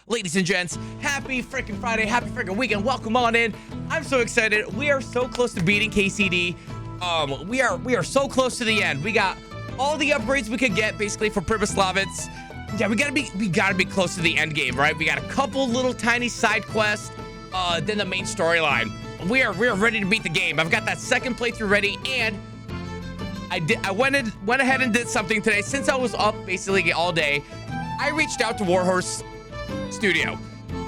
Ladies and gents, happy freaking Friday, happy freaking weekend. Welcome on in. I'm so excited. We are so close to beating KCD. We are so close to the end. We got all the upgrades we could get basically for Pribyslavitz. Yeah, we gotta be close to the end game, right? We got a couple little tiny side quests, then the main storyline. We are ready to beat the game. I've got that second playthrough ready, and I went ahead and did something today. Since I was up basically all day, I reached out to Warhorse Studio,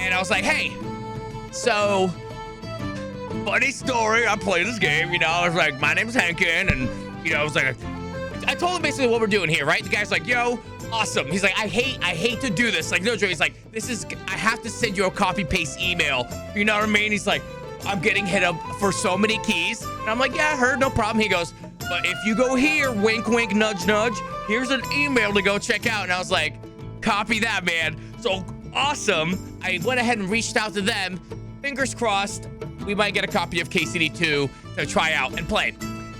and I was like, hey, so funny story, I play this game, you know. I was like, my name's Henken, and you know, I was like, I told him basically what we're doing here, right? The guy's like, yo, awesome. He's like, I hate to do this. Like, no joke. He's like, I have to send you a copy paste email. You know what I mean? He's like, I'm getting hit up for so many keys. And I'm like, yeah, I heard, no problem. He goes, but if you go here, wink, wink, nudge, nudge, here's an email to go check out. And I was like, copy that, man. So awesome. I went ahead and reached out to them. Fingers crossed, we might get a copy of KCD 2 to try out and play.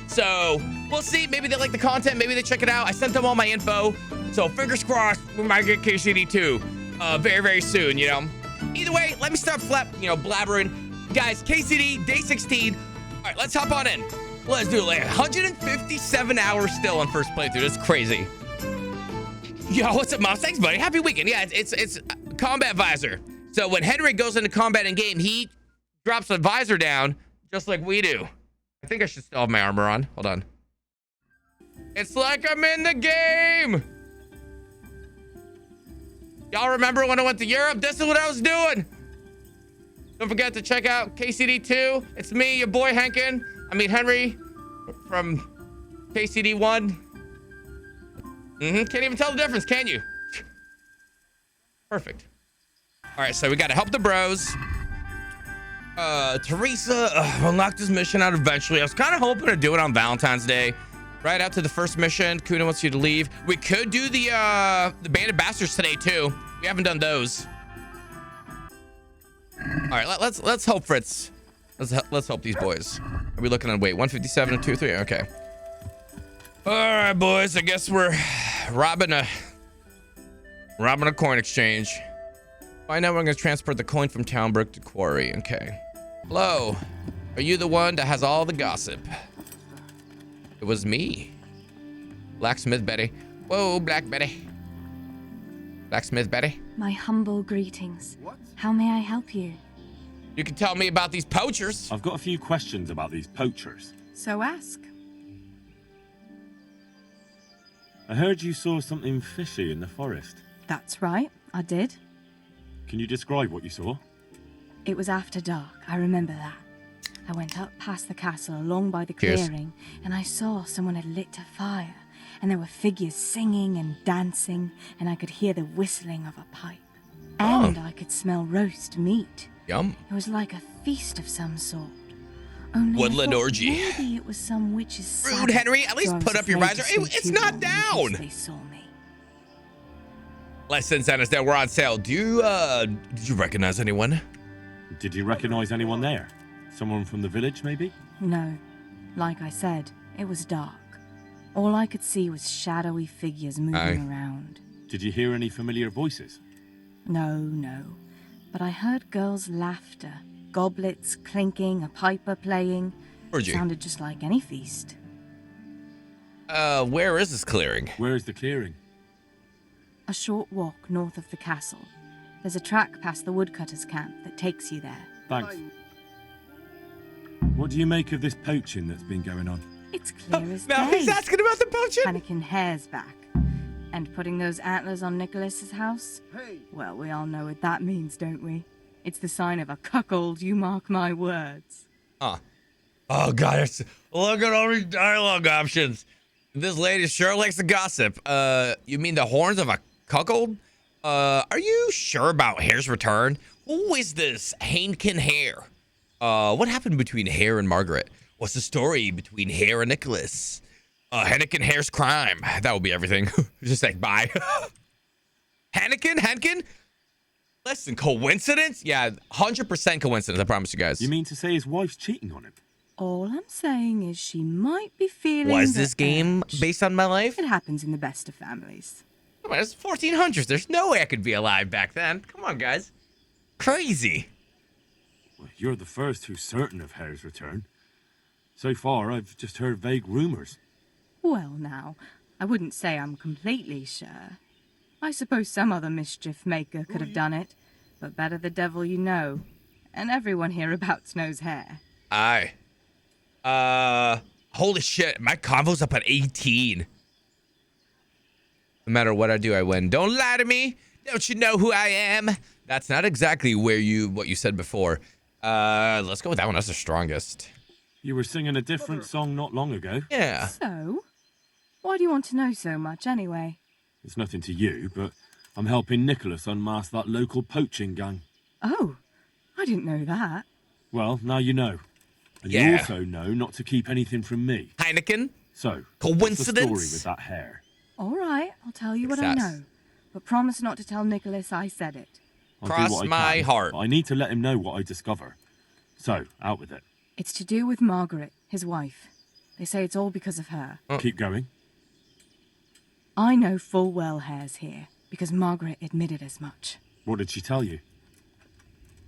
So we'll see. Maybe they like the content. Maybe they check it out. I sent them all my info. So fingers crossed, we might get KCD 2 very, very soon, you know. Either way, let me start blabbering. Guys, KCD, day 16. All right, let's hop on in. Let's do it. Like 157 hours still on first playthrough. That's crazy. Yo, what's up, Mouse? Thanks, buddy. Happy weekend. Yeah, it's combat visor. So when Henry goes into combat in game, he drops the visor down just like we do. I think I should still have my armor on. Hold on. It's like I'm in the game. Y'all remember when I went to Europe? This is what I was doing. Don't forget to check out KCD 2. It's me, your boy Henken. Henry from KCD 1. Can't even tell the difference, can you? Perfect. All right, so we got to help the bros. Teresa, we'll knock this mission out eventually. I was kind of hoping to do it on Valentine's Day. Right after the first mission, Kuna wants you to leave. We could do the Banded Bastards today too. We haven't done those. All right, let's hope Fritz. Let's help these boys. Are we looking on wait 157 and 23? Okay. All right, boys. I guess we're robbing a coin exchange. Find out when I'm gonna transport the coin from Townbrook to Quarry. Okay. Hello. Are you the one that has all the gossip? It was me. Blacksmith Betty. Whoa, Black Betty. Blacksmith Betty. My humble greetings. What? How may I help you? You can tell me about these poachers. I've got a few questions about these poachers. So ask. I heard you saw something fishy in the forest. That's right, I did. Can you describe what you saw? It was after dark, I remember that. I went up past the castle along by the clearing, and I saw someone had lit a fire, and there were figures singing and dancing, and I could hear the whistling of a pipe. And I could smell roast meat. Yum. It was like a feast of some sort. Only Woodland orgy. Maybe it was some witch's Rude, Henry. At least put up your visor. It's not down. They saw me. Less than sentence that we're on sale. Did you recognize anyone? Did you recognize anyone there? Someone from the village, maybe? No. Like I said, it was dark. All I could see was shadowy figures moving around. Did you hear any familiar voices? No. But I heard girls' laughter, goblets clinking, a piper playing. Sounded just like any feast. Where is this clearing? Where is the clearing? A short walk north of the castle. There's a track past the woodcutter's camp that takes you there. Thanks. What do you make of this poaching that's been going on? It's clear as day. Now he's asking about the poaching? Panicking hare's back. And putting those antlers on Nicholas's house? Hey. Well, we all know what that means, don't we? It's the sign of a cuckold, you mark my words. Oh, God. Look at all these dialogue options. This lady sure likes to gossip. You mean the horns of a cuckold? Are you sure about Hare's return? Who is this Henken Hare? What happened between Hare and Margaret? What's the story between Hare and Nicholas? Henken Hare's crime. That will be everything. Just like, bye. Henken? Listen, coincidence? Yeah, 100% coincidence, I promise you guys. You mean to say his wife's cheating on him? All I'm saying is she might be feeling Was this game based on my life? It happens in the best of families. Come on, it's 1400s. There's no way I could be alive back then. Come on, guys. Crazy. Well, you're the first who's certain of Hare's return. So far, I've just heard vague rumors. Well, now, I wouldn't say I'm completely sure. I suppose some other mischief maker could have done it, but better the devil you know. And everyone hereabouts knows Hare. Aye. Holy shit, my convo's up at 18. No matter what I do, I win. Don't lie to me. Don't you know who I am? That's not exactly what you said before. Let's go with that one. That's the strongest. You were singing a different song not long ago. Yeah. So? Why do you want to know so much, anyway? It's nothing to you, but I'm helping Nicholas unmask that local poaching gang. Oh, I didn't know that. Well, now you know. And Yeah. you also know not to keep anything from me. Heineken? So, Coincidence? what's the story with that Hare? All right, I'll tell you what I Success. know. But promise not to tell Nicholas I said it. I'll Cross do what I my can, heart. but I need to let him know what I discover. So, out with it. It's to do with Margaret, his wife. They say it's all because of her. Keep going. I know full well Hare's here, because Margaret admitted as much. What did she tell you?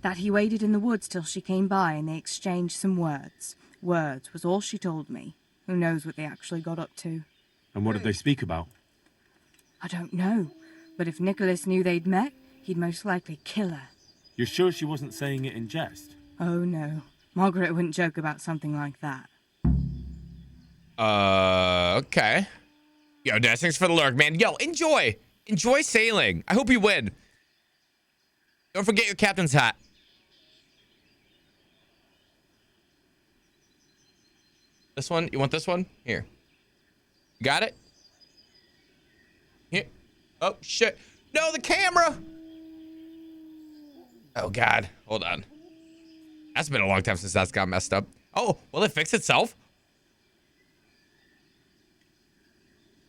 That he waited in the woods till she came by and they exchanged some words. Words was all she told me. Who knows what they actually got up to? And what did they speak about? I don't know. But if Nicholas knew they'd met, he'd most likely kill her. You're sure she wasn't saying it in jest? Oh no. Margaret wouldn't joke about something like that. Okay. Yo, Des, thanks for the lurk, man. Yo, enjoy. Enjoy sailing. I hope you win. Don't forget your captain's hat. This one? You want this one? Here. You got it? Here. Oh, shit. No, the camera! Oh, God. Hold on. That's been a long time since that's got messed up. Oh, will it fix itself?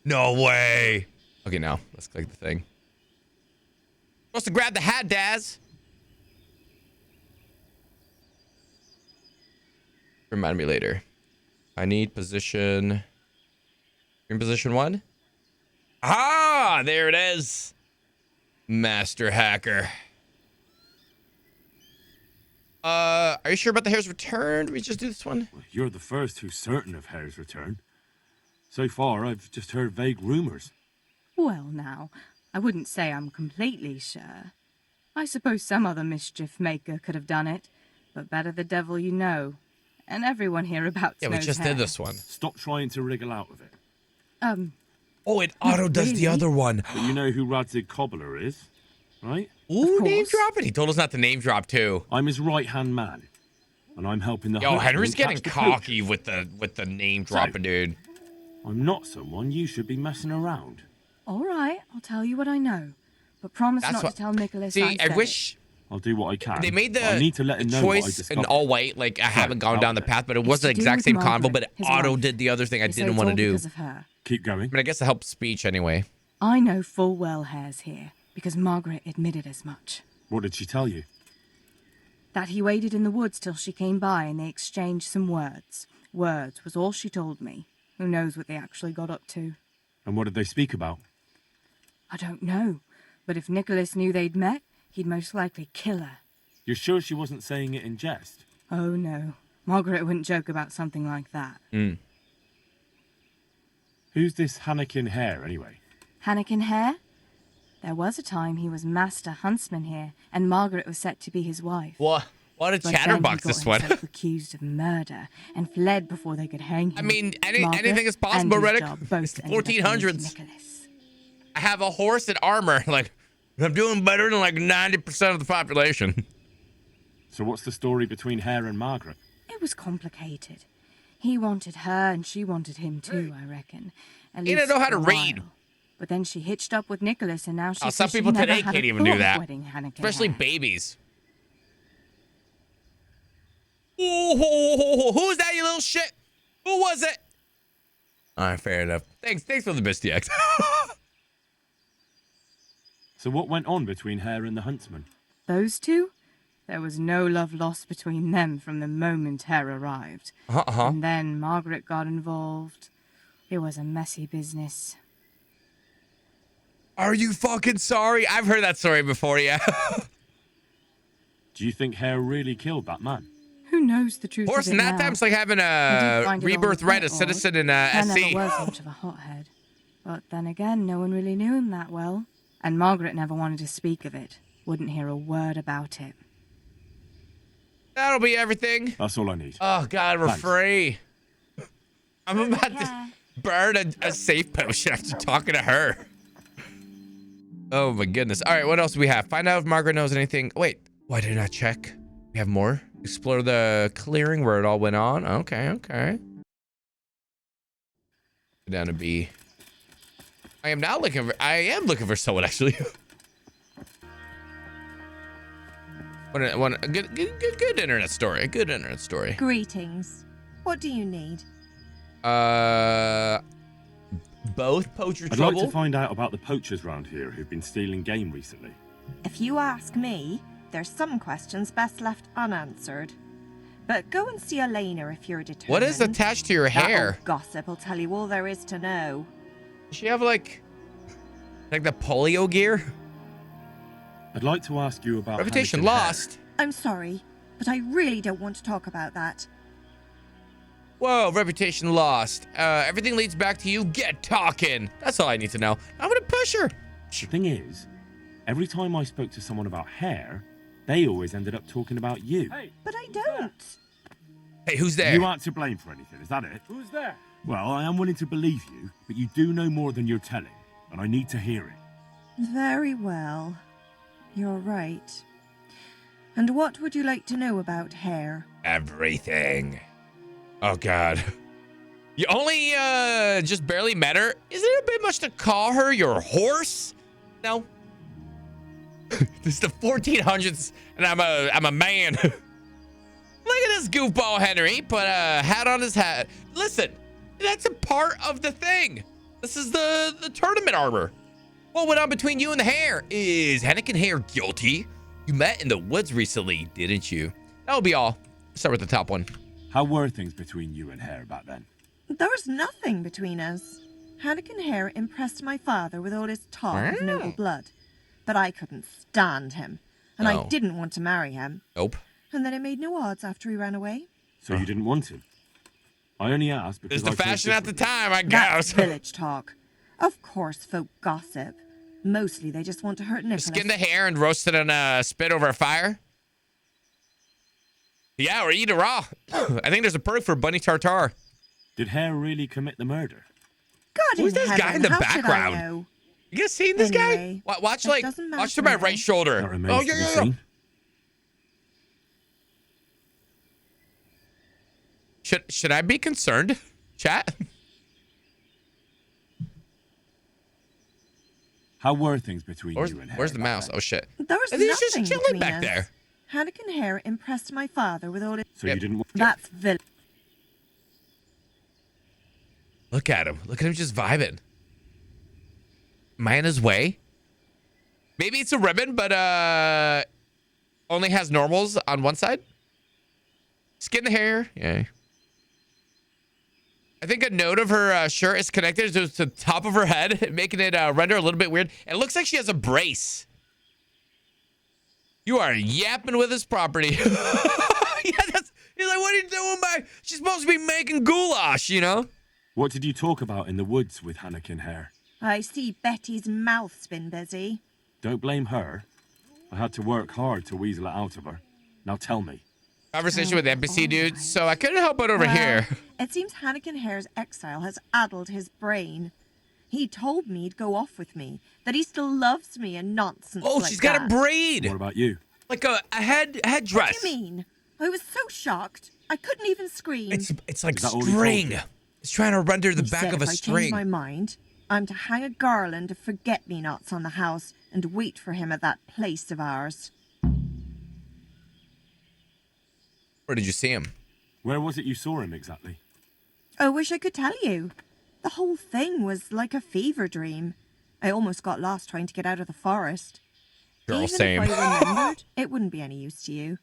No way. Okay, now let's click the thing. Supposed to grab the hat, Daz. Remind me later. I need position. You're in position 1? Ah, there it is. Master hacker. Are you sure about the Hare's return? Did we just do this one? Well, you're the first who's certain of Hare's return. So far, I've just heard vague rumors. Well, now, I wouldn't say I'm completely sure. I suppose some other mischief maker could have done it, but better the devil you know. And everyone hereabouts Yeah, we knows just Hare. did this one. Stop trying to wriggle out of it. Oh, it auto does the really. other one. But you know who Radzig Cobbler is, right? Ooh, Of name course. drop it. He told us not to name drop too. I'm his right-hand man, and I'm helping the Yo, huntsman Henry's getting catch the cocky poachers. with the name dropping, dude. I'm not someone you should be messing around. All right, I'll tell you what I know. But promise That's not what- to tell Nicholas See, I I said wish I'll do what I can. they made but I need to let him know what I choice discovered. in all white. Like I haven't gone down the path, but it It's was the to do exact with same convo, Margaret, but it his auto wife. did the other thing I They say didn't it's want to all do. because of her. Keep going. But I guess it helped speech anyway. I know full well Hare's here, because Margaret admitted as much. What did she tell you? That he waited in the woods till she came by and they exchanged some words. Words was all she told me. Who knows what they actually got up to? And what did they speak about? I don't know. But if Nicholas knew they'd met, he'd most likely kill her. You're sure she wasn't saying it in jest? Oh no. Margaret wouldn't joke about something like that. Who's this Henken Hare, anyway? Henken Hare? There was a time he was master huntsman here, and Margaret was set to be his wife. What a But then chatterbox he this got one. himself accused of murder and fled before they could hang him. I mean, Margaret anything is possible, and his Reddick. job both It's the ended up going to 1400s. Nicholas. I have a horse and armor. Like I'm doing better than like 90% of the population. So what's the story between Hare and Margaret? It was complicated. He wanted her and she wanted him too, I reckon. At He didn't least know how for to a read. while. But then she hitched up with Nicholas and now she Oh, says some she people never today had can't a even do thought of that. wedding Henken Especially Hare. babies. Ooh, who's that, you little shit? Who was it? All right, fair enough. Thanks for the Mischief. So what went on between Hare and the huntsman? Those two? There was no love lost between them from the moment Hare arrived. And then Margaret got involved. It was a messy business. Are you fucking sorry? I've heard that story before, yeah. Do you think Hare really killed that man? Who knows the truth Worse of it than that now? time, it's like having I did a find it all rebirth a right bit as citizen in Hare SC. never was much of a hothead. But then again, no one really knew him that well. And Margaret never wanted to speak of it. Wouldn't hear a word about it. That'll be everything. That's all I need. Oh, God, we're Thanks. free. I'm about to Yeah. burn a safe potion after talking to her. Oh, my goodness. All right, what else do we have? Find out if Margaret knows anything. Wait, why did I not check? We have more. Explore the clearing where it all went on. Okay, okay. Go down to B. I am looking for someone, actually. A good internet story. A good internet story. Greetings. What do you need? Both poacher I'd trouble. like to find out about the poachers round here who've been stealing game recently. If you ask me, there's some questions best left unanswered. But go and see Elena if you're determined. What is attached to your That hair? old gossip will tell you all there is to know. Does she have like the polio gear? I'd like to ask you about Reputation Henken Hare. lost. I'm sorry, but I really don't want to talk about that. Whoa, reputation lost. Everything leads back to you. Get talking. That's all I need to know. I'm gonna push her. The thing is, every time I spoke to someone about Hare, they always ended up talking about you. Hey, But I don't. Hey, who's there? you aren't to blame for anything, is that it? Who's there? Well, I am willing to believe you, but you do know more than you're telling, and I need to hear it. Very well. You're right. And what would you like to know about Hare? Everything. Oh, God. You only just barely met her. Isn't it a bit much to call her your horse? No. This is the 1400s, and I'm a man. Look at this goofball Henry. Put a hat on his hat. Listen, that's a part of the thing. This is the tournament armor. What went on between you and the Hare? Is Henken Hare guilty? You met in the woods recently, didn't you? That'll be all. Start with the top one. How were things between you and Hare back then? There was nothing between us. Henken Hare impressed my father with all his talk of noble blood. But I couldn't stand him, and I Oh. didn't want to marry him. Nope. And then it made no odds after he ran away. So you didn't want him? I only asked because It's the I thought fashion at the differently. time, I That's guess. village talk. Of course, folk gossip. Mostly they just want to hurt Nicholas. Skin the hair and roast it on a spit over a fire? Yeah, or eat it raw. I think there's a perk for bunny tartar. Did Hare really commit the murder? God Who's in this guy heaven, in the how should I background? know? You guys seen this Anyway, guy? Watch it like doesn't watch to matter my now. right shoulder. That remains Oh to be yeah. seen. Should I be concerned, chat? How were things between Where's, you and Hare? where's the back mouse? then? Oh shit. There was I think he's nothing just chilling between back us. there. Henken Hare impressed my father with all his... So Yep. you didn't want... That's village. Look at him. Look at him just vibing. Man his way. Maybe it's a ribbon, but only has normals on one side. Skin the hair. Yeah. I think a note of her shirt is connected to the top of her head, making it render a little bit weird. It looks like she has a brace. You are yapping with his property. Yeah, he's like, what are you doing, man? She's supposed to be making goulash, you know? What did you talk about in the woods with Henken Hare? I see Betty's mouth's been busy. Don't blame her. I had to work hard to weasel it out of her. Now tell me. Conversation with NPC dude. So I couldn't help but over Well, here. It seems Henken Hare's exile has addled his brain. He told me he'd go off with me, that he still loves me and nonsense Oh, like she's got a that. braid. What about you? Like a headdress. What do you mean? I was so shocked. I couldn't even scream. It's like Is that all he told string. you? It's trying to render the He back said of if a I string. change my mind, I'm to hang a garland of forget-me-nots on the house and wait for him at that place of ours. Where did you see him? Where was it you saw him exactly? I wish I could tell you. The whole thing was like a fever dream. I almost got lost trying to get out of the forest. Girl, Even same. if I remembered, it wouldn't be any use to you.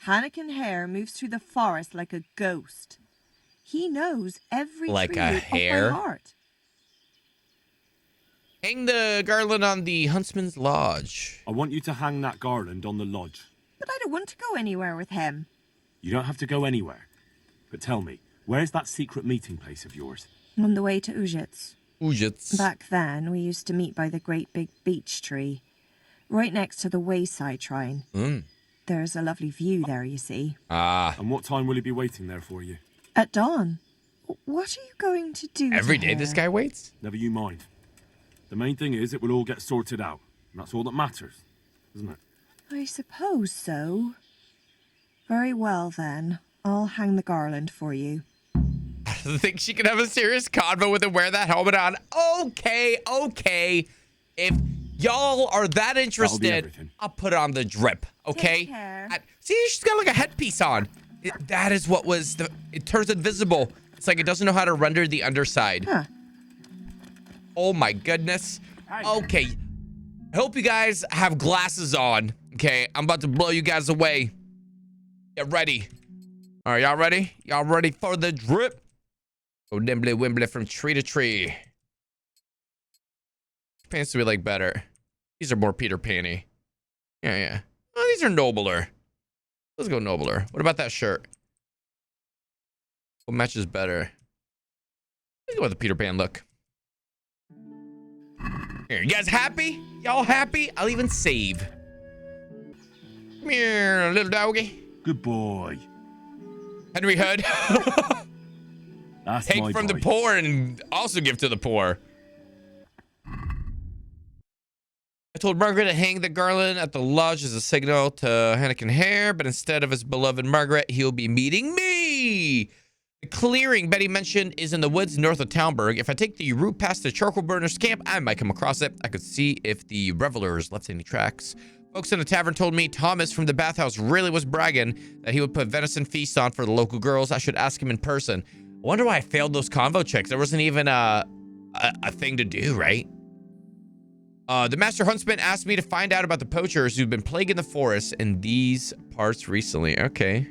Henken Hare moves through the forest like a ghost. He knows every Like tree a root off by hare? heart. Hang the garland on the huntsman's lodge. I want you to hang that garland on the lodge. But I don't want to go anywhere with him. You don't have to go anywhere. But tell me, where's that secret meeting place of yours? On the way to Ujits. Ujits. Back then, we used to meet by the great big beech tree, right next to the wayside shrine. There's a lovely view there, you see. And what time will he be waiting there for you? At dawn. What are you going to do Every to day her? this guy waits? Never you mind. The main thing is it will all get sorted out. And that's all that matters, isn't it? I suppose so. Very well, then. I'll hang the garland for you. I don't think she can have a serious convo with him wearing that helmet on. Okay. If y'all are that interested, everything. I'll put on the drip, okay? Take care. See, she's got like a headpiece on. That is what was it turns invisible. It's like it doesn't know how to render the underside. Huh. Oh my goodness. Okay. I hope you guys have glasses on. Okay, I'm about to blow you guys away. Get ready. All right, y'all ready? Y'all ready for the drip? Go nimbly wimbly from tree to tree. Which pants do we like better? These are more Peter Pan-y. Yeah. Oh, these are nobler. Let's go nobler. What about that shirt? What matches better? Let's go with the Peter Pan look. Here, you guys happy? Y'all happy? I'll even save. Come here, little doggy. Good boy. Henry Hood. That's Take my from boy. the poor and also give to the poor. I told Margaret to hang the garland at the lodge as a signal to Henken Hare, but instead of his beloved Margaret, he'll be meeting me. The clearing Betty mentioned is in the woods north of Townburg. If I take the route past the charcoal burners camp, I might come across it. I could see if the revelers left any tracks. Folks in the tavern told me Thomas from the bathhouse really was bragging that he would put venison feasts on for the local girls. I should ask him in person. I wonder why I failed those convo checks. There wasn't even a thing to do, right? The master huntsman asked me to find out about the poachers who've been plaguing the forest in these parts recently. Okay.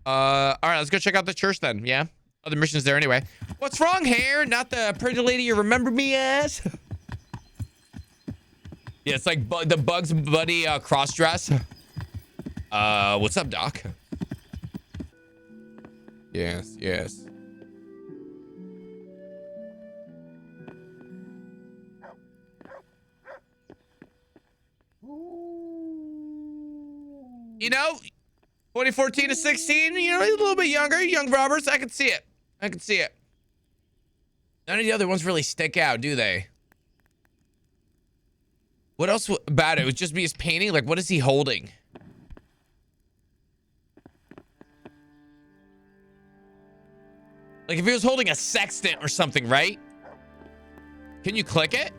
All right, let's go check out the church then. Yeah. Other missions there anyway. What's wrong, Hare? Not the pretty lady you remember me as? Yeah, it's like the Bugs Bunny cross dress. What's up, Doc? Yes. You know, 2014 to 16, you know, he's a little bit younger, young Roberts. I can see it. None of the other ones really stick out, do they? What else about it? It would just be his painting? Like, what is he holding? Like, if he was holding a sextant or something, right? Can you click it?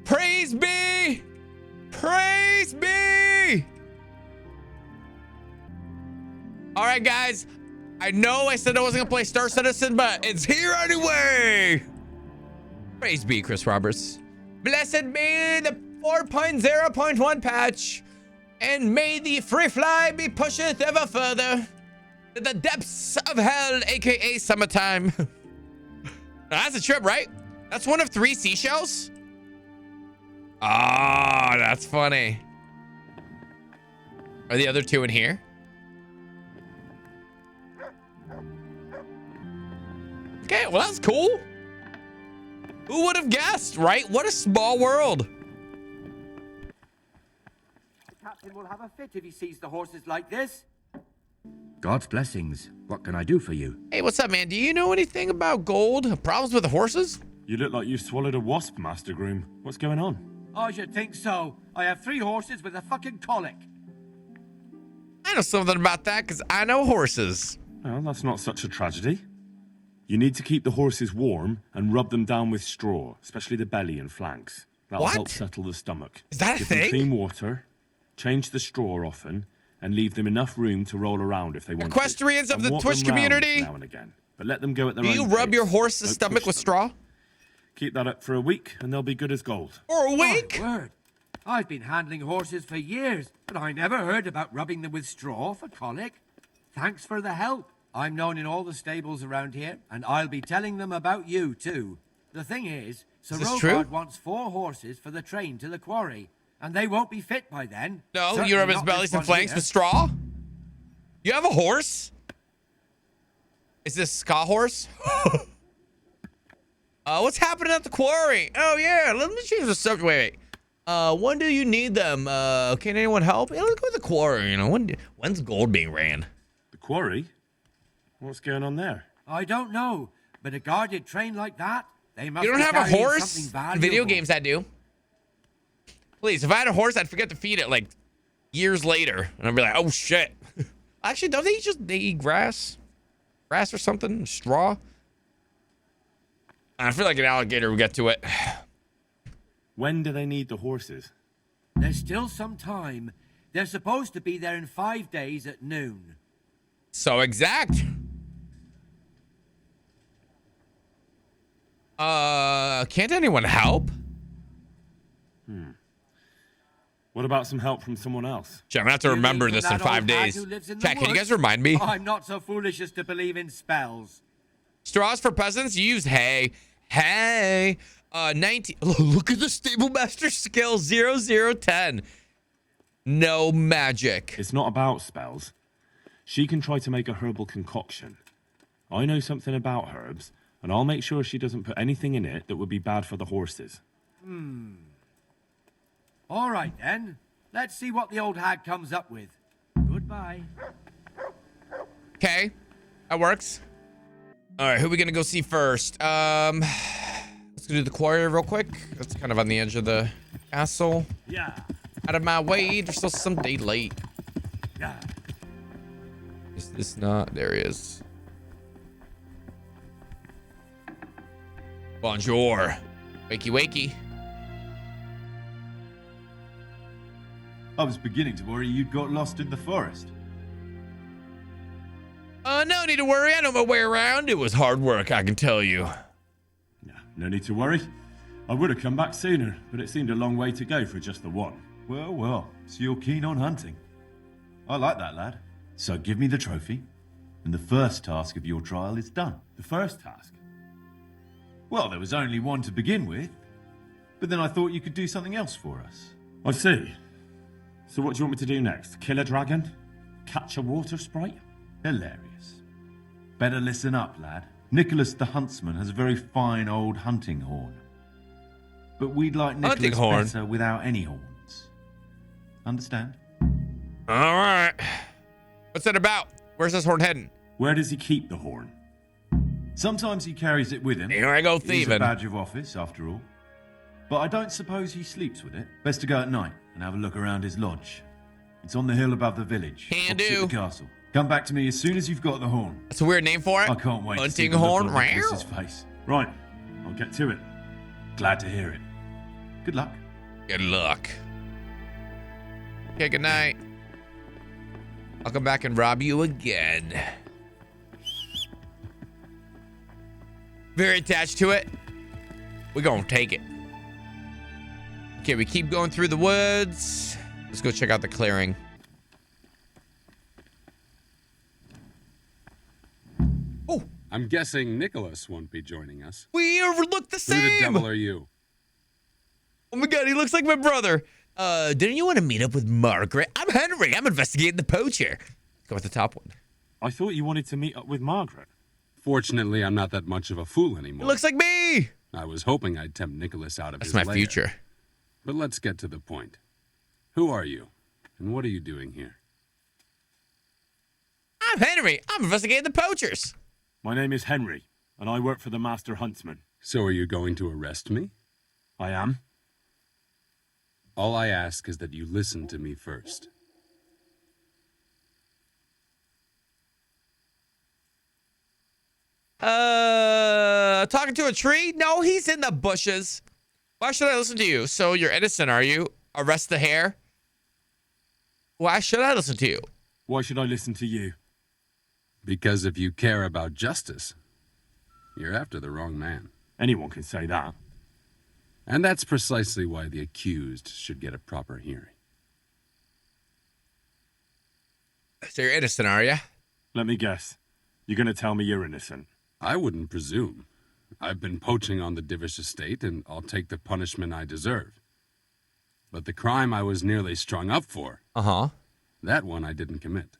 Praise be! Praise be! All right, guys. I know I said I wasn't gonna play Star Citizen, but it's here anyway. Praise be, Chris Roberts. Blessed be the 4.0.1 patch, and may the free fly be pusheth ever further to the depths of hell, aka summertime. That's a trip, right? That's one of 3 seashells. Ah, that's funny. Are the other 2 in here? Okay, well, that's cool. Who would have guessed, right? What a small world. The captain will have a fit if he sees the horses like this. God's blessings. What can I do for you? Hey, what's up, man? Do you know anything about gold? Problems with the horses? You look like you swallowed a wasp, Master Groom. What's going on? I should think so. I have 3 horses with a fucking colic. I know something about that because I know horses. Well, that's not such a tragedy. You need to keep the horses warm and rub them down with straw, especially the belly and flanks. That'll What? help settle the stomach. Is that a Give thing? them clean water, change the straw often, and leave them enough room to roll around if they want Equestrians to. of And the walk Twitch them round community? now and again, but let them go at their Do own you rub pace. your horse's Don't stomach push with them. straw? Keep that up for a week, and they'll be good as gold. For a week? My word. I've been handling horses for years, but I never heard about rubbing them with straw for colic. Thanks for the help. I'm known in all the stables around here, and I'll be telling them about you, too. The thing is, Sir Is this true? Robard wants 4 horses for the train to the quarry, and they won't be fit by then. No, Certainly you rub his not bellies this and one flanks here. with straw? You have a horse? Is this Ska horse? What's happening at the quarry? Oh, yeah. Let me change the subject. Wait. When do you need them? Can anyone help? Yeah, let's go to the quarry. You know, when's gold being ran? The quarry? What's going on there? I don't know, but a guarded train like that, they must You don't be have a carrying horse? something In video valuable. games, I do. Please, if I had a horse, I'd forget to feed it like years later. And I'd be like, oh, shit. Actually, don't they eat grass? Grass or something? Straw? I feel like an alligator would get to it. When do they need the horses? There's still some time. They're supposed to be there in 5 days at noon. So exact. Can't anyone help? What about some help from someone else? Gee, I'm gonna have to You remember mean from this in that 5 old hag days. who lives in the Chat, can you woods? guys remind me? I'm not so foolish as to believe in spells. Straws for peasants? You use hay. Hay. 19. Look at the stable master skill. 0010. No magic. It's not about spells. She can try to make a herbal concoction. I know something about herbs, and I'll make sure she doesn't put anything in it that would be bad for the horses. All right, then. Let's see what the old hag comes up with. Goodbye. Okay. That works. All right, who are we gonna go see first? Let's go do the quarry real quick. That's kind of on the edge of the castle. Yeah. Out of my way. There's still some daylight. Yeah. Is this not? There he is. Bonjour. Wakey, wakey. I was beginning to worry you'd got lost in the forest. No need to worry. I know my way around. It was hard work, I can tell you. Yeah, no need to worry. I would have come back sooner, but it seemed a long way to go for just the one. Well, well, so you're keen on hunting. I like that, lad. So give me the trophy, and the first task of your trial is done. The first task? Well, there was only one to begin with, but then I thought you could do something else for us. I see. So what do you want me to do next? Kill a dragon? Catch a water sprite? Hilarious. Better listen up, lad. Nicholas the huntsman has a very fine old hunting horn. But we'd like Hunting Nicholas horn? better without any horns. Understand? All right. What's that about? Where's this horn heading? Where does he keep the horn? Sometimes he carries it with him. Here I go It is a thieving. badge of office, after all. But I don't suppose he sleeps with it. Best to go at night and have a look around his lodge. It's on the hill above the village. Can opposite do. the castle. Come back to me as soon as you've got the horn. That's a weird name for it. I can't wait to see Hunting the look horn. on Nicholas's face. Right, I'll get to it. Glad to hear it. Good luck. Good luck. Okay, good night. I'll come back and rob you again. Very attached to it. We're gonna take it. Okay, we keep going through the woods. Let's go check out the clearing. Oh, I'm guessing Nicholas won't be joining us. we look the Who the same. devil are you? Oh my god, he looks like my brother. Didn't you want to meet up with Margaret? I'm Henry. I'm investigating the poacher. Let's go with the top one. I thought you wanted to meet up with Margaret. Fortunately, I'm not that much of a fool It anymore. looks like me. I was hoping I'd tempt Nicholas out of That's his my lair. future. But let's get to the point. Who are you? And what are you doing here? I'm Henry. I'm investigating the poachers. My name is Henry, and I work for the Master Huntsman. So are you going to arrest me? I am. All I ask is that you listen to me first. Talking to a tree? No, he's in the bushes. Why should I listen to you? So you're innocent, are you? Arrest the hare? Why should I listen to you? Why should I listen to you? Because if you care about justice, you're after the wrong man. Anyone can say that. And that's precisely why the accused should get a proper hearing. So you're innocent, are you? Let me guess. You're going to tell me you're innocent? I wouldn't presume. I've been poaching on the Divish estate, and I'll take the punishment I deserve. But the crime I was nearly strung up for, that one I didn't commit.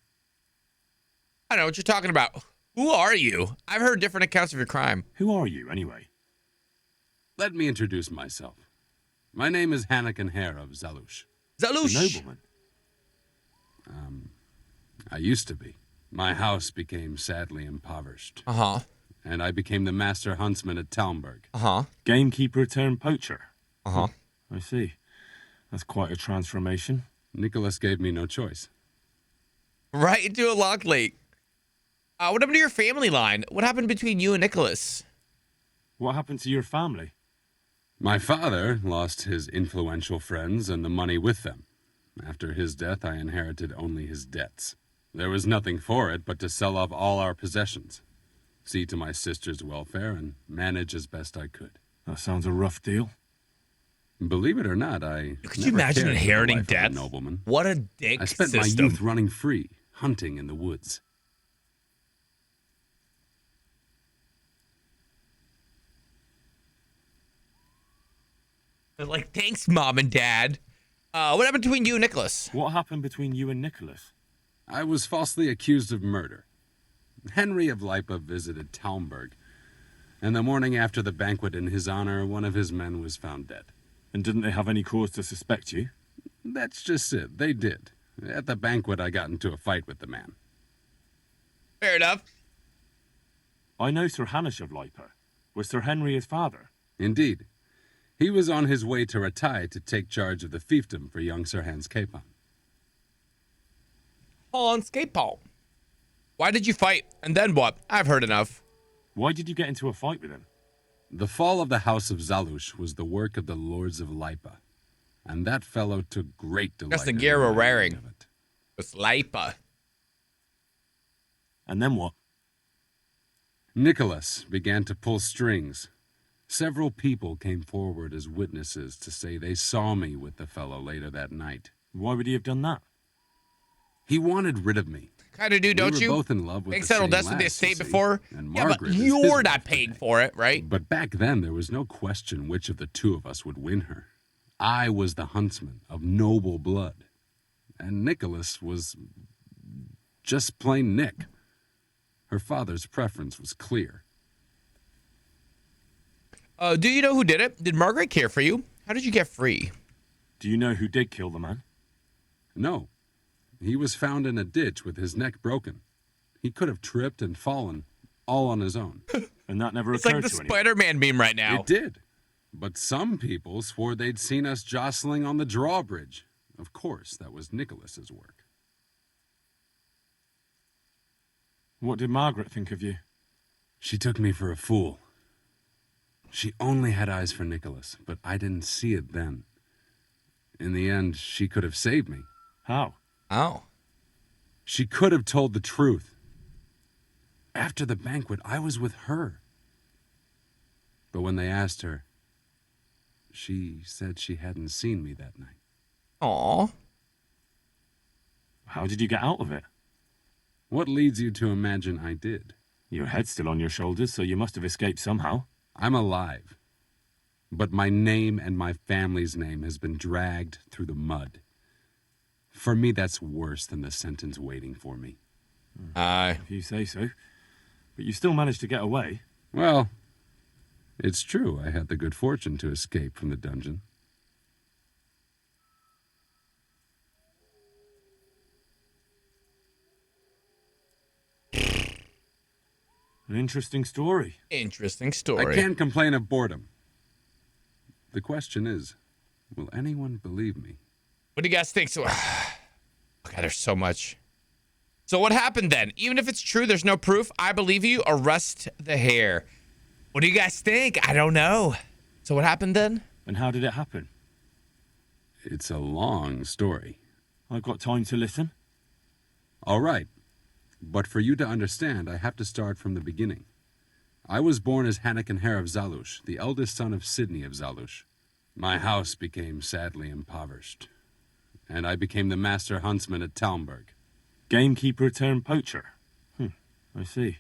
I know what you're talking about. Who are you? I've heard different accounts of your crime. Who are you, anyway? Let me introduce myself. My name is Henken of Zalush. Zalush! A nobleman. I used to be. My house became sadly impoverished. And I became the master huntsman at Talmberg. Gamekeeper turned poacher. Uh-huh. I see. That's quite a transformation. Nicholas gave me no choice. Right into a lock lake. What happened to your family line? What happened between you and Nicholas? What happened to your family? My father lost his influential friends and the money with them. After his death, I inherited only his debts. There was nothing for it but to sell off all our possessions, see to my sister's welfare, and manage as best I could. That sounds a rough deal. Believe it or not, Could you imagine cared for the inheriting life of a debt? nobleman. What a dick I spent system. my youth running free, hunting in the woods. They're like, thanks, Mom and Dad. What happened between you and Nicholas? What happened between you and Nicholas? I was falsely accused of murder. Henry of Lipa visited Talmberg, and the morning after the banquet in his honor, one of his men was found dead. And didn't they have any cause to suspect you? That's just it. They did. At the banquet, I got into a fight with the man. Fair enough. I know Sir Hanish of Lipa. Was Sir Henry his father? Indeed. He was on his way to Ratai to take charge of the fiefdom for young Sir Hans Capon. Hans Capon. Why did you fight? And then what? I've heard enough. Why did you get into a fight with him? The fall of the House of Zalush was the work of the Lords of Lipa, and that fellow took great delight That's the in gear we're reminding wearing. me of it. It's Lipa. And then what? Nicholas began to pull strings. Several people came forward as witnesses to say they saw me with the fellow later that night. Why would he have done that? He wanted rid of me. Kind of do, don't we you? were both in love with They the settled same debts with the lass, you estate see, before. and Yeah, but Margaret is his you're wife not paying today. for it, right? But back then, there was no question which of the two of us would win her. I was the huntsman of noble blood, and Nicholas was just plain Nick. Her father's preference was clear. Do you know who did it? Did Margaret care for you? How did you get free? Do you know who did kill the man? No, he was found in a ditch with his neck broken. He could have tripped and fallen, all on his own. And that never It's occurred like the to anyone? Spider-Man meme right now. It did. But some people swore they'd seen us jostling on the drawbridge. Of course, that was Nicholas's work. What did Margaret think of you? She took me for a fool. She only had eyes for Nicholas, but I didn't see it then. In the end, she could have saved me. How? Oh. She could have told the truth. After the banquet, I was with her. But when they asked her, she said she hadn't seen me that night. Aw. How did you get out of it? What leads you to imagine I did? Your head's still on your shoulders, so you must have escaped somehow. I'm alive. But my name and my family's name has been dragged through the mud. For me, that's worse than the sentence waiting for me. If you say so. But you still managed to get away. Well, it's true. I had the good fortune to escape from the dungeon. An interesting story. Interesting story. I can't complain of boredom. The question is, will anyone believe me? What do you guys think? So, God, there's so much. So what happened then? Even if it's true, there's no proof. I believe you. Arrest the hair. What do you guys think? I don't know. So what happened then? And how did it happen? It's a long story. I've got time to listen. All right. But for you to understand, I have to start from the beginning. I was born as Henken of Zalush, the eldest son of Sidney of Zalush. My house became sadly impoverished, and I became the master huntsman at Talmberg. Gamekeeper turned poacher. I see.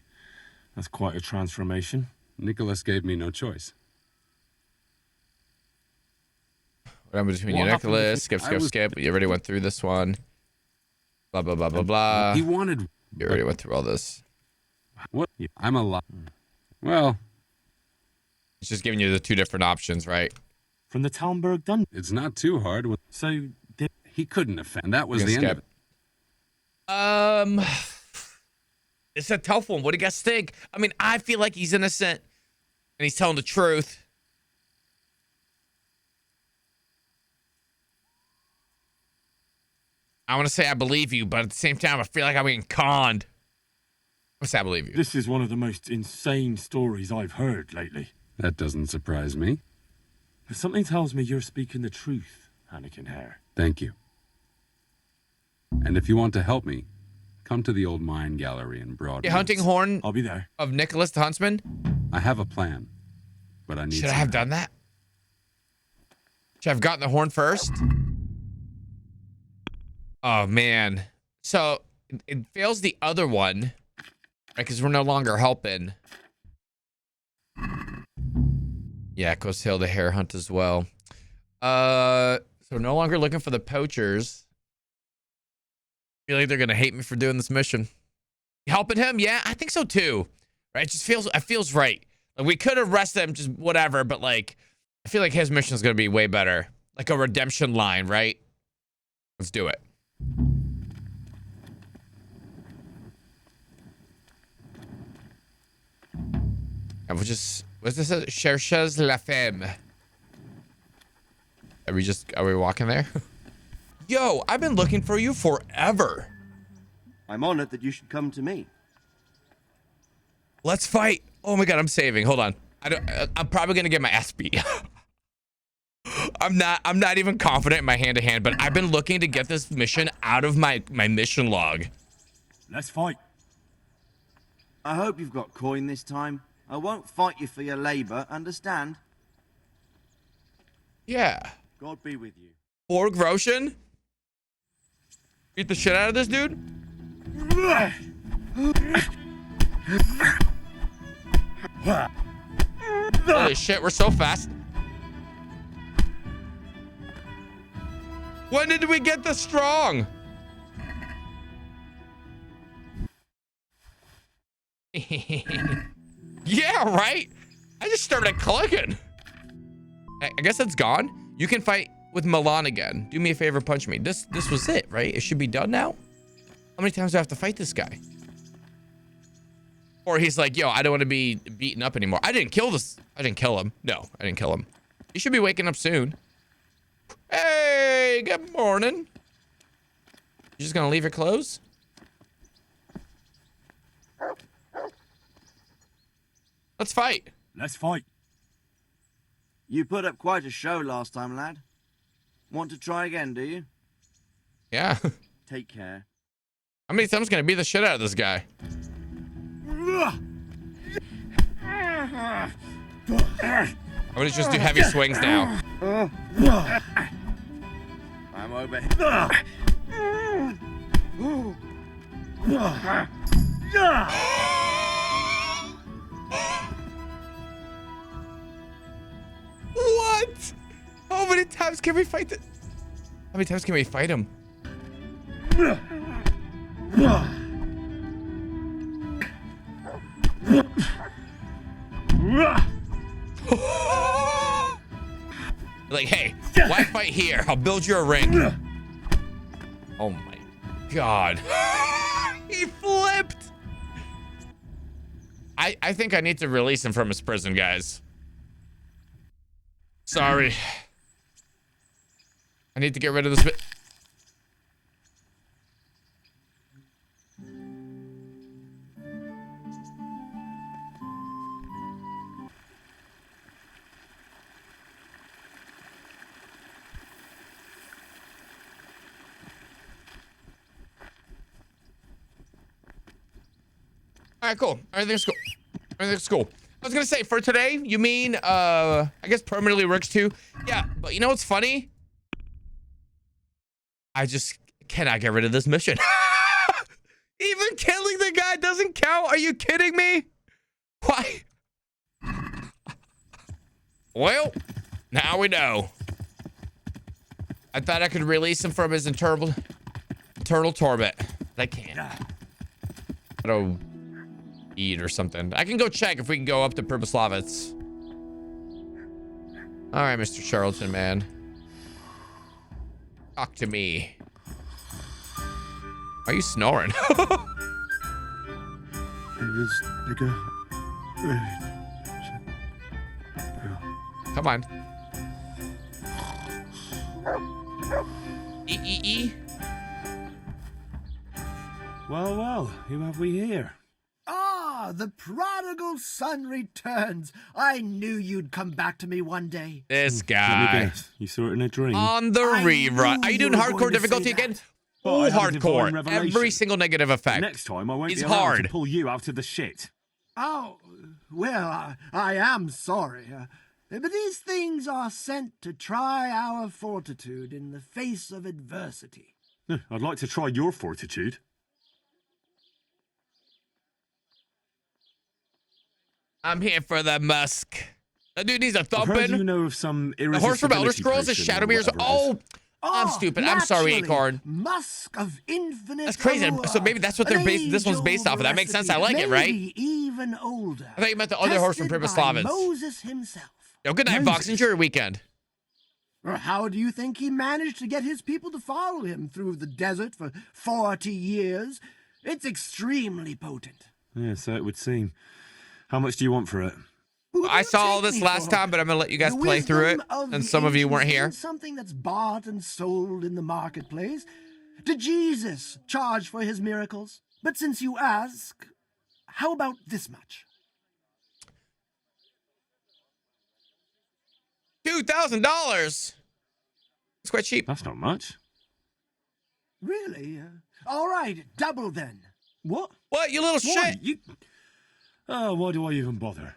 That's quite a transformation. Nicholas gave me no choice. Remember between you, What happened Nicholas. between- Skip. You already went through this one. Blah, blah, blah, blah, blah. He wanted... You already went through all this. What? I'm alive. Well, It's just giving you the two different options, right? From the Talmberg dungeon. it's not too hard. So, He couldn't offend. And that was You the can end of skip. it. It's a tough one. What do you guys think? I mean, I feel like he's innocent and he's telling the truth. I want to say I believe you, but at the same time, I feel like I'm being conned. I say I believe you. this is one of the most insane stories I've heard lately. That doesn't surprise me. But something tells me you're speaking the truth, Anakin Hare. Thank you. And if you want to help me, come to the old mine gallery in Broadway. The hunting horn I'll be there. of Nicholas the Huntsman. I have a plan, but I need Should I some have help. done that? Should I have gotten the horn first? Oh, man. So it fails the other one, right? Because we're no longer helping. Yeah, Coast Hill, the hare hunt as well. So we're no longer looking for the poachers. I feel like they're going to hate me for doing this mission. Helping him? Yeah, I think so too. Right? It feels right. Like we could arrest him, just whatever, but like, I feel like his mission is going to be way better. Like a redemption line, right? Let's do it. And we'll just, what's this? Cherches la femme. Are we walking there? Yo, I've been looking for you forever. I'm honored that you should come to me. Let's fight. Oh my God, I'm saving. Hold on. I'm probably going to get my ass beat. I'm not even confident in my hand-to-hand, but I've been looking to get this mission out of my mission log. Let's fight. I hope you've got coin this time. I won't fight you for your labor, understand? Yeah. God be with you. 4 Groschen? Beat the shit out of this dude? Holy shit, we're so fast. When did we get this strong? Yeah, right? I just started clicking. I guess it's gone. You can fight with Milan again. Do me a favor, punch me. This was it, right? It should be done now? How many times do I have to fight this guy? Or he's like, yo, I don't want to be beaten up anymore. I didn't kill him. No, I didn't kill him. He should be waking up soon. Hey, good morning. You just gonna leave your clothes? Let's fight. Let's fight. You put up quite a show last time, lad. Want to try again, do you? Yeah. Take care. How many times can I beat the shit out of this guy? I'm gonna just do heavy swings now. I'm over What? How many times can we fight this? How many times can we fight him? Like, hey, why fight here? I'll build you a ring. Oh my God. He flipped. I think I need to release him from his prison, guys. Sorry. I need to get rid of this bit. All right, cool. Everything's cool. Everything's cool. I was gonna say, for today, you mean, I guess permanently works too? Yeah, but you know what's funny? I just cannot get rid of this mission. Even killing the guy doesn't count? Are you kidding me? Why? Well, now we know. I thought I could release him from his eternal torment. But I can't. I don't eat or something. I can go check if we can go up to Pribyslavitz. All right, Mr. Charlton, man. Talk to me. Are you snoring? Come on. E. Well, well, who have we here? Ah, the prodigal son returns. I knew you'd come back to me one day. This Let me guy. guess. You saw it in a dream. On the I rerun. knew Are you you doing were hardcore going to difficulty say again? that. Well, I Full had a divine hardcore. revelation. Every single negative effect. Next time I won't He's be around hard. to pull you out of the shit. Oh, well, I am sorry. But these things are sent to try our fortitude in the face of adversity. I'd like to try your fortitude. I'm here for the musk. That dude needs a I've heard thumping. you know of some The horse from Elder Scrolls is Shadowmere's. Oh, I'm stupid. I'm sorry, naturally, Acorn. Musk of infinite. That's crazy. allure, So maybe that's what they're an based. This one's based off of. That makes sense. I like it, right? maybe even older. I thought you meant the other horse from tested by Pribyslavitz. Moses himself. Yo, good night, Fox. Enjoy your weekend. Or how do you think he managed to get his people to follow him through the desert for 40 years? It's extremely potent. Yeah, so it would seem. How much do you want for it? Who do I you saw all take this me last for? time, but I'm gonna let you guys The play through it, wisdom and the some of you weren't ancients here. isn't something that's bought and sold in the marketplace. Did Jesus charge for his miracles? But since you ask, how about this much? $2,000. It's quite cheap. That's not much. Really? All right, double then. What? What, you little Why? shit? You... Oh, why do I even bother?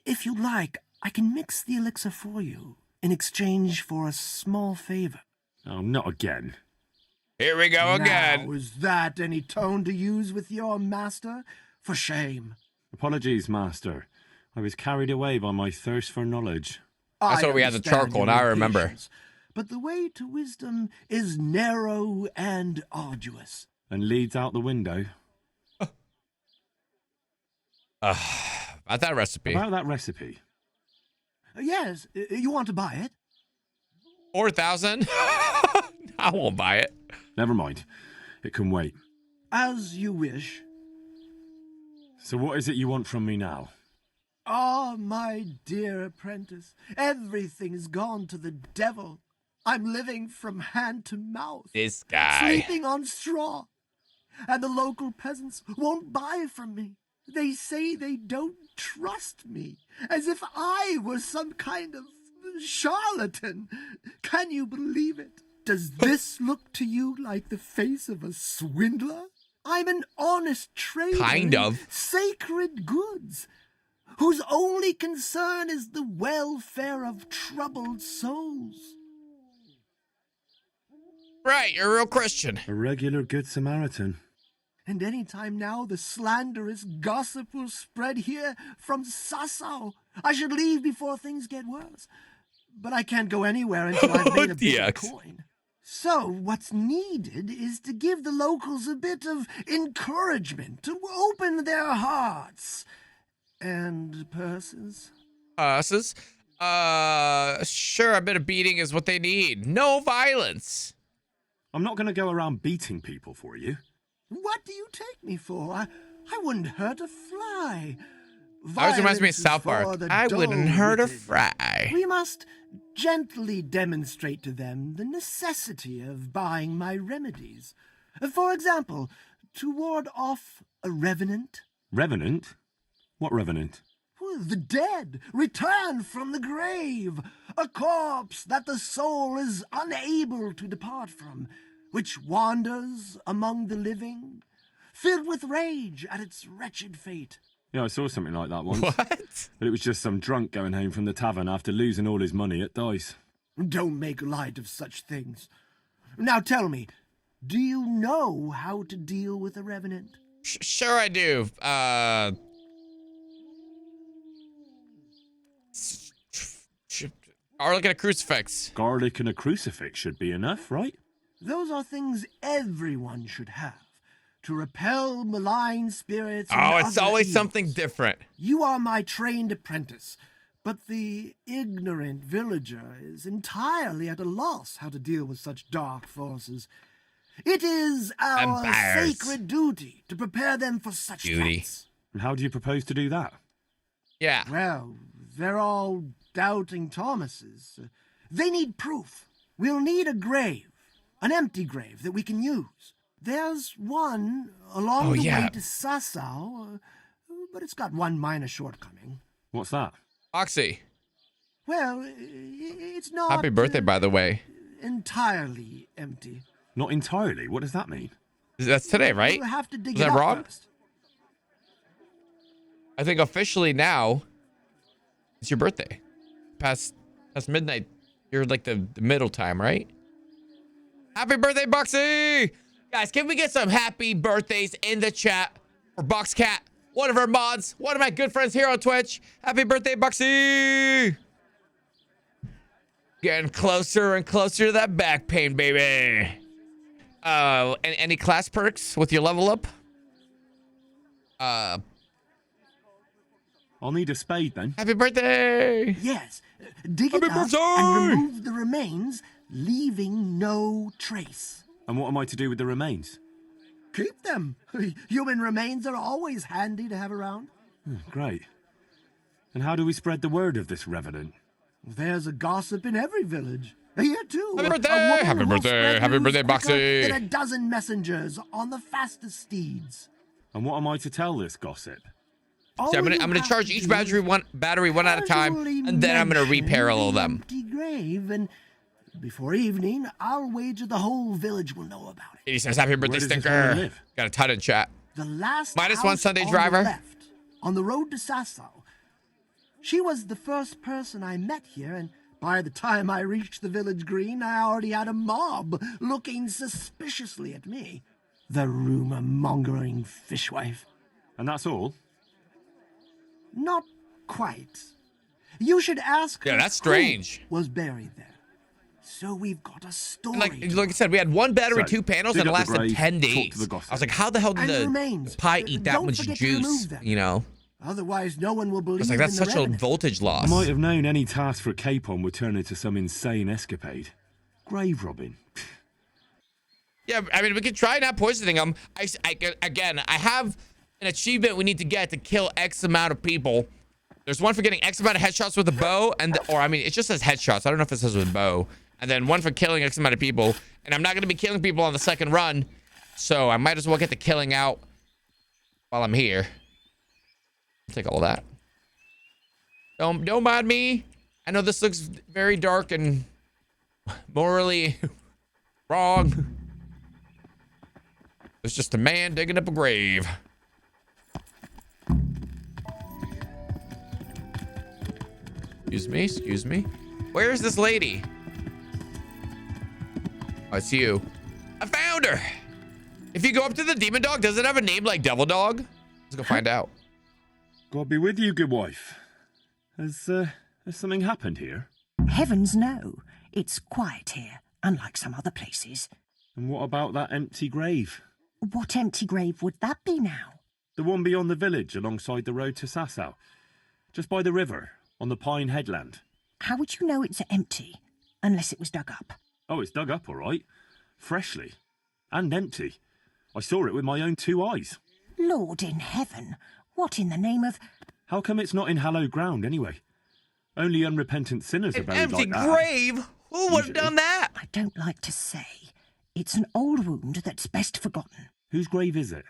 If you like, I can mix the elixir for you in exchange for a small favor. Oh, not again. Here we go again. Now, is that any tone to use with your master? For shame. Apologies, Master. I was carried away by my thirst for knowledge. That's I why we had the understand charcoal, your now I remember. impatience, but the way to wisdom is narrow and arduous. And leads out the window. About that recipe. About that recipe. Yes, you want to buy it? 4,000? I won't buy it. Never mind. It can wait. As you wish. So what is it you want from me now? Ah, my dear apprentice, everything's gone to the devil. I'm living from hand to mouth. This guy. Sleeping on straw. And the local peasants won't buy from me. They say they don't trust me, as if I were some kind of charlatan. Can you believe it? Does this look to you like the face of a swindler? I'm an honest trader Kind in of. sacred goods, whose only concern is the welfare of troubled souls. Right, you're a real Christian. A regular Good Samaritan. And any time now the slanderous gossip will spread here from Sassau. I should leave before things get worse. But I can't go anywhere until I've made a bit of DX. coin. So what's needed is to give the locals a bit of encouragement, to open their hearts and purses. Sis? Sure, a bit of beating is what they need. No violence. I'm not going to go around beating people for you. What do you take me for? I wouldn't hurt a fly. Always reminds me of Violence is South for Park. the I wouldn't hurt a dull-witted. fry. We must gently demonstrate to them the necessity of buying my remedies. For example, to ward off a revenant. Revenant? What revenant? The dead return from the grave, a corpse that the soul is unable to depart from, which wanders among the living, filled with rage at its wretched fate. Yeah, I saw something like that once. What? But it was just some drunk going home from the tavern after losing all his money at dice. Don't make light of such things. Now tell me, do you know how to deal with a revenant? Sure I do. Garlic and a crucifix. Garlic and a crucifix should be enough, right? Those are things everyone should have to repel malign spirits. And Oh, it's other always evils. something different. You are my trained apprentice, but the ignorant villager is entirely at a loss how to deal with such dark forces. It is our Vampires. sacred duty to prepare them for such threats. And how do you propose to do that? Yeah. Well, they're all doubting Thomases. They need proof. We'll need a grave, an empty grave that we can use. There's one along the way to Sasau, but it's got one minor shortcoming. What's that? Oxy. Well, it's not... Happy birthday, by the way. Entirely empty. Not entirely. What does that mean? That's today, right? You'll have to dig Is it that up wrong? first. I think officially now, it's your birthday. Past midnight. You're like the middle time, right? Happy birthday, Boxy! Guys, can we get some happy birthdays in the chat for Boxcat, one of our mods, one of my good friends here on Twitch. Happy birthday, Boxy! Getting closer and closer to that back pain, baby. Any class perks with your level up? I'll need a spade then. Happy birthday! Yes. Dig Happy it up birthday! and remove the remains, leaving no trace. And what am I to do with the remains? Keep them. Human remains are always handy to have around. Great. And how do we spread the word of this revenant? There's a gossip in every village. Here, too. Happy birthday! A woman Happy will birthday! spread Happy news birthday, quicker Boxy! than a dozen messengers on the fastest steeds. And what am I to tell this gossip? So I'm gonna charge each battery one at a time, and then I'm gonna reparallel them. Empty grave, and before evening, I'll wager the whole village will know about it. He says, "Happy birthday, Where does this woman stinker." live? Got a ton in chat. The last Minus house one Sunday on driver. the left, on the road to Sasau. She was the first person I met here, and by the time I reached the village green, I already had a mob looking suspiciously at me. The rumor-mongering fishwife. And that's all? Not quite. You should ask Yeah, her that's strange. who was buried there. So we've got a story. And like I said, we had one battery, So, 2 panels, dig and it up the lasted grave, 10 talk to days. the gossip. I was like, how the hell did And the remains. pie eat that Don't much forget to juice? remove them. You know? Otherwise, no one will believe It's like, that's in the such a revenant. voltage I loss. might have known any task for Capon would turn into some insane escapade. Grave robbing. Yeah, I mean, we could try not poisoning them. Again, I have an achievement we need to get to kill X amount of people. There's one for getting X amount of headshots with a bow, it just says headshots. I don't know if it says with bow. And then one for killing X amount of people. And I'm not going to be killing people on the second run, so I might as well get the killing out while I'm here. I'll take all that. Don't mind me. I know this looks very dark and morally wrong. It's just a man digging up a grave. Excuse me. Where is this lady? Oh, it's you. I found her. If you go up to the demon dog, does it have a name like Devil Dog? Let's go find out. God be with you, good wife. Has something happened here? Heavens no. It's quiet here, unlike some other places. And what about that empty grave? What empty grave would that be now? The one beyond the village, alongside the road to Sasau. Just by the river, on the Pine Headland. How would you know it's empty? Unless it was dug up. Oh, it's dug up, all right. Freshly. And empty. I saw it with my own 2 eyes. Lord in heaven, what in the name of... How come it's not in hallowed ground, anyway? Only unrepentant sinners are An buried empty like that. grave? Who would have done that? I don't like to say. It's an old wound that's best forgotten. Whose grave is it?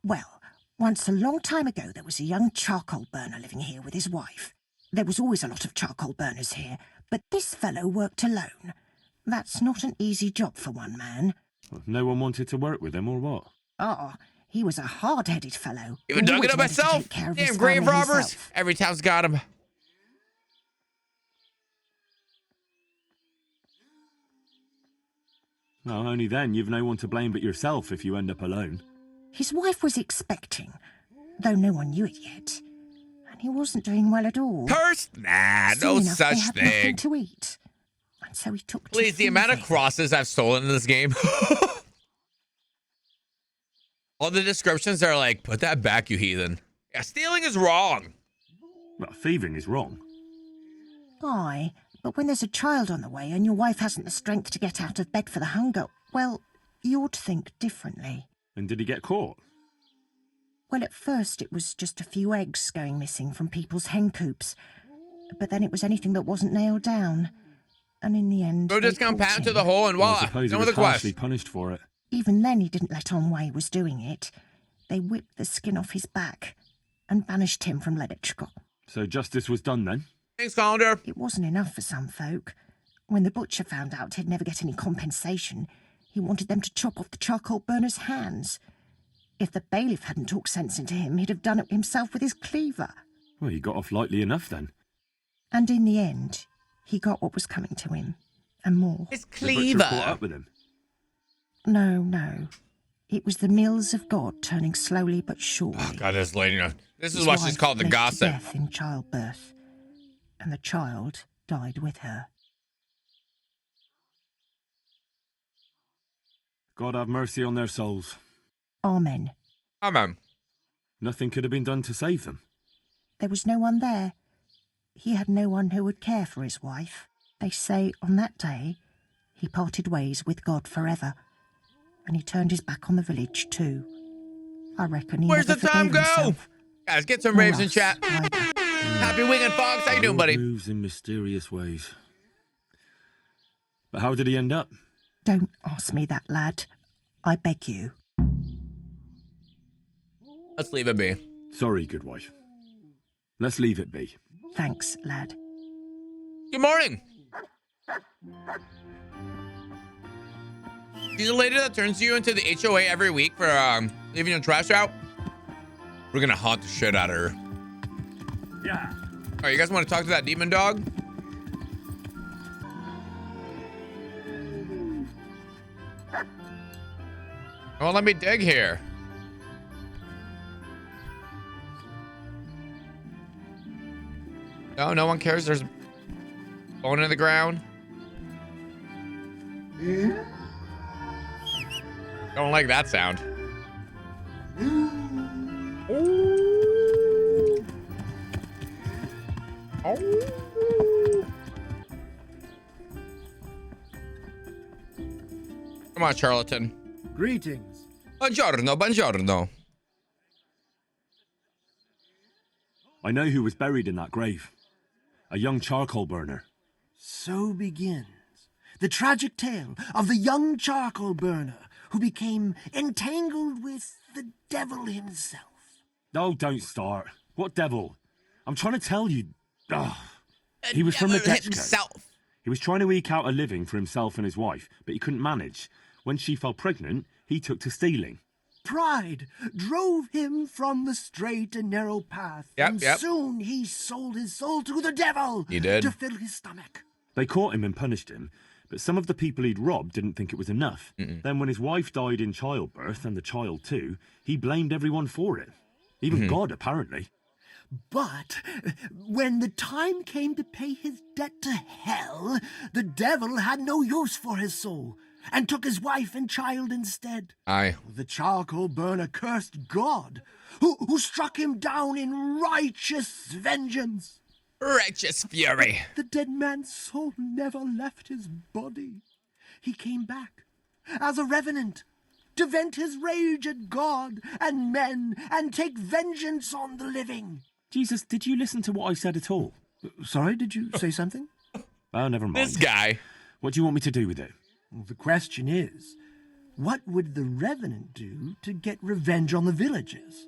Well, once a long time ago there was a young charcoal burner living here with his wife. There was always a lot of charcoal burners here, but this fellow worked alone. That's not an easy job for one man. No one wanted to work with him, or what? Oh, he was a hard-headed fellow. Even dug it Always up wanted to myself? take care of Damn his grave family robbers. himself. Every town's got him. Well, only then you've no one to blame but yourself if you end up alone. His wife was expecting, though no one knew it yet. And He wasn't doing well at all. Cursed? Nah, Soon no enough, such they had nothing thing. to eat. And so he took to Please, the amount of thieving. crosses I've stolen in this game. All the descriptions are like, put that back, you heathen. Yeah, stealing is wrong. Well, thieving is wrong. Aye, but when there's a child on the way and your wife hasn't the strength to get out of bed for the hunger, well, you ought to think differently. And did he get caught? Well, at first it was just a few eggs going missing from people's hen coops. But then it was anything that wasn't nailed down. And in the end, Throw they discount caught pat into him. the hole and Well, I voila. suppose he Done with was the harshly quest. punished for it. Even then he didn't let on why he was doing it. They whipped the skin off his back and banished him from Leditchko. So justice was done then? Thanks, Calendar. It wasn't enough for some folk. When the butcher found out he'd never get any compensation, he wanted them to chop off the charcoal burner's hands. If the bailiff hadn't talked sense into him, he'd have done it himself with his cleaver. Well, he got off lightly enough then. And in the end, he got what was coming to him, and more. It's The butcher caught cleaver. up with him. No. It was the mills of God turning slowly but surely. Oh, God, this lady. This is His what she's wife called the bled to gossip. death in childbirth, and the child died with her. God have mercy on their souls. Amen. Amen. Nothing could have been done to save them. There was no one there. He had no one who would care for his wife. They say on that day he parted ways with God forever, and he turned his back on the village too. I reckon he Where's never the time forgave go? himself. Guys, get some Or raves in us chat. either. Happy weekend, Fox. How you doing, God buddy? moves in mysterious ways. But how did he end up? Don't ask me that, lad. I beg you. Let's leave it be. Sorry, good wife. Let's leave it be. Thanks, lad. Good morning. She's a lady that turns you into the HOA every week for leaving your trash out. We're gonna haunt the shit out of her. Yeah. All right, you guys want to talk to that demon dog? Oh, let me dig here. No one cares. There's a bone in the ground. Don't like that sound. Come on, charlatan. Greetings. Buongiorno, buongiorno. I know who was buried in that grave. A young charcoal burner. So begins the tragic tale of the young charcoal burner who became entangled with the devil himself. No, don't start. What devil? I'm trying to tell you. Ugh. He was from the Devil Dutch himself. He was trying to eke out a living for himself and his wife, but he couldn't manage. When she fell pregnant, he took to stealing. Pride drove him from the straight and narrow path, and soon he sold his soul to the devil. He did. To fill his stomach. They caught him and punished him, but some of the people he'd robbed didn't think it was enough. Then when his wife died in childbirth, and the child too, he blamed everyone for it. Even God, apparently. But when the time came to pay his debt to hell, the devil had no use for his soul, and took his wife and child instead. Aye. The charcoal burner cursed God, who struck him down in righteous vengeance. Righteous fury. The dead man's soul never left his body. He came back as a revenant to vent his rage at God and men and take vengeance on the living. Jesus, did you listen to what I said at all? Sorry, did you say something? Oh, never mind. This guy. What do you want me to do with it? Well, the question is, what would the revenant do to get revenge on the villagers?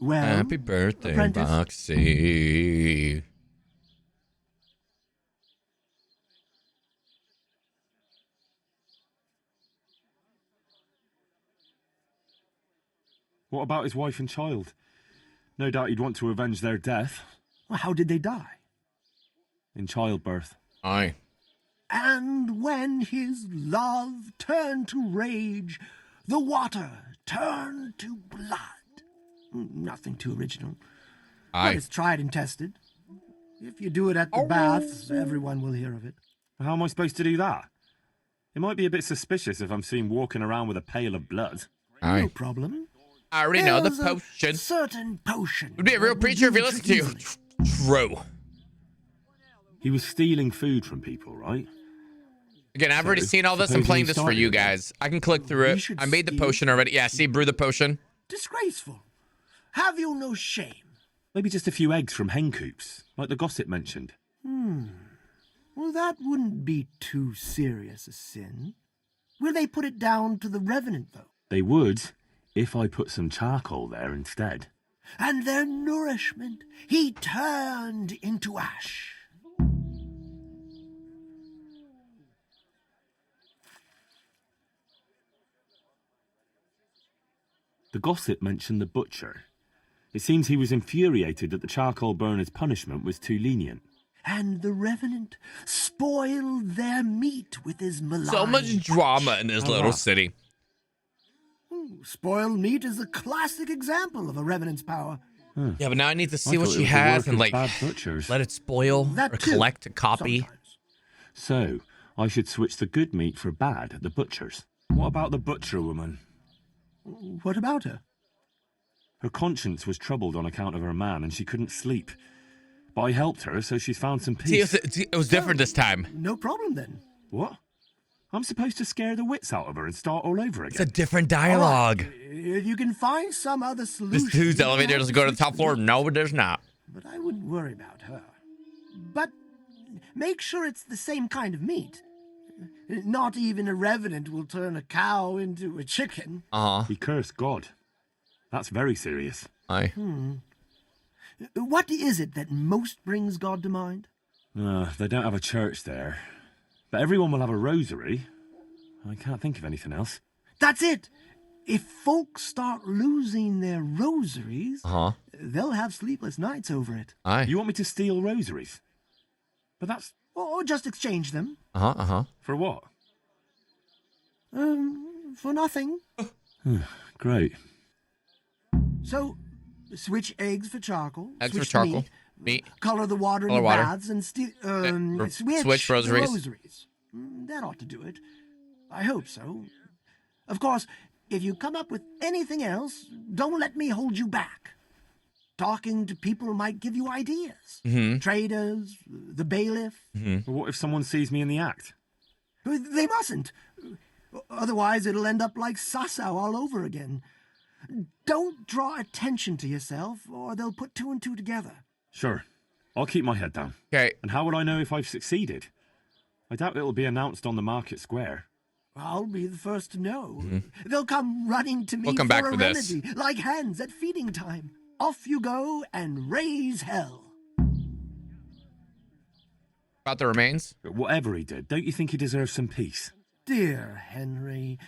Well, Happy birthday, apprentice. Boxy. What about his wife and child? No doubt he'd want to avenge their death. Well, how did they die? In childbirth. Aye. And when his love turned to rage, the water turned to blood. Nothing too original. Aye. But it's tried and tested. If you do it at the baths, everyone will hear of it. How am I supposed to do that? It might be a bit suspicious if I'm seen walking around with a pail of blood. Aye. No problem. I already know the There's a potion. certain potion. Would be a real that will preacher if do you the listen trick to you. easily. True. He was stealing food from people, right? Again, I've already So, seen all this. I'm supposing playing he this for started you it. guys. I can click through We it. should I made the steal potion already. Yeah, see, brew the potion. Disgraceful. Have you no shame? Maybe just a few eggs from hen coops, like the gossip mentioned. Well, that wouldn't be too serious a sin. Will they put it down to the revenant, though? They would, if I put some charcoal there instead. And their nourishment he turned into ash. The gossip mentioned the butcher. It seems he was infuriated that the charcoal burner's punishment was too lenient. And the revenant spoiled their meat with his malign. So much drama in this little city. Spoiled meat is a classic example of a revenant's power. Yeah, but now I need to see I what thought she it was the has work and of like bad butchers. let it spoil That or too, collect a copy. sometimes. So, I should switch the good meat for bad at the butcher's. What about the butcher woman? What about her? Her conscience was troubled on account of her man, and she couldn't sleep. But I helped her, so she's found some See, peace. it was different this time. No problem then. What? I'm supposed to scare the wits out of her and start all over It's a again. different dialogue. If you can find some other solution. This dude's elevator doesn't go to the top floor. No, it does not. But I wouldn't worry about her. But make sure it's the same kind of meat. Not even a revenant will turn a cow into a chicken. He cursed God. That's very serious. Aye. What is it that most brings God to mind? They don't have a church there. But everyone will have a rosary. I can't think of anything else. That's it. If folks start losing their rosaries, they'll have sleepless nights over it. Aye. You want me to steal rosaries? But that's... Or just exchange them. For what? For nothing. Great. So, switch eggs for charcoal. Eggs for switch charcoal. Meat, Meat. color the water in Color the water. baths, and switch rosaries. the rosaries. That ought to do it. I hope so. Of course, if you come up with anything else, don't let me hold you back. Talking to people might give you ideas. Traders, the bailiff. But what if someone sees me in the act? They mustn't. Otherwise, it'll end up like Sasau all over again. Don't draw attention to yourself, or they'll put two and two together. Sure. I'll keep my head down. Okay. And how will I know if I've succeeded? I doubt it'll be announced on the market square. I'll be the first to know. They'll come running to me We'll come for back a for this. remedy, like hens at feeding time. Off you go and raise hell. About the remains? But whatever he did, don't you think he deserves some peace? Dear Henry,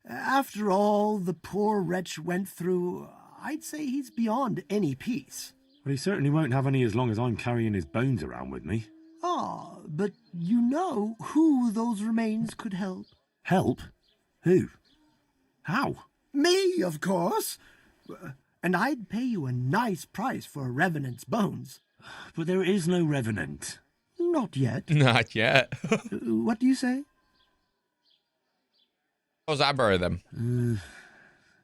after all the poor wretch went through, I'd say he's beyond any peace. Well, he certainly won't have any as long as I'm carrying his bones around with me. Ah, but you know who those remains could help. Help? Who? How? Me, of course. And I'd pay you a nice price for a revenant's bones. But there is no revenant. Not yet. Not yet. What do you say? Suppose I bury them.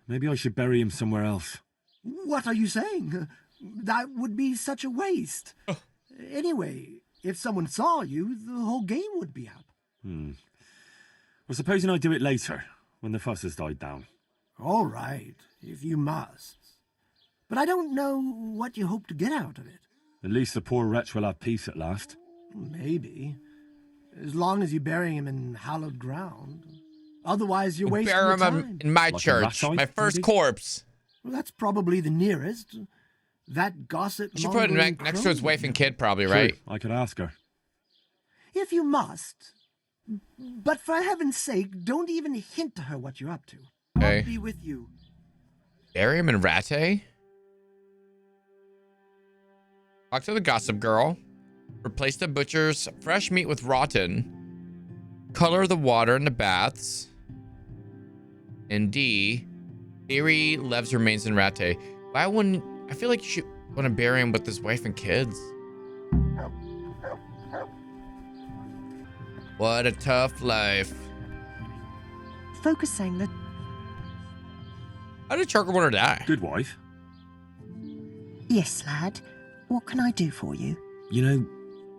Maybe I should bury him somewhere else. What are you saying? That would be such a waste. Anyway, if someone saw you, the whole game would be up. Well, supposing I do it later, when the fuss has died down. All right, if you must. But I don't know what you hope to get out of it. At least the poor wretch will have peace at last. Maybe. As long as you bury him in hallowed ground. Otherwise, you're wasting Bury your him time. in my Like a church. rat My first maybe? corpse. Well, that's probably the nearest. That gossip. You should put it next to his wife and kid, probably, Sure, right? I could ask her. If you must. But for heaven's sake, don't even hint to her what you're up to. Okay. I'll be with you. Bury him in Rate. Talk to the gossip girl. Replace the butcher's fresh meat with rotten. Color the water in the baths. And D. Theory Lev's remains in Rate. Why wouldn't... I feel like you should... want to bury him with his wife and kids. What a tough life. Folk are saying that How did Charcoal Burner die? Good wife. yes, lad. What can I do for you? You know,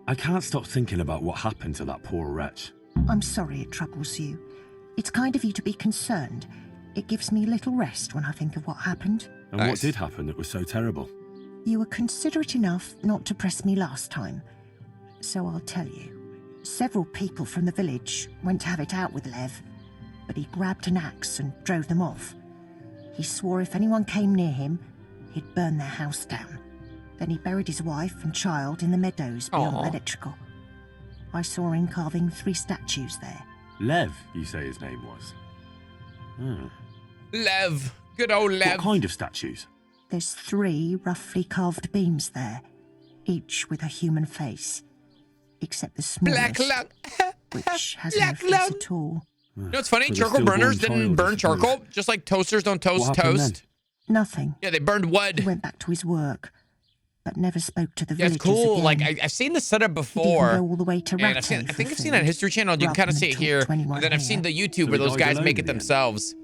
I can't stop thinking about what happened to that poor wretch. I'm sorry it troubles you. It's kind of you to be concerned. It gives me little rest when I think of what happened. And what did happen that was so terrible? You were considerate enough not to press me last time, so I'll tell you. Several people from the village went to have it out with Lev, but he grabbed an axe and drove them off. He swore if anyone came near him, he'd burn their house down. Then he buried his wife and child in the meadows beyond the electrical. I saw him carving 3 statues there. Lev, you say his name was? Lev. Good old Lev. What kind of statues? There's 3 roughly carved beams there, each with a human face, except the smallest, Black lung. which has Black no face lung. at all. You know what's funny? For the Charcoal burners stillborn didn't child, I burn suppose. charcoal, just like toasters don't toast What happened toast. Nothing. Yeah, they burned wood. He went back to his work, but never spoke to the Yeah, it's villagers cool. again. Like I've seen this setup He'd even before, go all the way to and Rattay I think for I've seen it on food, History Channel. You can rather kind of than see it talk here, to anyone and then I've here. seen the YouTube So where he those died guys alone make it in the end? themselves.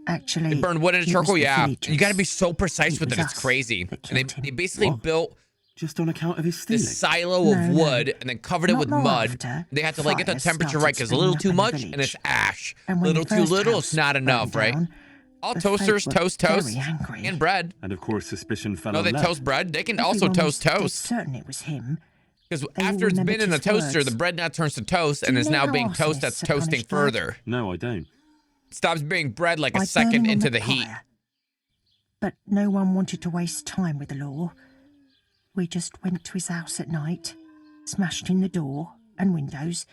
Actually, They burned wood into it charcoal. was the Yeah, villagers. you got to be so precise with It it. was It's us crazy. that And killed him. they basically What? built Just on account of his stealing? this silo of No, no. wood and then covered it Not with long mud. after, They had to like get the fires temperature started right because a little springing too up much in the and it's village. ash. And A when little the too first little, house it's not burned enough, right? down, All the toasters folk were toast very toast angry. and bread. And of course, suspicion fell No, on they Lev. toast bread. They can also Everyone toast was dead toast. certain it was him. Because They all after it's been remembered in a his toaster, the words. bread now turns to toast Do and you is know now how being toast that's arsonists are toasting punished, Dad? further. No, I don't. Stops being bread like a By second burning on into the the heat. pyre. But no one wanted to waste time with the law. We just went to his house at night, smashed in the door and windows,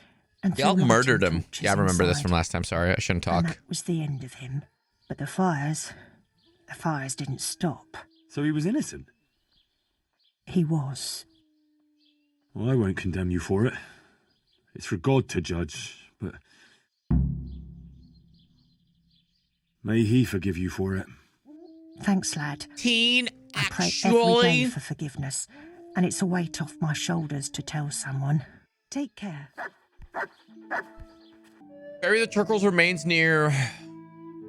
and Y'all threw murdered lighting him. torches Yeah, I remember this inside. from last time. Sorry, I shouldn't And talk. that was the end of him. But the fires didn't stop. So he was innocent? He was. Well, I won't condemn you for it. It's for God to judge, but... May he forgive you for it. Thanks, lad. Teen, I pray every day actually. for forgiveness, and it's a weight off my shoulders to tell someone. Take care. Bury the charcoal's remains near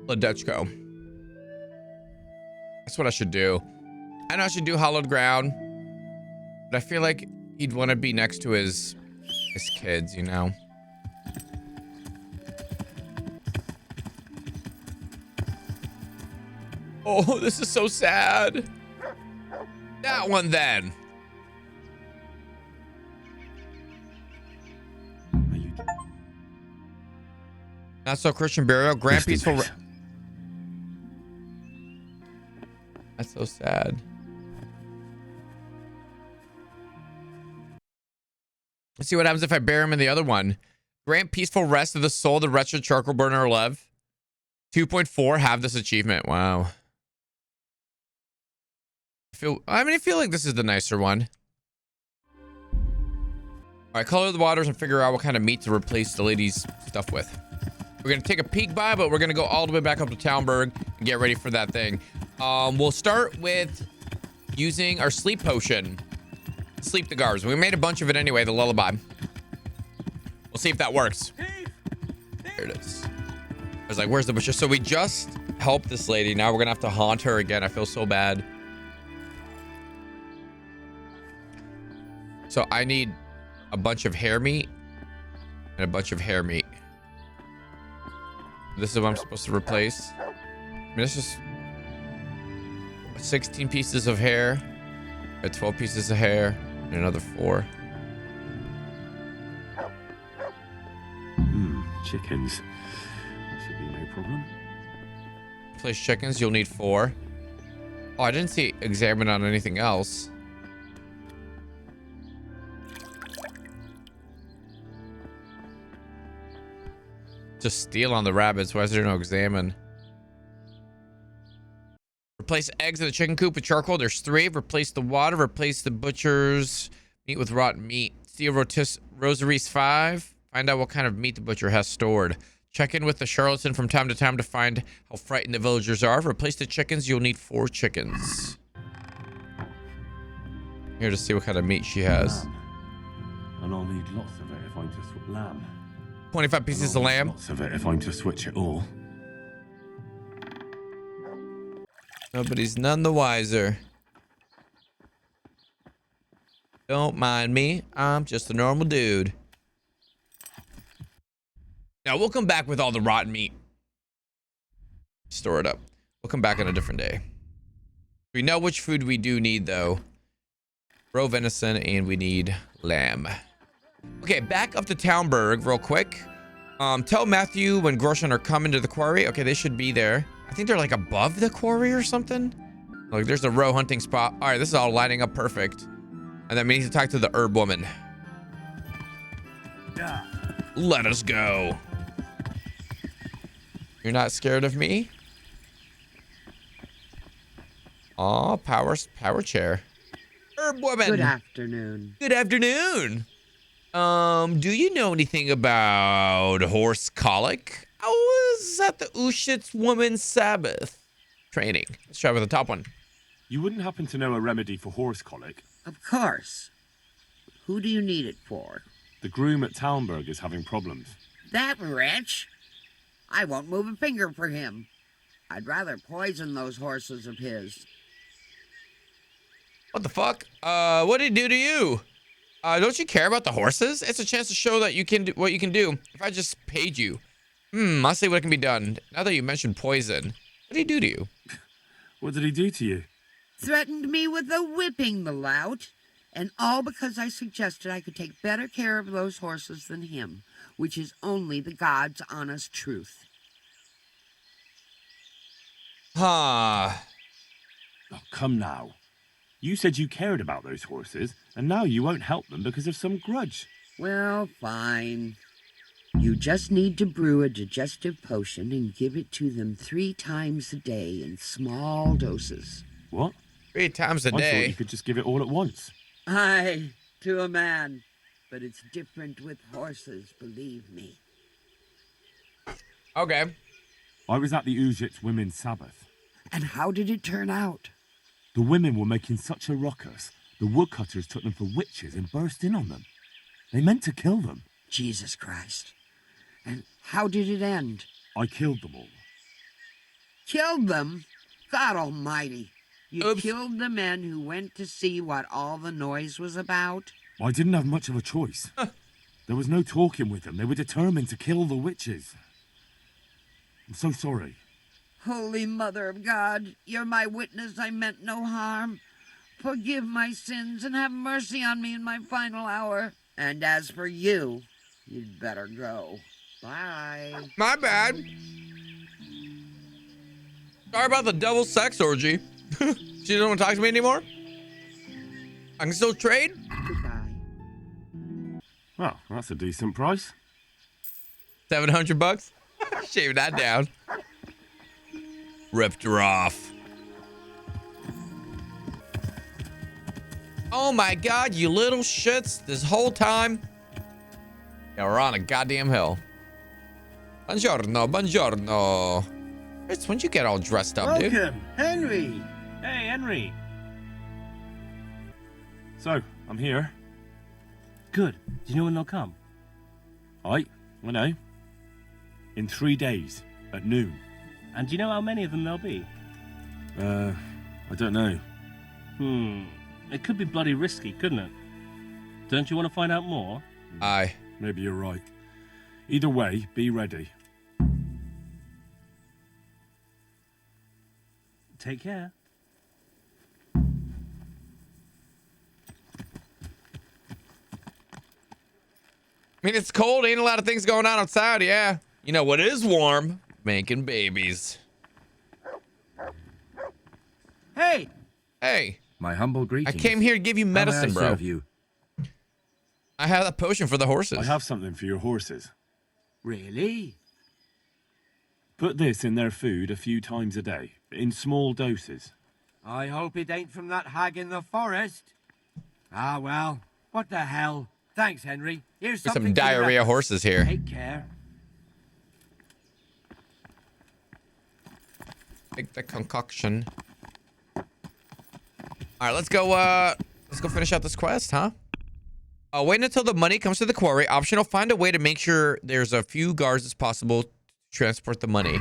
Ledechko. That's what I should do. I know I should do hallowed ground, but I feel like he'd want to be next to his kids, you know? Oh, this is so sad. That one then. May you... Not so Christian burial. Grand Rest in peaceful. peace. That's so sad. Let's see what happens if I bury him in the other one. Grant peaceful rest of the soul, the wretched charcoal burner Lev. 2.4 have this achievement. Wow. I feel like this is the nicer one. All right, color the waters and figure out what kind of meat to replace the lady's stuff with. We're gonna take a peek by, but we're gonna go all the way back up to Townburg and get ready for that thing. We'll start with using our sleep potion. Sleep the guards. We made a bunch of it anyway, the lullaby. We'll see if that works. There it is. I was like, where's the butcher? So we just helped this lady. Now we're gonna have to haunt her again. I feel so bad. So I need a bunch of hair meat and a bunch of hair meat. This is what I'm supposed to replace. I mean, it's just 16 pieces of hair, 12 pieces of hair, and another 4. Chickens. That should be no problem. Replace chickens, you'll need 4. Oh, I didn't see examine on anything else. Just steal on the rabbits. Why is there no examine? Replace eggs in the chicken coop with charcoal. There's 3. Replace the water. Replace the butcher's meat with rotten meat. Steal rosaries 5. Find out what kind of meat the butcher has stored. Check in with the charlatan from time to time to find how frightened the villagers are. Replace the chickens. You'll need 4 chickens. Here to see what kind of meat she has. Lamb. And I'll need lots of it if I'm to switch lamb. 25 pieces of lamb. Lots of it if I'm to switch it all. Nobody's none the wiser. Don't mind me. I'm just a normal dude. Now, we'll come back with all the rotten meat. Store it up. We'll come back on a different day. We know which food we do need, though. Raw venison, and we need lamb. Okay, back up to Townburg real quick. Tell Matthew when Groshan are coming to the quarry. Okay, they should be there. I think they're like above the quarry or something. Like, there's a row hunting spot. All right, this is all lining up perfect. And then we need to talk to the herb woman. Let us go. You're not scared of me? Aw, power chair. Herb woman. Good afternoon. Good afternoon. Do you know anything about horse colic? I was at the Ushit's Woman's Sabbath training. Let's try with the top one. You wouldn't happen to know a remedy for horse colic? Of course. Who do you need it for? The groom at Townburg is having problems. That wretch? I won't move a finger for him. I'd rather poison those horses of his. What the fuck? What did he do to you? Don't you care about the horses? It's a chance to show that you can do what you can do. If I just paid you. I'll see what can be done. Now that you mentioned poison, what did he do to you? What did he do to you? Threatened me with a whipping, the lout. And all because I suggested I could take better care of those horses than him, which is only the God's honest truth. Huh. Oh, come now. You said you cared about those horses, and now you won't help them because of some grudge. Well, fine. You just need to brew a digestive potion and give it to them 3 times a day in small doses. What? 3 times a I day. thought you could just give it all at once. Aye, to a man. But it's different with horses, believe me. Okay. I was at the Ujit's Women's Sabbath. And how did it turn out? The women were making such a ruckus, the woodcutters took them for witches and burst in on them. They meant to kill them. Jesus Christ. And how did it end? I killed them all. Killed them? God almighty. You Oops. killed the men who went to see what all the noise was about? I didn't have much of a choice. There was no talking with them. They were determined to kill the witches. I'm so sorry. Holy Mother of God, you're my witness I meant no harm. Forgive my sins and have mercy on me in my final hour. And as for you, you'd better go. Bye. My bad. Sorry about the double sex orgy. She doesn't want to talk to me anymore? I can still trade? Goodbye. Well, that's a decent price. $700? Shave that down. Ripped her off. Oh my god, you little shits. This whole time. Yeah, we're on a goddamn hill. Buongiorno, buongiorno. It's when you get all dressed up, dude. Welcome, Henry. Hey, Henry. So, I'm here. Good. Do you know when they'll come? I know. In 3 days, at noon. And do you know how many of them there'll be? I don't know. It could be bloody risky, couldn't it? Don't you want to find out more? Aye. Maybe you're right. Either way, be ready. Take care. I mean, it's cold. Ain't a lot of things going on outside, yeah. You know what is warm? Making babies. Hey! Hey. My humble I greetings. came here to give you medicine, How may I bro. serve you? I have a potion for the horses. I have something for your horses. Really? Put this in their food a few times a day, in small doses. I hope it ain't from that hag in the forest. Ah, well, what the hell? Thanks, Henry. Here's There's something some for the diarrhea rest. horses here. Take care. Take the concoction. All right, let's go Let's go finish out this quest, huh? Wait until the money comes to the quarry. Optional, find a way to make sure there's a few guards as possible to transport the money,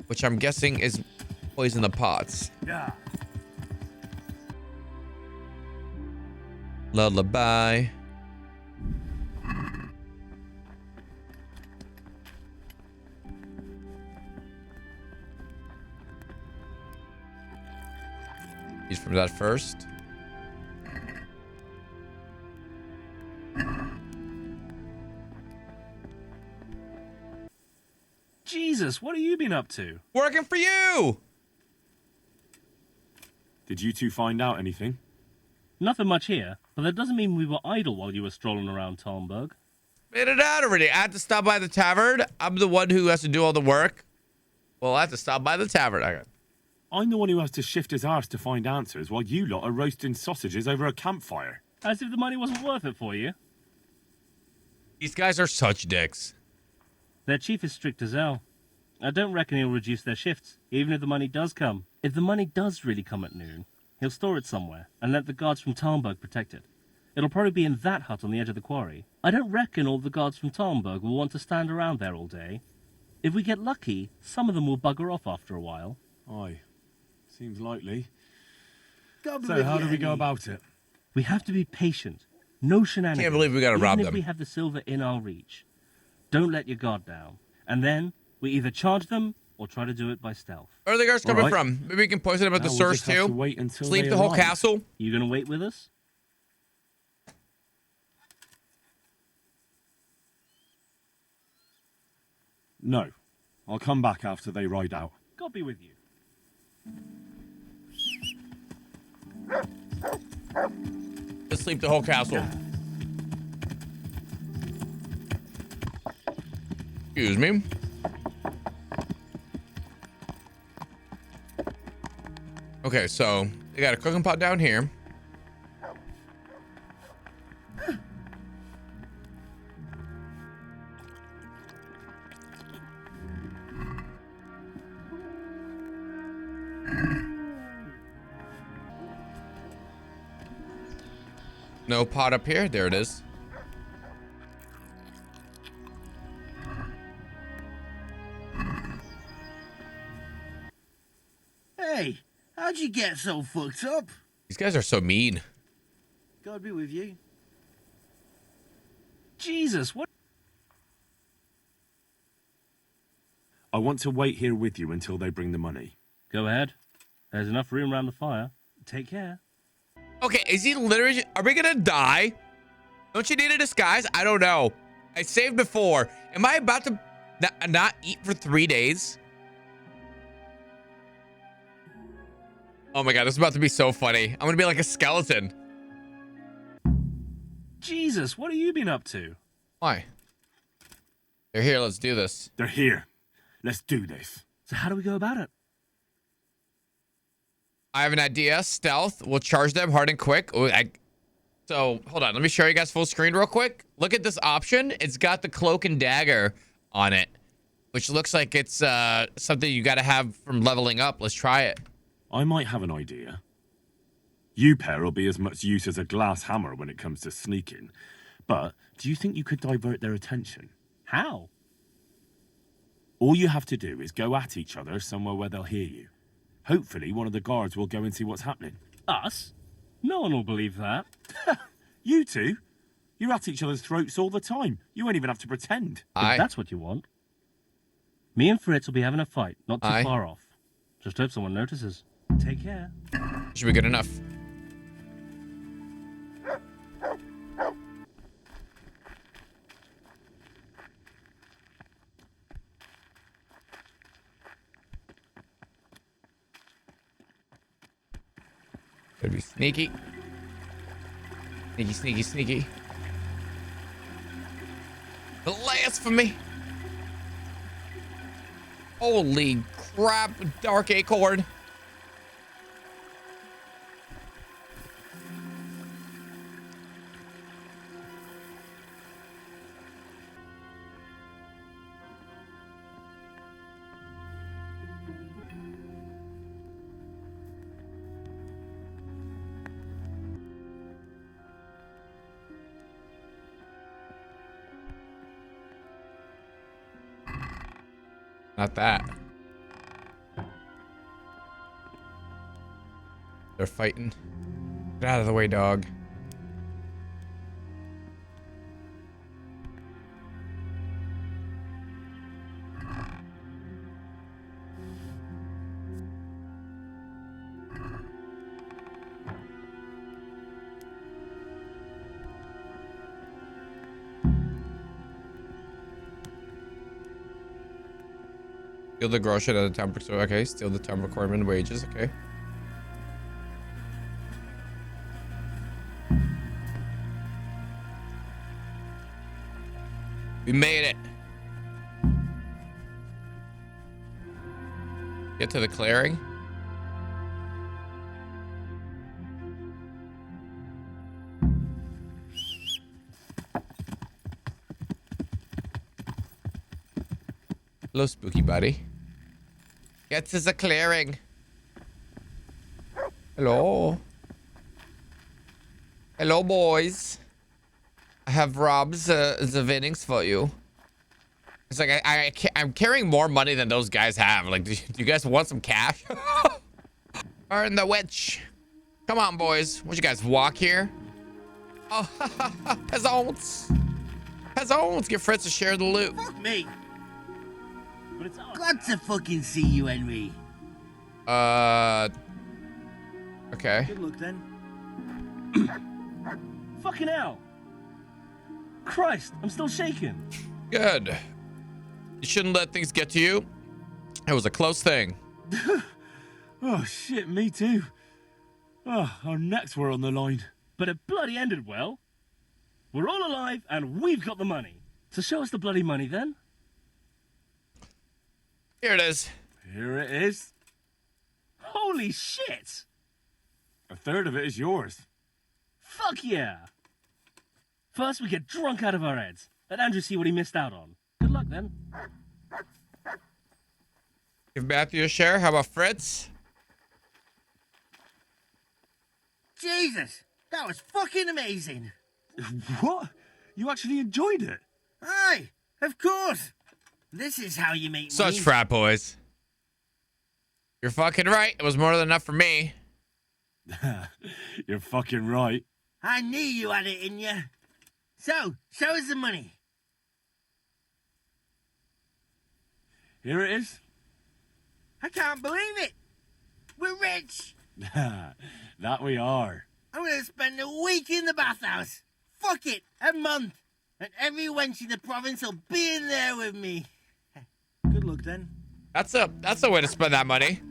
which I'm guessing is poison the pots. Yeah. Lullaby. He's from that first. Jesus, what have you been up to? Working for you! Did you two find out anything? Nothing much here, but that doesn't mean we were idle while you were strolling around Talmberg. Made it out already. I had to stop by the tavern. I'm the one who has to do all the work. Well, I have to stop by the tavern. I'm the one who has to shift his arse to find answers while you lot are roasting sausages over a campfire. As if the money wasn't worth it for you. These guys are such dicks. Their chief is strict as hell. I don't reckon he'll reduce their shifts, even if the money does come. If the money does really come at noon, he'll store it somewhere and let the guards from Talmberg protect it. It'll probably be in that hut on the edge of the quarry. I don't reckon all the guards from Talmberg will want to stand around there all day. If we get lucky, some of them will bugger off after a while. Aye. Seems likely. God So how do we go about it? We have to be patient. No shenanigans. Can't believe we gotta rob Even them. if we have the silver in our reach. Don't let your guard down. And then we either charge them or try to do it by stealth. Where are the guards coming Alright. from? Maybe we can poison them at the Now we'll source just have to too. wait until Sleep they the whole arrive. castle. You gonna wait with us? No. I'll come back after they ride out. God be with you. Let's sleep the whole castle. Excuse me. Okay, so they got a cooking pot down here. No pot up here. There it is. Hey, how'd you get so fucked up? These guys are so mean. God be with you. Jesus, what? I want to wait here with you until they bring the money. Go ahead. There's enough room around the fire. Take care. Okay, is he literally... Are we gonna die? Don't you need a disguise? I don't know. I saved before. Am I about to not eat for 3 days? Oh my god, this is about to be so funny. I'm gonna be like a skeleton. Jesus, what have you been up to? Why? They're here. Let's do this. They're here. Let's do this. So how do we go about it? I have an idea. Stealth. We'll charge them hard and quick. Oh, so, hold on. Let me show you guys full screen real quick. Look at this option. It's got the cloak and dagger on it, which looks like it's something you got to have from leveling up. Let's try it. I might have an idea. You pair will be as much use as a glass hammer when it comes to sneaking. But do you think you could divert their attention? How? All you have to do is go at each other somewhere where they'll hear you. Hopefully, one of the guards will go and see what's happening. Us? No one will believe that. You two? You're at each other's throats all the time. You won't even have to pretend. If that's what you want. Me and Fritz will be having a fight, not too far off. Just hope someone notices. Take care. Should be good enough. Gotta be sneaky. Sneaky, sneaky, sneaky. The last for me. Holy crap, Dark Acorn. Not that. They're fighting. Get out of the way, dog. Steal the grocery at the temper store. Okay, steal the temper corpsman wages. Okay. We made it. Get to the clearing. Hello, spooky buddy. Get to the clearing. Hello. Hello, boys. I have Rob's the winnings for you. It's like I'm carrying more money than those guys have. Like, do you guys want some cash? Earn the witch. Come on, boys. Would you guys walk here? Oh, peasants. Peasants, get Fritz to share the loot. Fuck me. Glad to fucking see you, Henry. Okay. Good luck then. Fucking hell. Christ, I'm still shaking. Good. You shouldn't let things get to you. It was a close thing. Oh, shit, me too. Oh, our necks were on the line. But it bloody ended well. We're all alive and we've got the money. So show us the bloody money then. Here it is. Here it is. Holy shit! A third of it is yours. Fuck yeah! First we get drunk out of our heads. Let Andrew see what he missed out on. Good luck then. Give Matthew a share. How about Fritz? Jesus, that was fucking amazing. What? You actually enjoyed it? Aye, of course. This is how you make Such money. frat boys. You're fucking right. It was more than enough for me. You're fucking right. I knew you had it in you. So, show us the money. Here it is. I can't believe it. We're rich. That we are. I'm gonna spend a week in the bathhouse. Fuck it, a month. And every wench in the province will be in there with me. Good luck then. That's a way to spend that money.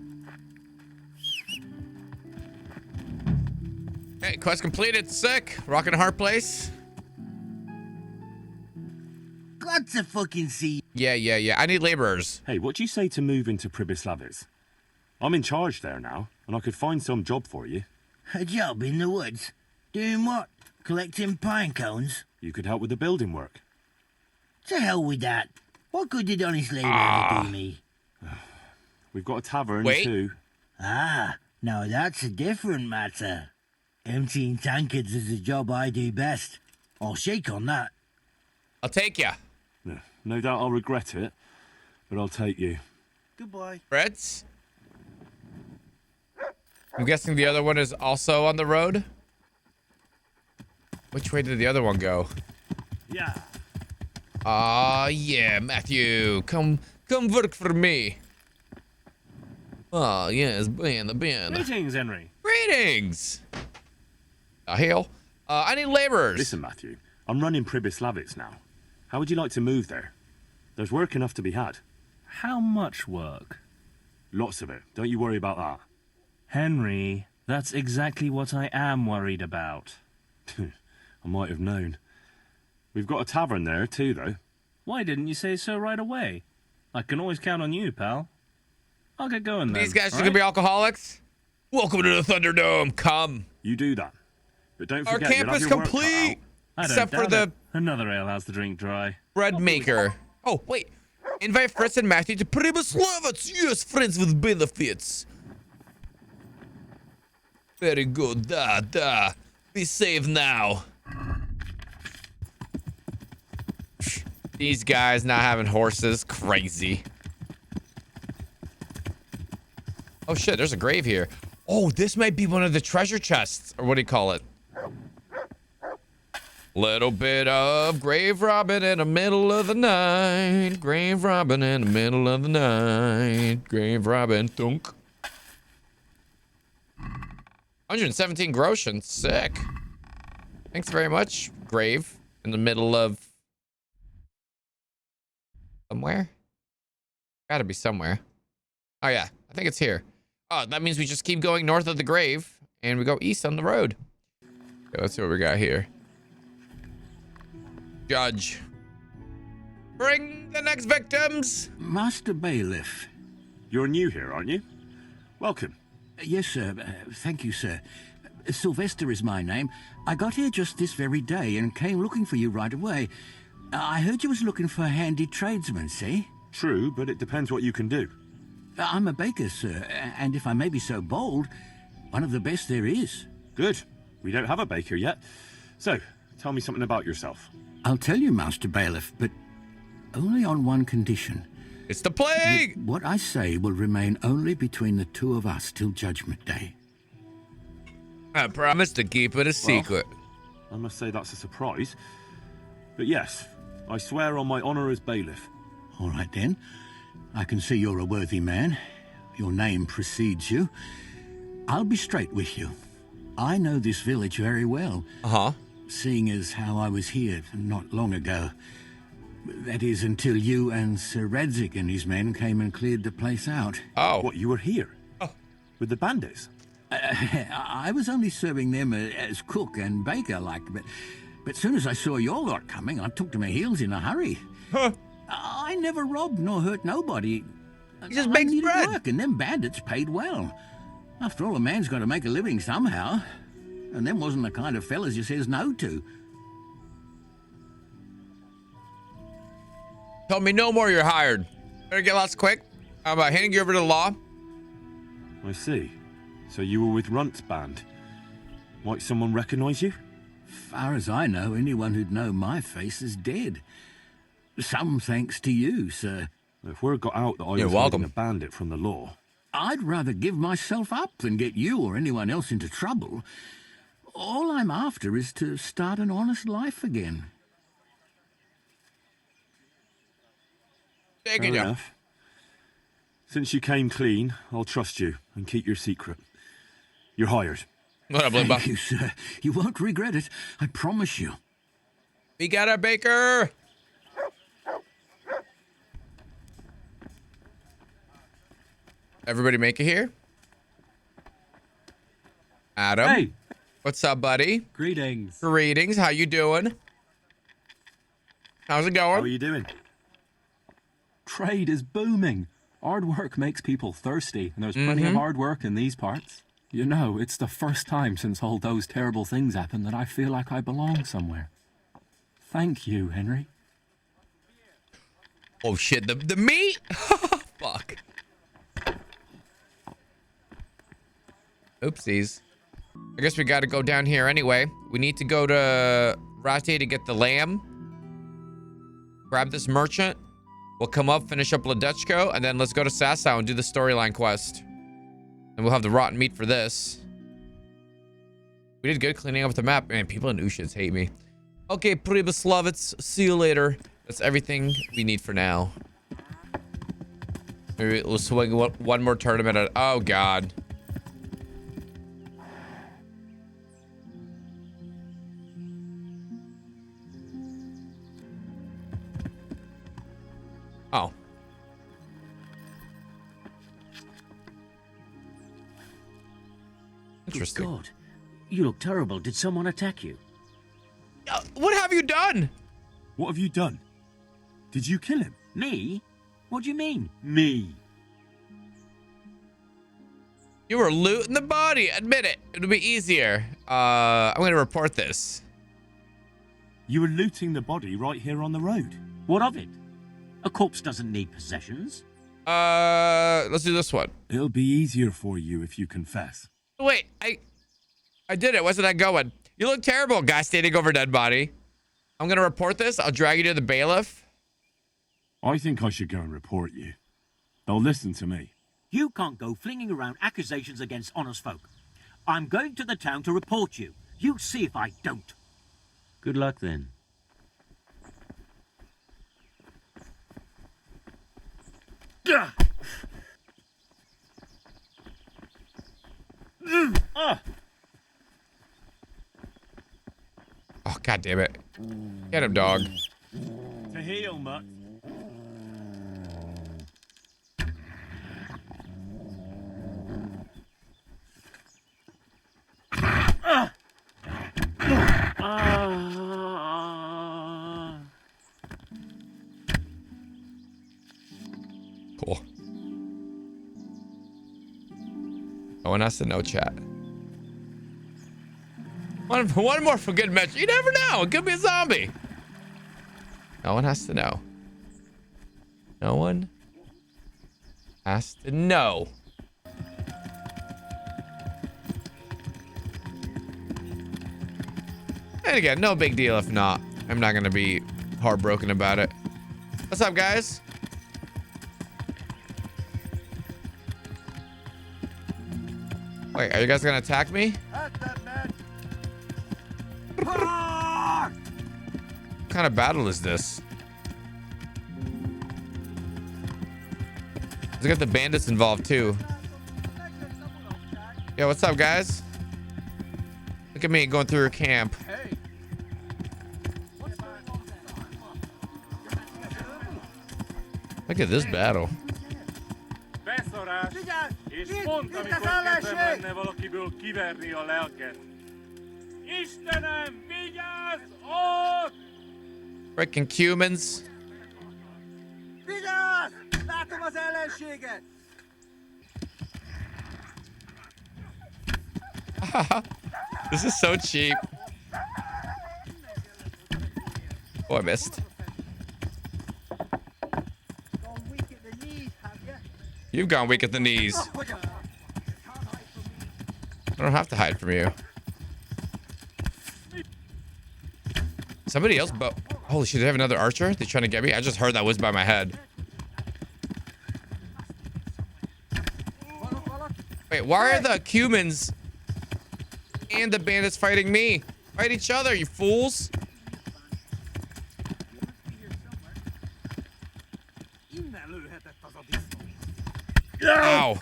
Hey, quest completed. Sick. Rockin' Heart Place. Glad to fucking see you. Yeah. I need laborers. Hey, what do you say to move into Pribyslavitz? I'm in charge there now, and I could find some job for you. A job in the woods? Doing what? Collecting pine cones? You could help with the building work. To hell with that. What good did honest labour ever do me? We've got a tavern too. Ah, now that's a different matter. Emptying tankards is a job I do best. I'll shake on that. I'll take you. No doubt I'll regret it, but I'll take you. Goodbye. Fritz? I'm guessing the other one is also on the road? Which way did the other one go? Yeah. Yeah, Matthew. Come work for me. Oh, yes, Ben. Greetings, Henry. Greetings. Hail. I need laborers. Listen, Matthew, I'm running Pribyslavitz now. How would you like to move there? There's work enough to be had. How much work? Lots of it. Don't you worry about that. Henry, that's exactly what I am worried about. I might have known. We've got a tavern there too, though. Why didn't you say so right away? I can always count on you, pal. I'll get going then. These guys are gonna be alcoholics? Welcome to the Thunderdome. Come. You do that. But don't forget, our camp is complete! Except for the another alehouse to drink dry. Bread maker. Oh, wait. Invite Fritz and Matthew to Pribyslavitz. Yes, friends with benefits. Very good. Da. Be safe now. These guys not having horses. Crazy. Oh shit, there's a grave here. Oh, this might be one of the treasure chests, or what do you call it? Little bit of grave robbing in the middle of the night. Grave robbing in the middle of the night. Grave robbing, thunk. 117 groschen, sick. Thanks very much, grave. In the middle of... somewhere? Gotta be somewhere. Oh yeah, I think it's here. Oh, that means we just keep going north of the grave, and we go east on the road. Okay, let's see what we got here. Judge. Bring the next victims. Master Bailiff. You're new here, aren't you? Welcome. Yes, sir. Thank you, sir. Sylvester is my name. I got here just this very day and came looking for you right away. I heard you was looking for handy tradesmen, see? True, but it depends what you can do. I'm a baker, sir, and if I may be so bold, one of the best there is. Good. We don't have a baker yet. So, tell me something about yourself. I'll tell you, Master Bailiff, but only on one condition. It's the plague! What I say will remain only between the two of us till Judgment Day. I promise to keep it a secret. I must say that's a surprise. But yes, I swear on my honor as bailiff. All right, then. I can see you're a worthy man. Your name precedes you. I'll be straight with you. I know this village very well. Uh-huh. Seeing as how I was here not long ago. That is, until you and Sir Radzig and his men came and cleared the place out. Oh. What, you were here? Oh. With the bandits? I was only serving them as cook and baker, like, but soon as I saw your lot coming, I took to my heels in a hurry. Huh. I never robbed nor hurt nobody. He just makes bread. Work, and them bandits paid well. After all, a man's got to make a living somehow. And them wasn't the kind of fellas you says no to. Tell me no more, you're hired. Better get lost quick. I'm handing you over to the law. I see. So you were with Runt's band. Might someone recognize you? Far as I know, anyone who'd know my face is dead. Some thanks to you, sir. If word got out that I was hiding a bandit from the law... I'd rather give myself up than get you or anyone else into trouble. All I'm after is to start an honest life again. Fair enough. Since you came clean, I'll trust you and keep your secret. You're hired. What up, Limba? Thank you, sir. You won't regret it. I promise you. We got a baker. Everybody make it here? Adam. Hey. What's up, buddy? Greetings. Greetings. How you doing? How's it going? How are you doing? Trade is booming. Hard work makes people thirsty, and there's plenty of hard work in these parts. You know, it's the first time since all those terrible things happened that I feel like I belong somewhere. Thank you, Henry. Oh shit, the meat? Fuck. Oopsies. I guess we gotta go down here anyway. We need to go to Rate to get the lamb. Grab this merchant. We'll come up, finish up Ledechko, and then let's go to Sasau and do the storyline quest. And we'll have the rotten meat for this. We did good cleaning up the map. Man, people in Ushins hate me. Okay, Pribaslovitz, see you later. That's everything we need for now. Maybe we'll swing one more tournament at... Oh, God. Oh. Interesting. Good God. You look terrible. Did someone attack you? What have you done? What have you done? Did you kill him? Me? What do you mean? Me. You were looting the body. Admit it. It'll be easier. I'm going to report this. You were looting the body right here on the road. What of it? A corpse doesn't need possessions. Let's do this one. It'll be easier for you if you confess. Wait, I did it. Wasn't I going? You look terrible, guy standing over a dead body. I'm gonna report this. I'll drag you to the bailiff. I think I should go and report you. They'll listen to me. You can't go flinging around accusations against honest folk. I'm going to the town to report you. You see if I don't. Good luck then. Oh, god damn it. Get him, dog. To heal, mutt. Cool. No one has to know, chat. One more for good measure. You never know. It could be a zombie. No one has to know. No one has to know. And again, no big deal if not. I'm not going to be heartbroken about it. What's up, guys? Wait, are you guys going to attack me? What kind of battle is this? Let's get the bandits involved too. Yeah, what's up, guys? Look at me going through a camp. Look at this battle. Freaking Cumans. This is so cheap. Oh, I missed. You've gone weak at the knees. I don't have to hide from you. Somebody else, but holy shit, they have another archer? They trying to get me? I just heard that whiz by my head. Wait, why are the Cumans and the bandits fighting me? Fight each other, you fools. Ow.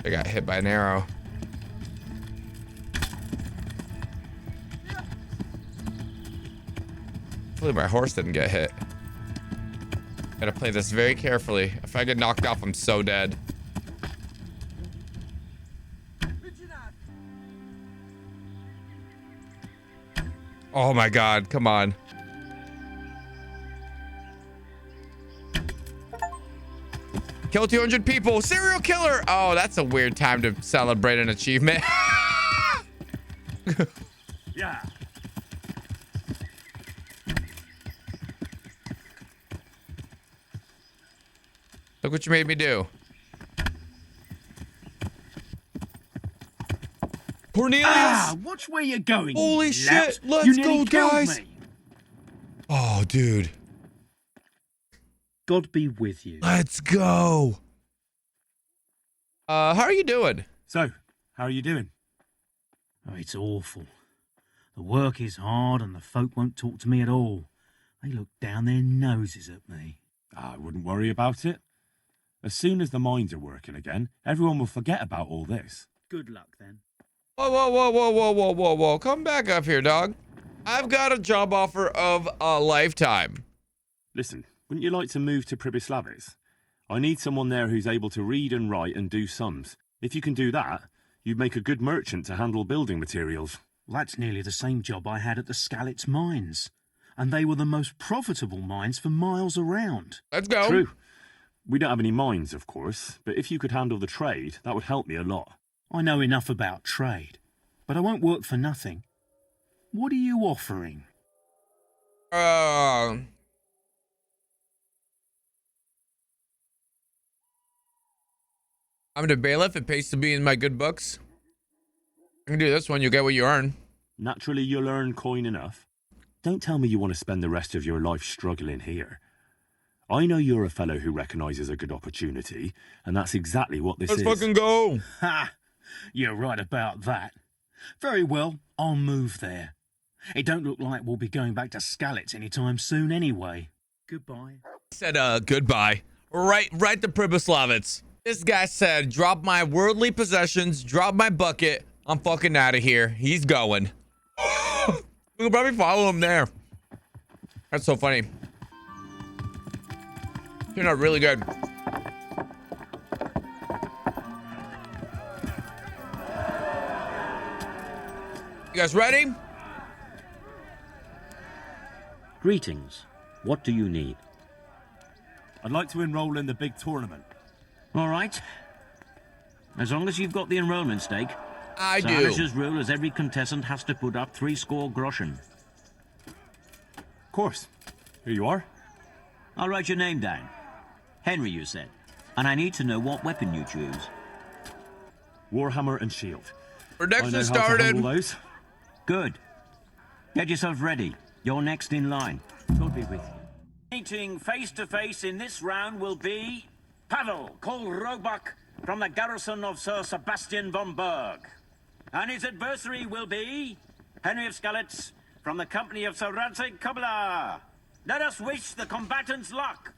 I got hit by an arrow. Hopefully my horse didn't get hit. Gotta play this very carefully. If I get knocked off, I'm so dead. Oh my god, come on. Kill 200 people. Serial killer. Oh, that's a weird time to celebrate an achievement. Yeah. Look what you made me do. Cornelius! Ah, watch where you're going. Holy you shit! lout. Let's You go, nearly killed guys! me. Oh, dude. God be with you. Let's go. How are you doing? So, how are you doing? Oh, it's awful. The work is hard and the folk won't talk to me at all. They look down their noses at me. I wouldn't worry about it. As soon as the mines are working again, everyone will forget about all this. Good luck, then. Whoa, whoa, whoa, whoa, whoa, whoa, whoa, whoa. Come back up here, dog. I've got a job offer of a lifetime. Listen, wouldn't you like to move to Pribyslavitz? I need someone there who's able to read and write and do sums. If you can do that, you'd make a good merchant to handle building materials. Well, that's nearly the same job I had at the Skalitz mines. And they were the most profitable mines for miles around. Let's go. True. We don't have any mines, of course, but if you could handle the trade, that would help me a lot. I know enough about trade, but I won't work for nothing. What are you offering? I'm the bailiff. It pays to be in my good books. I can do this one. You get what you earn. Naturally, you'll earn coin enough. Don't tell me you want to spend the rest of your life struggling here. I know you're a fellow who recognises a good opportunity, and that's exactly what this is. Let's fucking go. Ha! You're right about that. Very well, I'll move there. It don't look like we'll be going back to Skalitz anytime soon anyway. Goodbye. Said goodbye. Right to Pribyslavitz. This guy said, drop my worldly possessions, drop my bucket. I'm fucking out of here. He's going. We could probably follow him there. That's so funny. Turned out really good. You guys ready? Greetings. What do you need? I'd like to enroll in the big tournament. All right. As long as you've got the enrollment stake. I do. Harris's rule is every contestant has to put up 3 score groschen. Of course. Here you are. I'll write your name down. Henry, you said. And I need to know what weapon you choose. Warhammer and shield. Production started. Those. Good. Get yourself ready. You're next in line. God be with you. Meeting face to face in this round will be Pavel, called Roebuck, from the garrison of Sir Sebastian von Berg. And his adversary will be Henry of Skalitz, from the company of Sir Radzig Kobyla. Let us wish the combatants luck.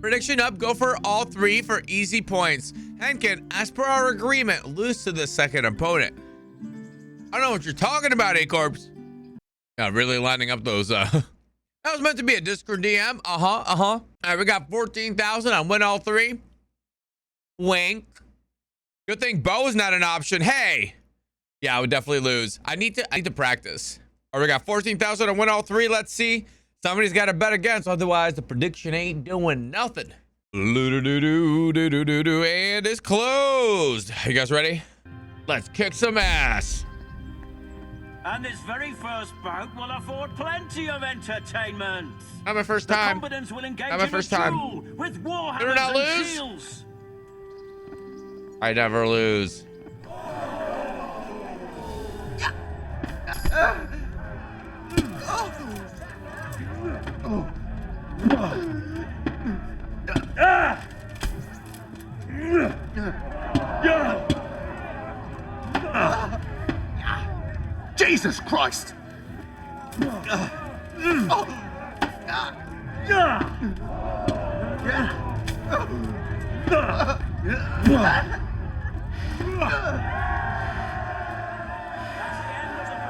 Prediction up, go for all 3 for easy points. Henken, as per our agreement, lose to the second opponent. I don't know what you're talking about, A-Corps. Yeah, really lining up those, That was meant to be a Discord DM. All right, we got 14,000 on win all 3. Wink. Good thing Bo is not an option. Hey. Yeah, I would definitely lose. I need to practice. All right, we got 14,000 on win all 3. Let's see. Somebody's got to bet against, otherwise the prediction ain't doing nothing. And it's closed. You guys ready? Let's kick some ass. And this very first bout will afford plenty of entertainment. Not my first time. The combatants will engage Not my first time. with Did warhammers not and lose? shields. I never lose. Jesus Christ!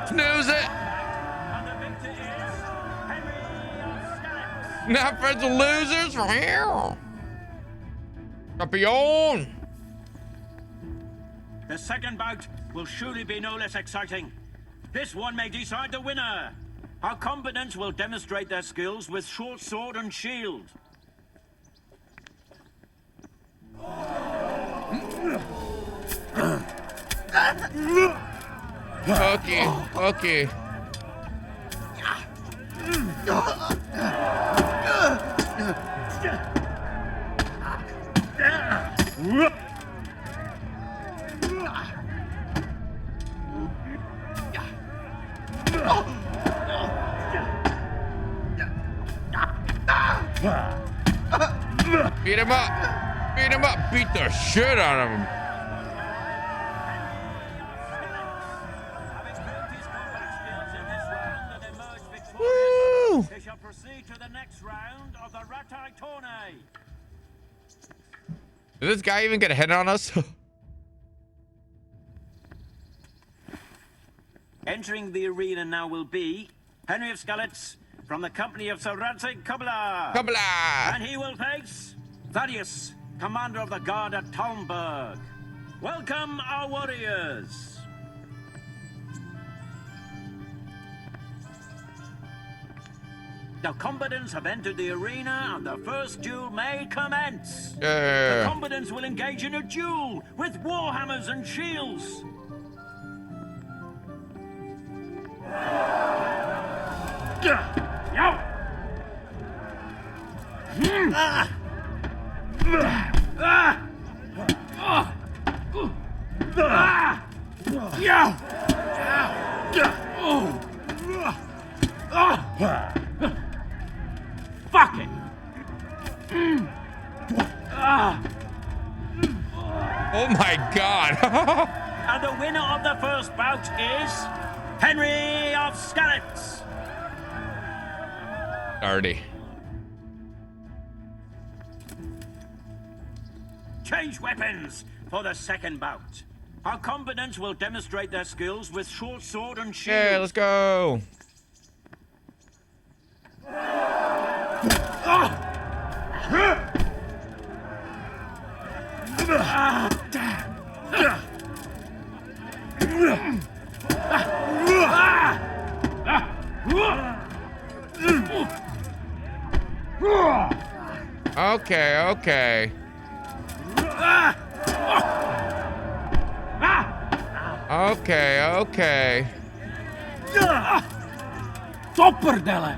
Snooze it. Not for the losers from here. Champion. The second bout will surely be no less exciting. This one may decide the winner. Our combatants will demonstrate their skills with short sword and shield. Okay. Beat him up. Beat him up. Beat the shit out of him. Woo! They shall proceed to the next round of the Ratai Tourney. Did this guy even get a hit on us? Entering the arena now will be Henry of Skalitz from the company of Sir Radzig Kobyla. And he will face Thaddeus, commander of the guard at Talmberg. Welcome, our warriors. The combatants have entered the arena and the first duel may commence. The combatants will engage in a duel with warhammers and shields. Oh my God. And the winner of the first bout is Henry of Skallets. Already. Change weapons for the second bout. Our combatants will demonstrate their skills with short sword and shield. Okay, let's go. Okay, okay. Okay, okay. Topperdelle!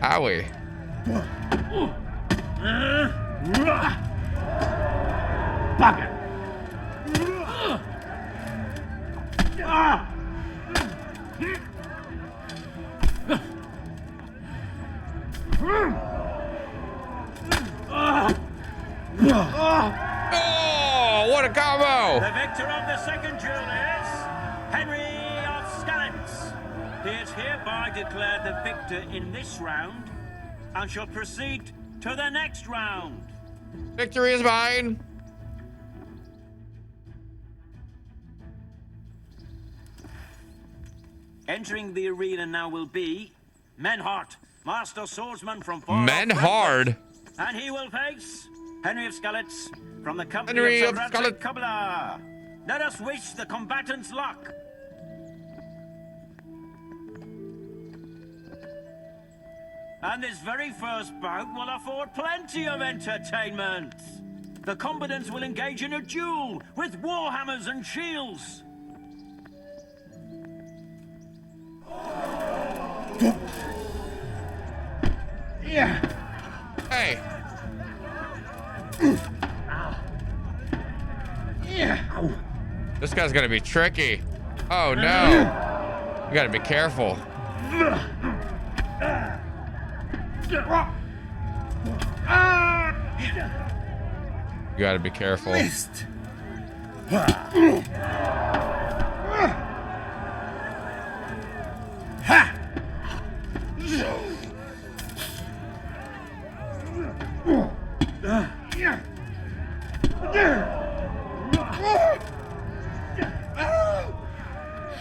Owie. Bugger! Oh, what a combo! The victor of the second duel is Henry of Skallets. He is hereby declared the victor in this round and shall proceed to the next round. Victory is mine. Entering the arena now will be Menhart, master swordsman from far Menhard. And he will face Henry of Skallets from the company Henry of of Sir Skallets. Kabbalah. Let us wish the combatants luck. And this very first bout will afford plenty of entertainment. The combatants will engage in a duel with warhammers and shields. Yeah. Hey. Yeah. This guy's gonna be tricky. Oh no. You gotta be careful. You gotta be careful.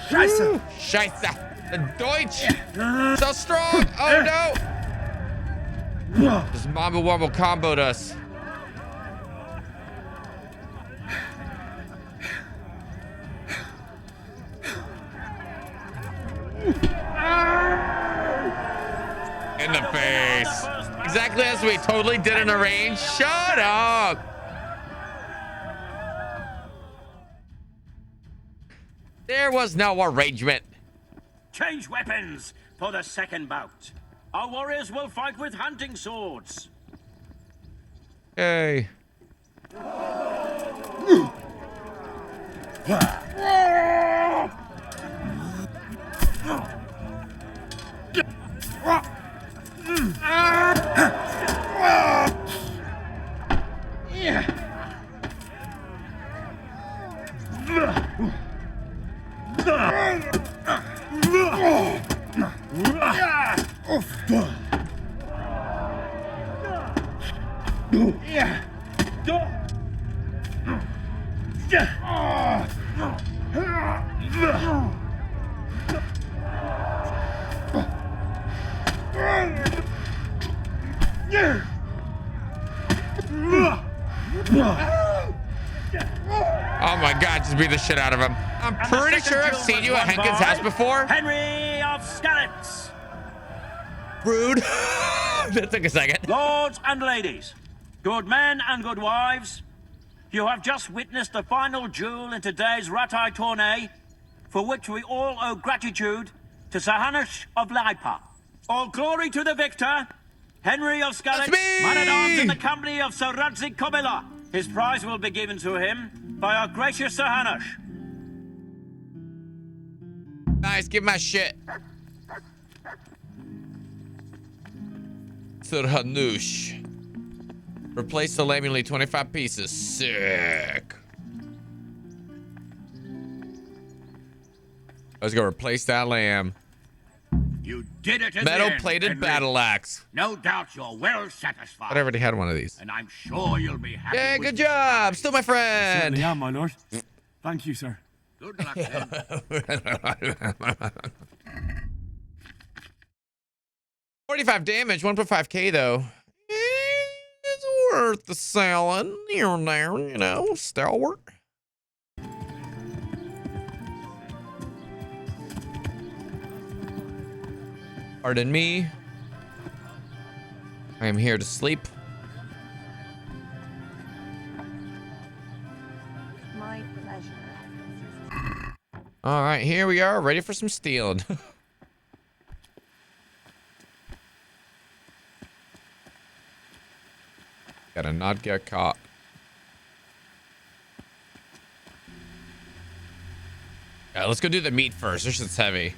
Scheiße! Scheiße! The Deutsch! So strong! Oh no! This Mamba Wumble comboed us. In the face. Exactly as we totally didn't arrange. Shut up! There was no arrangement. Change weapons for the second bout. Our warriors will fight with hunting swords. Hey. Oh my God, just beat the shit out of him. I'm pretty sure I've seen you at Henken's house before. Henry of Skallets. Rude. That took a second. Lords and ladies, good men and good wives, you have just witnessed the final duel in today's Ratai tourney, for which we all owe gratitude to Sir Hanush of Laipa. All glory to the victor, Henry of Skallets, man-at-arms in the company of Sir Radzik Kobila. His prize will be given to him by our gracious Sir Hanush. Nice. Give my shit. Sirhanush. Replace the lamb, you only 25 pieces. Sick. Let's go replace that lamb. You did it in Metal the end, plated Henry. battle axe. No doubt you're well satisfied. I already had one of these. And I'm sure you'll be happy. Yeah, with good this job. Still my friend. Certainly am, my lord. Thank you, sir. Good luck, then. 45 damage, 1.5k though. It's worth the selling here and there, you know, stalwart. Pardon me. I am here to sleep. My pleasure. All right, here we are, ready for some stealing. Gotta not get caught. Yeah, let's go do the meat first. This shit's heavy.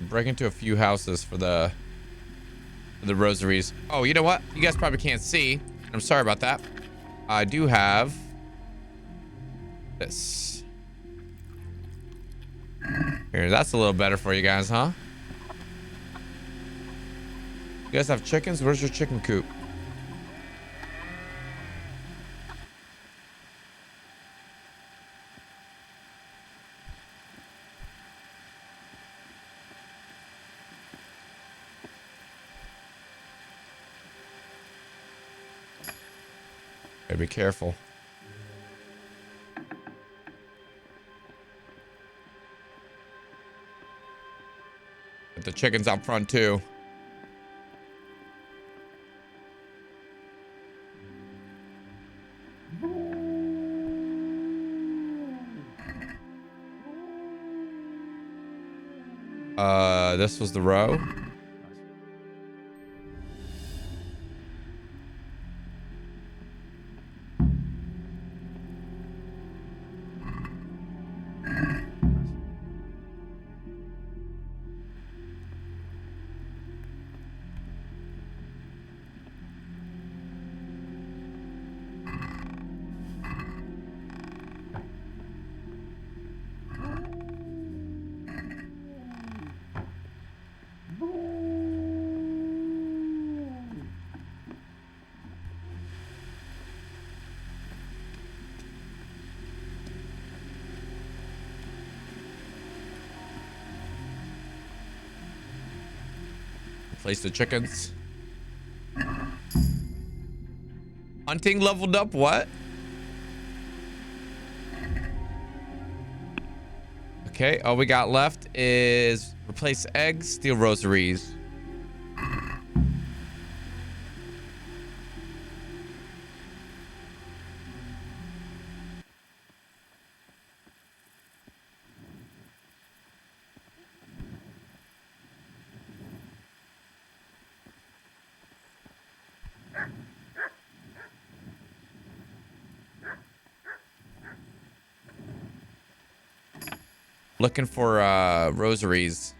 Break into a few houses for the rosaries. Oh, you know what? You guys probably can't see. I'm sorry about that. I do have this. Here, that's a little better for you guys, huh? You guys have chickens? Where's your chicken coop? Gotta be careful. But the chicken's out front too. This was the row. Place the chickens. Hunting leveled up, what? Okay, all we got left is replace eggs, steal rosaries. Looking for rosaries.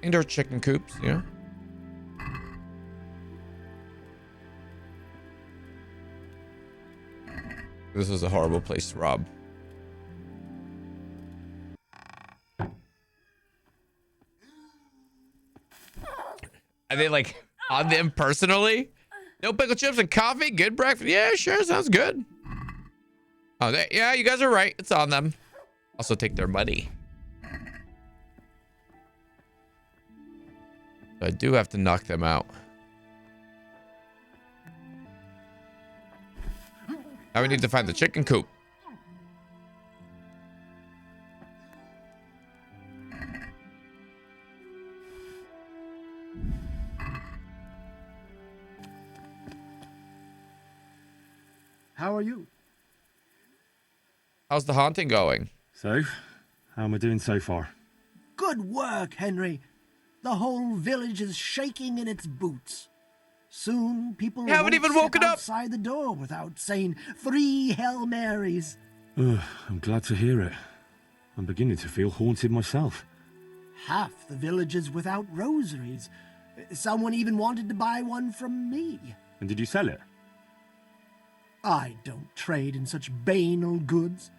Indoor chicken coops, yeah. This is a horrible place to rob. Are they like on them personally? No pickle chips and coffee? Good breakfast? Yeah, sure. Sounds good. Oh, yeah, you guys are right. It's on them. Also take their money. I do have to knock them out. Now we need to find the chicken coop. How are you? How's the haunting going? So, how am I doing so far? Good work, Henry. The whole village is shaking in its boots. Soon people Haven't won't even step woken up. outside the door without saying 3 Hail Marys. Ugh, I'm glad to hear it. I'm beginning to feel haunted myself. Half the village is without rosaries. Someone even wanted to buy one from me. And did you sell it? I don't trade in such banal goods.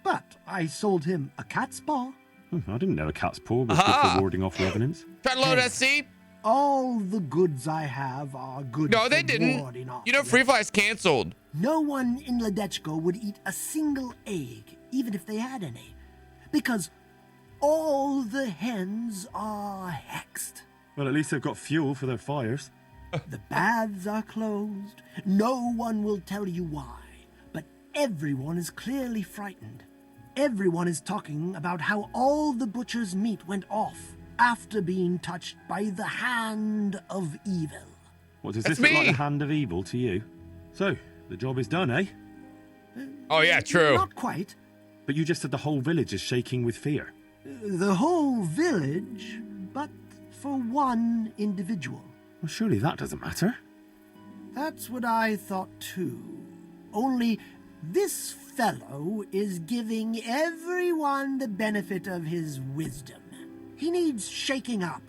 But I sold him a cat's paw. I didn't know a cat's paw was good for warding off revenants. Try to load SC. All the goods I have are good No, for they didn't. warding off You know, Free Fly's canceled. No one in Ledechko would eat a single egg, even if they had any, because all the hens are hexed. Well, at least they've got fuel for their fires. The baths are closed. No one will tell you why, but everyone is clearly frightened. Everyone is talking about how all the butcher's meat went off after being touched by the hand of evil. What, does this look like the hand of evil to you? So, the job is done, eh? Oh, yeah, true. Not quite. But you just said the whole village is shaking with fear. The whole village, but for one individual. Well, surely that doesn't matter. That's what I thought too. Only this fellow is giving everyone the benefit of his wisdom. He needs shaking up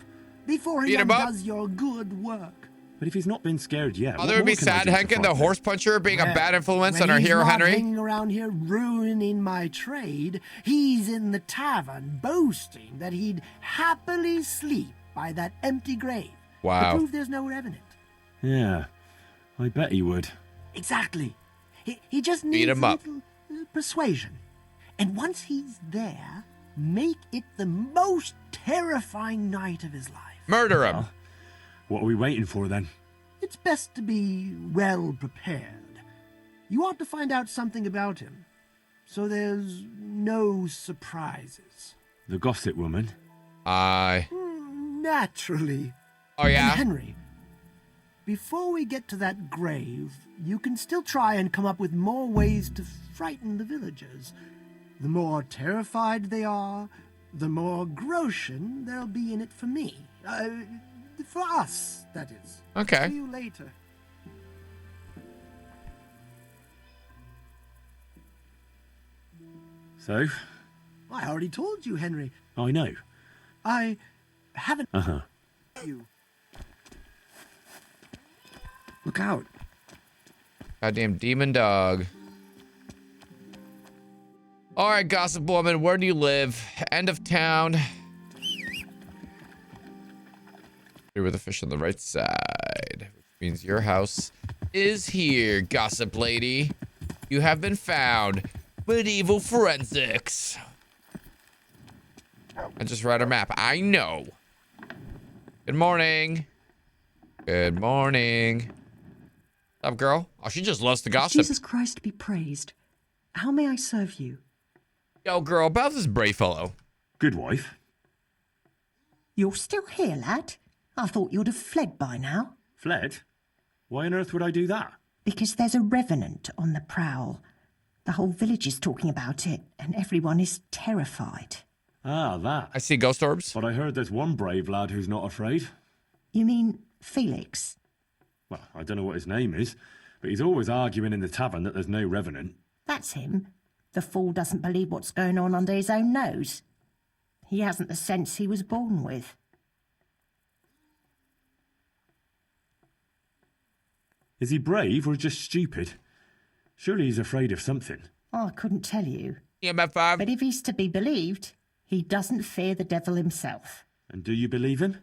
before he undoes your good work. But if he's not been scared yet, Oh, there would be sad Henken, the horse puncher, being a bad influence on our hero He's Henry. not hanging around here ruining my trade. He's in the tavern boasting that he'd happily sleep by that empty grave. Wow. To prove there's no revenant. Yeah, I bet he would. Exactly. He just Beat needs him a up. little persuasion. And once he's there, make it the most terrifying night of his life. Murder him. What are we waiting for then? It's best to be well prepared. You ought to find out something about him, so there's no surprises. The gossip woman? Aye. Naturally. Oh, yeah? And Henry, before we get to that grave, you can still try and come up with more ways to frighten the villagers. The more terrified they are, the more groschen there'll be in it for me. For us, that is. Okay. See you later. So? I already told you, Henry. I know. I haven't... Uh-huh. You. Look out. Goddamn demon dog. All right, gossip woman, where do you live? End of town. Here with the fish on the right side, which means your house is here, gossip lady. You have been found. Medieval forensics. I just read a map. I know. Good morning. Good morning. What's up, girl? Oh, she just loves to gossip. Jesus Christ be praised. How may I serve you? Yo, girl, about this brave fellow. Good wife. You're still here, lad? I thought you'd have fled by now. Fled? Why on earth would I do that? Because there's a revenant on the prowl. The whole village is talking about it, and everyone is terrified. Ah, that. I see ghost orbs. But I heard there's one brave lad who's not afraid. You mean Felix? Well, I don't know what his name is, but he's always arguing in the tavern that there's no revenant. That's him. The fool doesn't believe what's going on under his own nose. He hasn't the sense he was born with. Is he brave or just stupid? Surely he's afraid of something. I couldn't tell you. EMF5. But if he's to be believed, he doesn't fear the devil himself. And do you believe him?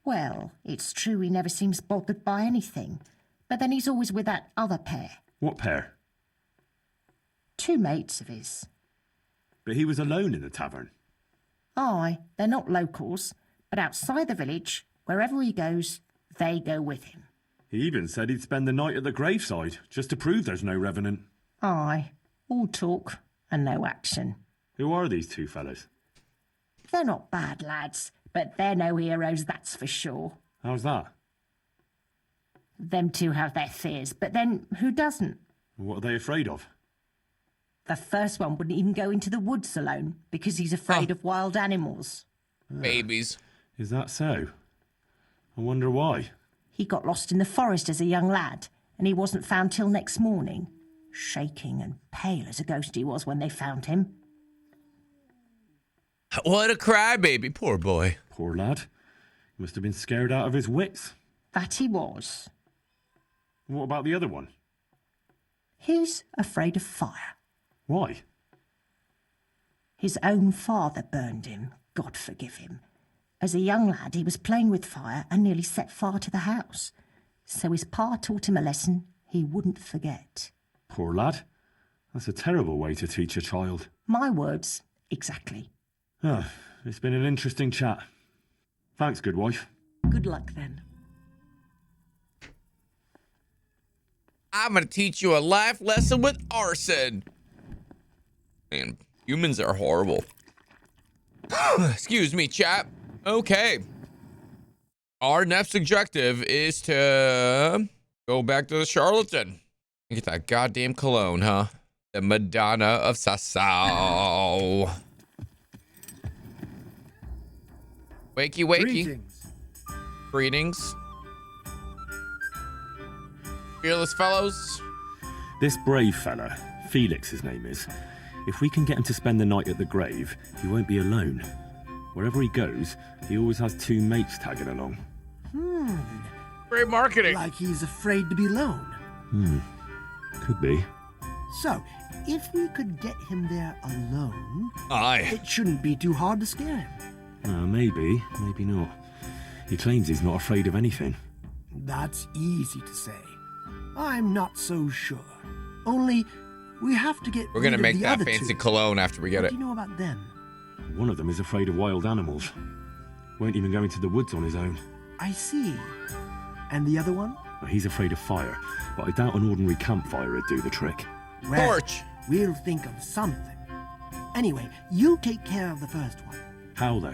Well, it's true he never seems bothered by anything. But then he's always with that other pair. What pair? 2 mates of his. But he was alone in the tavern. Aye, they're not locals, but outside the village, wherever he goes, they go with him. He even said he'd spend the night at the graveside, just to prove there's no revenant. Aye, all talk and no action. Who are these 2 fellas? They're not bad lads, but they're no heroes, that's for sure. How's that? Them 2 have their fears, but then who doesn't? What are they afraid of? The first one wouldn't even go into the woods alone because he's afraid of wild animals. Babies. Is that so? I wonder why. He got lost in the forest as a young lad, and he wasn't found till next morning. Shaking and pale as a ghost he was when they found him. What a crybaby, poor boy. Poor lad. He must have been scared out of his wits. That he was. What about the other one? He's afraid of fire. Why? His own father burned him, God forgive him. As a young lad, he was playing with fire and nearly set fire to the house. So his pa taught him a lesson he wouldn't forget. Poor lad. That's a terrible way to teach a child. My words, exactly. Oh, it's been an interesting chat. Thanks, good wife. Good luck, then. I'm gonna teach you a life lesson with arson. Man, humans are horrible. Excuse me, chap. Okay. Our next objective is to go back to the charlatan. Get that goddamn cologne, huh? The Madonna of Sassau. Wakey, wakey. Greetings. Greetings. Fearless fellows. This brave fella, Felix his name is, if we can get him to spend the night at the grave, he won't be alone. Wherever he goes, he always has 2 mates tagging along. Great marketing. Like he's afraid to be alone. Could be. So, if we could get him there alone, Aye. it shouldn't be too hard to scare him. Maybe, maybe not. He claims he's not afraid of anything. That's easy to say. I'm not so sure. Only, we have to get We're gonna rid of make the that other fancy 2. cologne after we get What it. do you know about them? One of them is afraid of wild animals. Won't even go into the woods on his own. I see. And the other one? Well, he's afraid of fire, but I doubt an ordinary campfire would do the trick. Well, Torch. we'll think of something. Anyway, you take care of the first one. How, though?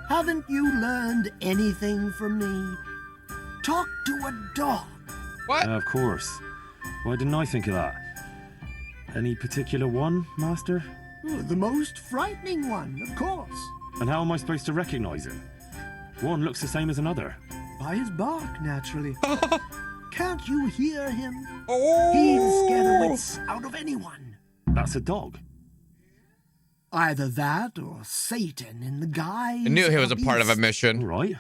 Haven't you learned anything from me? Talk to a dog. What? Of course. Why didn't I think of that? Any particular one, Master? Oh, the most frightening one, of course. And how am I supposed to recognize him? One looks the same as another. By his bark, naturally. Can't you hear him? Oh. He'd scare the wits out of anyone. That's a dog. Either that or Satan in the guise. I knew he was a part of a mission. All right.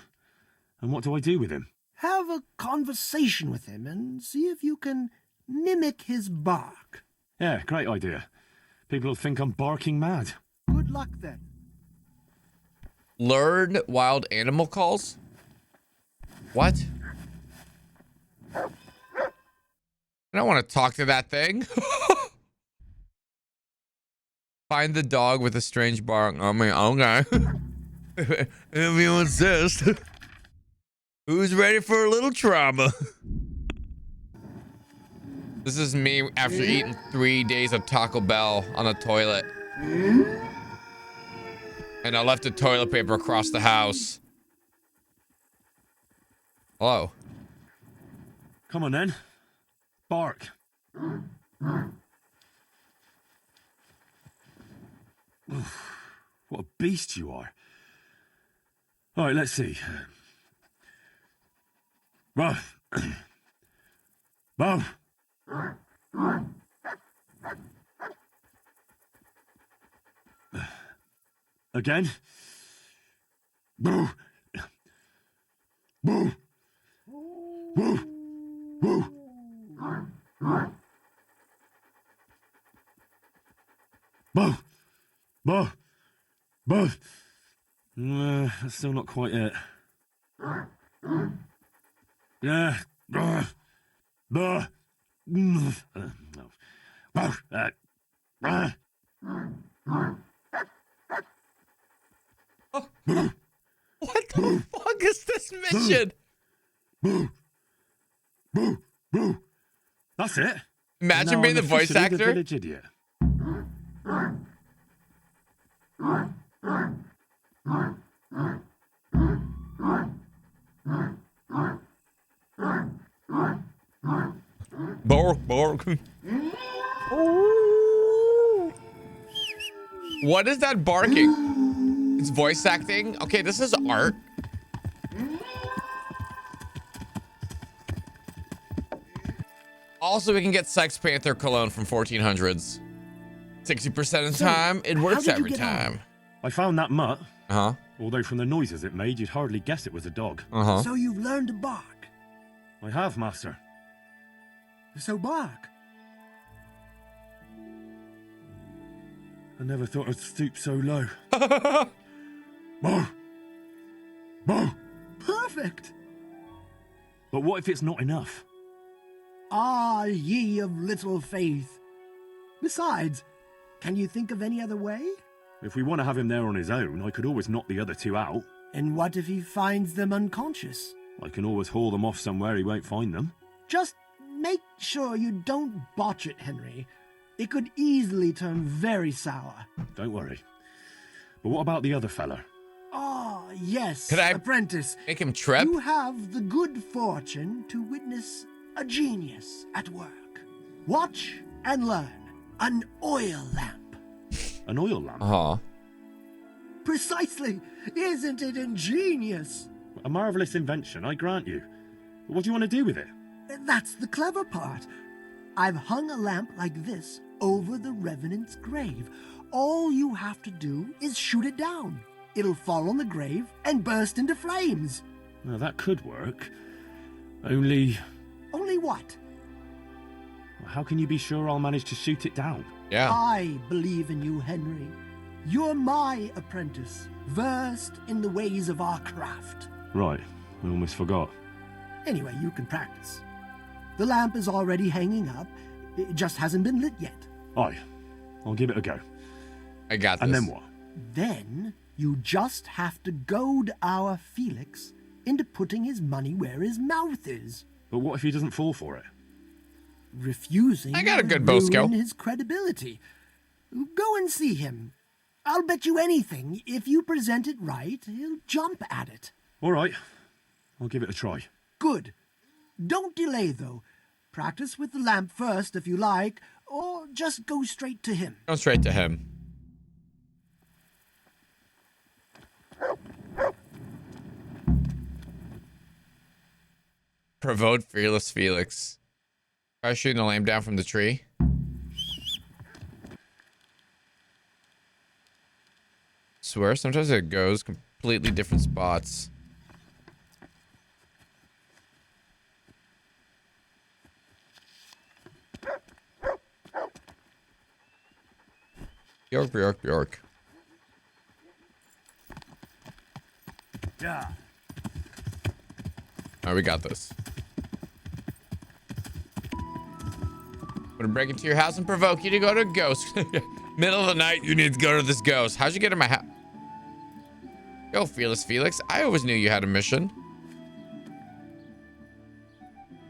And what do I do with him? Have a conversation with him and see if you can mimic his bark. Yeah, great idea. People will think I'm barking mad. Good luck then. Learn wild animal calls? What? I don't want to talk to that thing. Find the dog with a strange bark. I mean, okay. If you insist. Who's ready for a little trauma? This is me after eating 3 days of Taco Bell on a toilet. And I left the toilet paper across the house. Hello. Come on then. Bark. Oof, what a beast you are. All right, let's see. Ruff. Ruff. Again. Boo. Boo. Boo. Boo. Boo. Boo. Boo. That's still not quite it. Yeah. No. What the fuck is this mission? Boo. Boo. Boo. That's it. Imagine Now being I'm the voice officially the actor. village idiot. Bark, bark. What is that barking? It's voice acting? Okay, this is art. Also, we can get Sex Panther cologne from 1400s. 60% of the time, it works every time. I found that mutt. Uh-huh. Although from the noises it made, you'd hardly guess it was a dog. Uh-huh. So you've learned to bark? I have, master. So bark. I never thought I'd stoop so low. Bow! Bow! Perfect! But what if it's not enough? Ah, ye of little faith. Besides, can you think of any other way? If we want to have him there on his own, I could always knock the other two out. And what if he finds them unconscious? I can always haul them off somewhere he won't find them. Just make sure you don't botch it, Henry. It could easily turn very sour. Don't worry. But what about the other fella? Ah, yes, Could I apprentice. make him trip? You have the good fortune to witness a genius at work. Watch and learn. An oil lamp. An oil lamp? Uh-huh. Precisely. Isn't it ingenious? A marvellous invention, I grant you. But what do you want to do with it? That's the clever part. I've hung a lamp like this over the Revenant's grave. All you have to do is shoot it down. It'll fall on the grave and burst into flames. Well, that could work. Only... Only what? How can you be sure I'll manage to shoot it down? Yeah. I believe in you, Henry. You're my apprentice, versed in the ways of our craft. Right, I almost forgot. Anyway, you can practice. The lamp is already hanging up. It just hasn't been lit yet. Aye, I'll give it a go. I got this. And then what? Then you just have to goad our Felix into putting his money where his mouth is. But what if he doesn't fall for it? Refusing I got a good will bow skill. ruin his credibility. Go and see him. I'll bet you anything, if you present it right, he'll jump at it. All right, I'll give it a try. Good. Don't delay, though. Practice with the lamp first, if you like, or just go straight to him. Go straight to him. Provoked Fearless Felix. Try shooting the lamb down from the tree. Swear, sometimes it goes completely different spots. Bjork. Yeah. Alright, we got this. I'm gonna break into your house and provoke you to go to a ghost. Middle of the night, you need to go to this ghost. How'd you get in my house? Yo, Fearless Felix. I always knew you had a mission.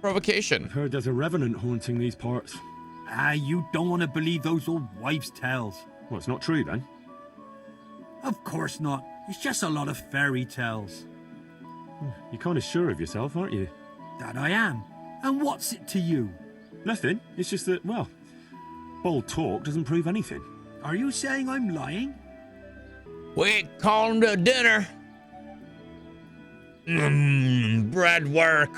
Provocation. I've heard there's a revenant haunting these parts. Ah, you don't want to believe those old wives' tales. Well, it's not true then. Of course not. It's just a lot of fairy tales. You're kind of sure of yourself, aren't you? That I am. And what's it to you? Nothing. It's just that, well, bold talk doesn't prove anything. Are you saying I'm lying? We called to dinner. Bread work.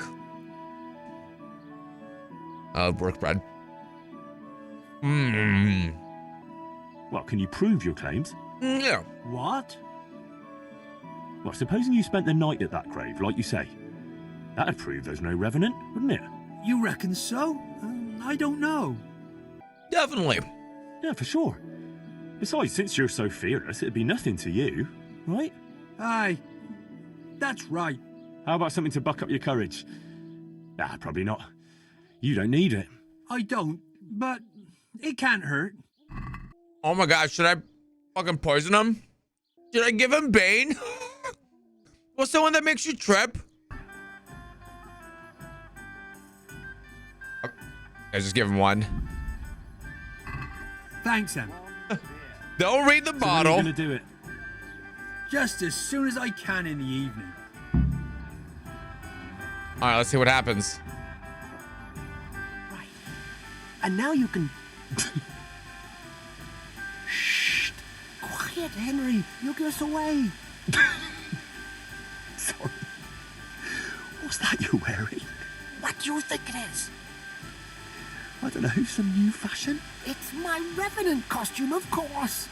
Work bread. Well, can you prove your claims? No. What? Well, supposing you spent the night at that grave, like you say. That'd prove there's no revenant, wouldn't it? You reckon so? I don't know. Definitely. Yeah, for sure. Besides, since you're so fearless, it'd be nothing to you, right? Aye. That's right. How about something to buck up your courage? Ah, probably not. You don't need it. I don't, but it can't hurt. Oh my gosh, should I fucking poison him? Should I give him Bane? What's the one that makes you trip? Okay. I just give him one. Thanks, Em. Don't read the bottle. How are you gonna do it? Just as soon as I can in the evening. All right, let's see what happens. Right. And now you can... Shh! Quiet, Henry. You'll get us away. Sorry. What's that you're wearing? What do you think it is? I don't know, some new fashion? It's my revenant costume, of course.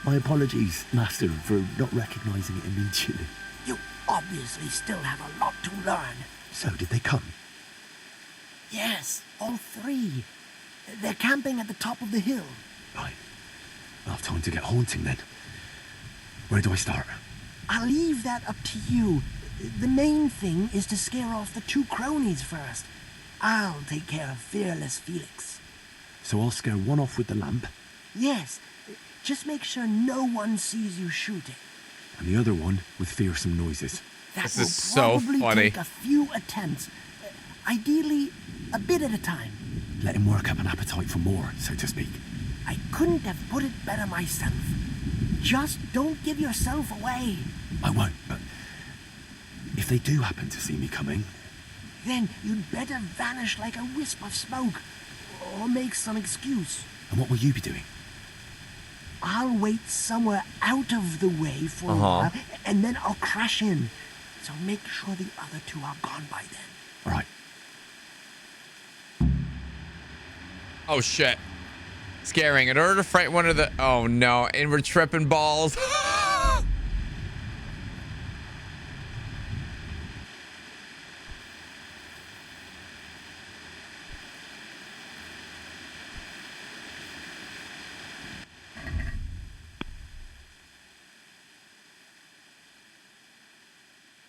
My apologies, Master, for not recognising it immediately. You obviously still have a lot to learn. So, did they come? Yes, all three. They're camping at the top of the hill. Right. I'll have time to get haunting then. Where do I start? I'll leave that up to you. The main thing is to scare off the two cronies first. I'll take care of Fearless Felix. So I'll scare one off with the lamp, Yes, just make sure no one sees you shooting. and the other one with fearsome noises. That This will is so probably funny. take a few attempts. Ideally, a bit at a time. Let him work up an appetite for more, so to speak. I couldn't have put it better myself. Just don't give yourself away. I won't, but if they do happen to see me coming, Then you'd better vanish like a wisp of smoke, or make some excuse. and what will you be doing? I'll wait somewhere out of the way for a Uh-huh. while, and then I'll crash in. So make sure the other two are gone by then. All right. Oh shit. Scaring. In order to frighten one of the... Oh no. And we're tripping balls.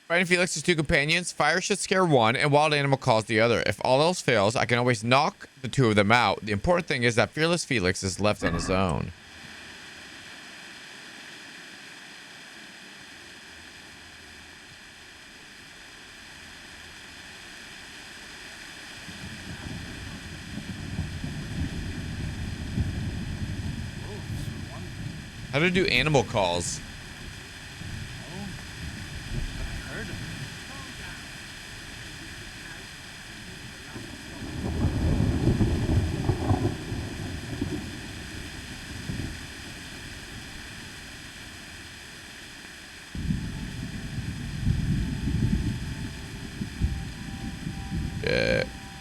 Frighten Felix's two companions. Fire should scare one, and wild animal calls the other. If all else fails, I can always knock the two of them out. The important thing is that Fearless Felix is left on his own. How to do animal calls?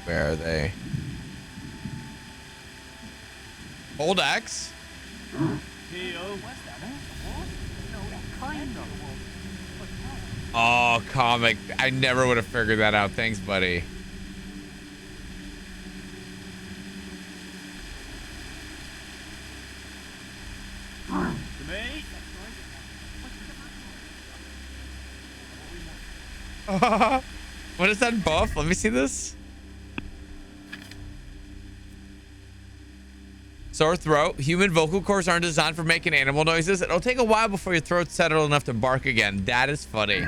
Where are they? Hold X. Oh, comic. I never would have figured that out. Thanks, buddy. What is that buff? Let me see this. Sore throat. Human vocal cords aren't designed for making animal noises. It'll take a while before your throat's settled enough to bark again. That is funny.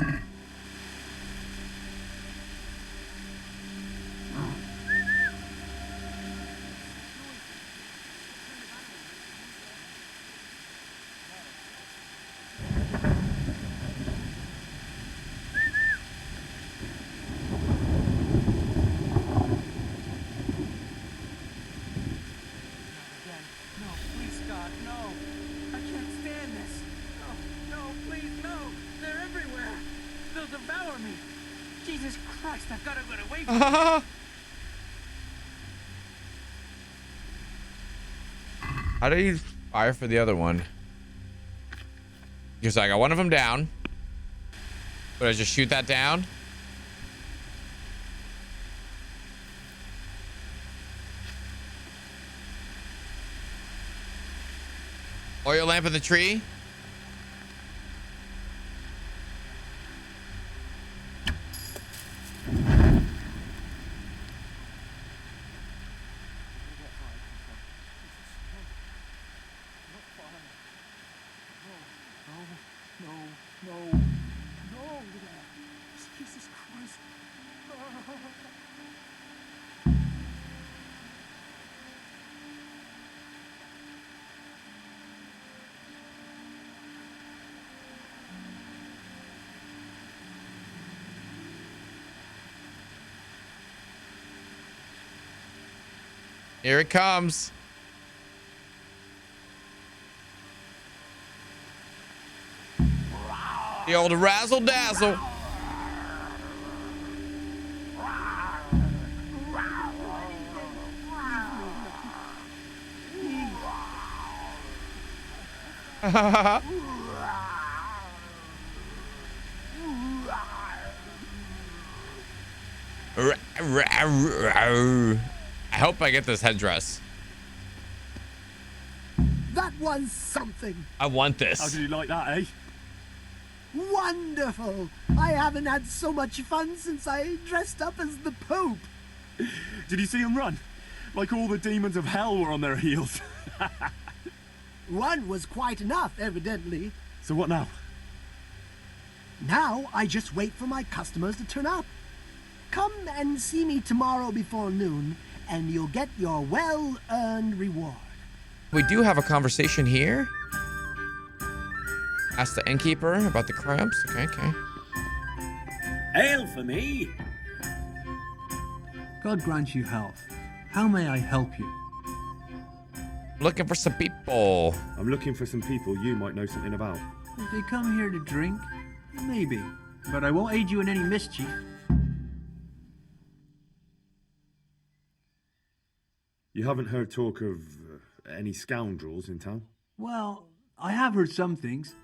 Jesus Christ, I've got to get away from How do you fire for the other one? Because I got one of them down. But I just shoot that down. Oil lamp in the tree. Jesus Christ. Here it comes. The old razzle dazzle. I hope I get this headdress. That was something. I want this. How did you like that, eh? Wonderful. I haven't had so much fun since I dressed up as the Pope. Did you see him run? Like all the demons of hell were on their heels. One was quite enough, evidently. So what now? Now I just wait for my customers to turn up. Come and see me tomorrow before noon, and you'll get your well-earned reward. We do have a conversation here. Ask the innkeeper about the crabs. Okay. Ale for me. God grant you health. How may I help you? Looking for some people. I'm looking for some people you might know something about. If they come here to drink, maybe. But I won't aid you in any mischief. You haven't heard talk of any scoundrels in town? Well, I have heard some things,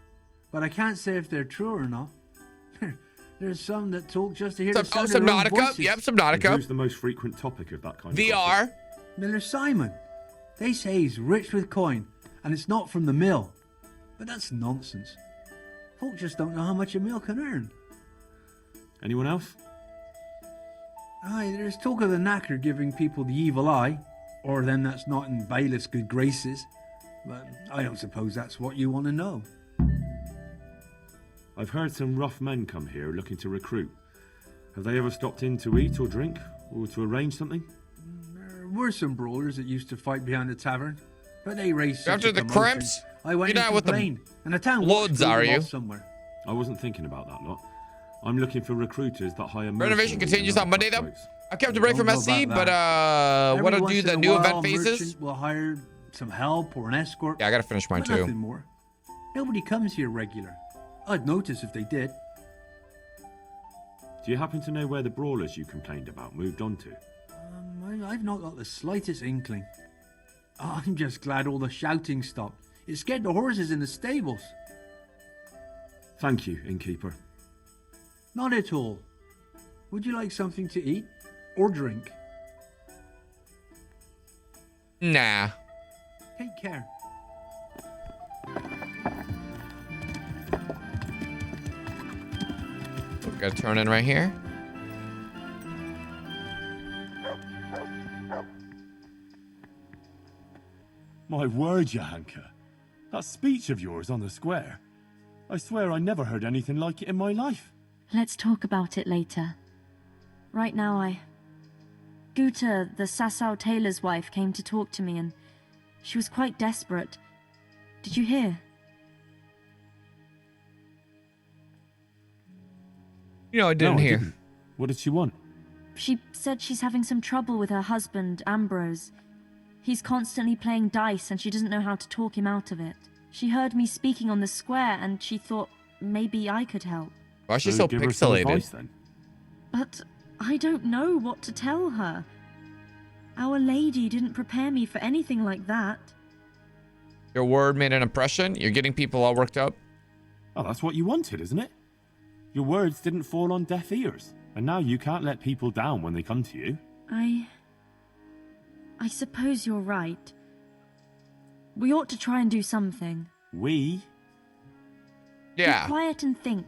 but I can't say if they're true or not. There's some that talk just to hear the sound some of their own Nautica. voices. Yep, some Nautica. Who's the most frequent topic of that kind of VR. gossip? Miller Simon. They say he's rich with coin, and it's not from the mill. But that's nonsense. Folk just don't know how much a mill can earn. Anyone else? Aye, there's talk of the knacker giving people the evil eye, or them that's not in bailiff's good graces. But I don't suppose that's what you want to know. I've heard some rough men come here looking to recruit. Have they ever stopped in to eat or drink, or to arrange something? There were some brawlers that used to fight behind the tavern, but they raised such After a the commotion. crimps? I went You're and not with the complained, and the town Lords, are you? somewhere. I wasn't thinking about that lot. I'm looking for recruiters that hire Renovation mercenaries continues and on Monday, though. cutthroats. I kept a break from Don't know SC, about but Every what I'll once do in the a new while, event phases. merchant will hire some help or an escort. Yeah, I gotta finish mine but too. Nothing more. Nobody comes here regular. I'd notice if they did. Do you happen to know where the brawlers you complained about moved on to? I've not got the slightest inkling. I'm just glad all the shouting stopped. It scared the horses in the stables. Thank you, innkeeper. Not at all. Would you like something to eat or drink? Nah. Take care. We've got to turn in right here. My word, Henken. That speech of yours on the square. I swear I never heard anything like it in my life. Let's talk about it later. Right now, Guta, the Sasau tailor's wife, came to talk to me, and she was quite desperate. Did you hear? You know, I didn't hear. Didn't. What did she want? She said she's having some trouble with her husband, Ambrose. He's constantly playing dice, and she doesn't know how to talk him out of it. She heard me speaking on the square, and she thought maybe I could help. Why is she so give her some pixelated? advice, then. But I don't know what to tell her. Our Lady didn't prepare me for anything like that. Your word made an impression? You're getting people all worked up? Oh, that's what you wanted, isn't it? Your words didn't fall on deaf ears. And now you can't let people down when they come to you. I suppose you're right. We ought to try and do something. We? Yeah. Be quiet and think.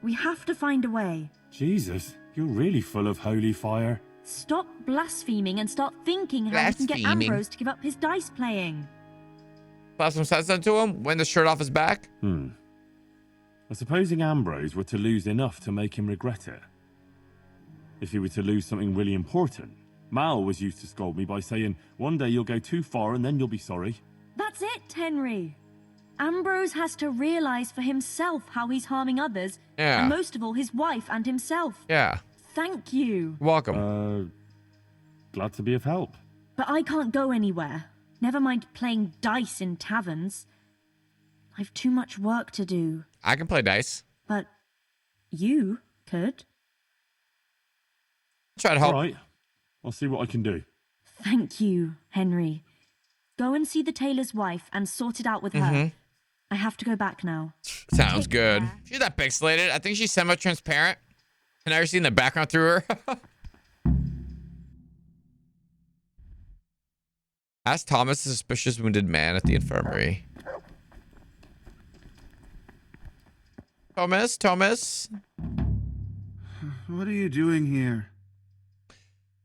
We have to find a way. Jesus, you're really full of holy fire. Stop blaspheming and start thinking how we can get Blaspheming? Ambrose to give up his dice playing. Pass some sense into him, win the shirt off his back. Supposing Ambrose were to lose enough to make him regret it. If he were to lose something really important. Mal was used to scold me by saying, one day you'll go too far and then you'll be sorry. That's it, Henry. Ambrose has to realize for himself how he's harming others. Yeah. And most of all, his wife and himself. Yeah. Thank you. Welcome. Glad to be of help. But I can't go anywhere. Never mind playing dice in taverns. I've too much work to do. I can play dice. But you could. Try to help. All right. I'll see what I can do. Thank you, Henry. Go and see the tailor's wife and sort it out with her. I have to go back now. Sounds good. She's not pixelated. I think she's semi-transparent. Can I see in the background through her? Ask Thomas, the suspicious wounded man at the infirmary. Thomas. What are you doing here?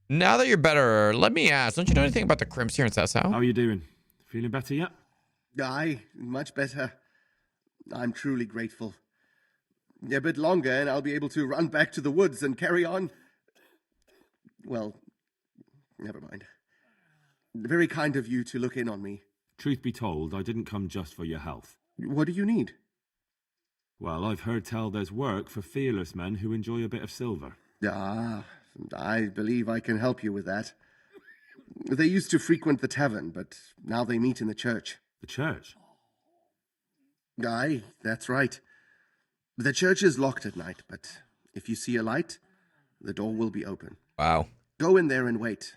Now that you're better, let me ask. Don't you know anything about the crimps here in Sasau? How are you doing? Feeling better yet? Aye, much better. I'm truly grateful. A bit longer and I'll be able to run back to the woods and carry on. Well, never mind. Very kind of you to look in on me. Truth be told, I didn't come just for your health. What do you need? Well, I've heard tell there's work for fearless men who enjoy a bit of silver. Ah, I believe I can help you with that. They used to frequent the tavern, but now they meet in the church. The church? Aye, that's right. The church is locked at night, but if you see a light, the door will be open. Wow. Go in there and wait.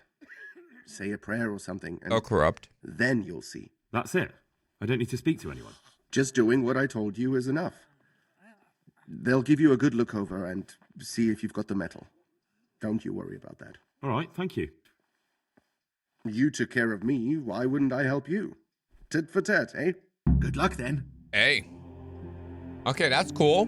Say a prayer or something. And corrupt. Then you'll see. That's it? I don't need to speak to anyone? Just doing what I told you is enough. They'll give you a good look over and see if you've got the metal. Don't you worry about that. All right, thank you. You took care of me, why wouldn't I help you? Tit for tat, eh? Good luck then. Hey. Okay, that's cool.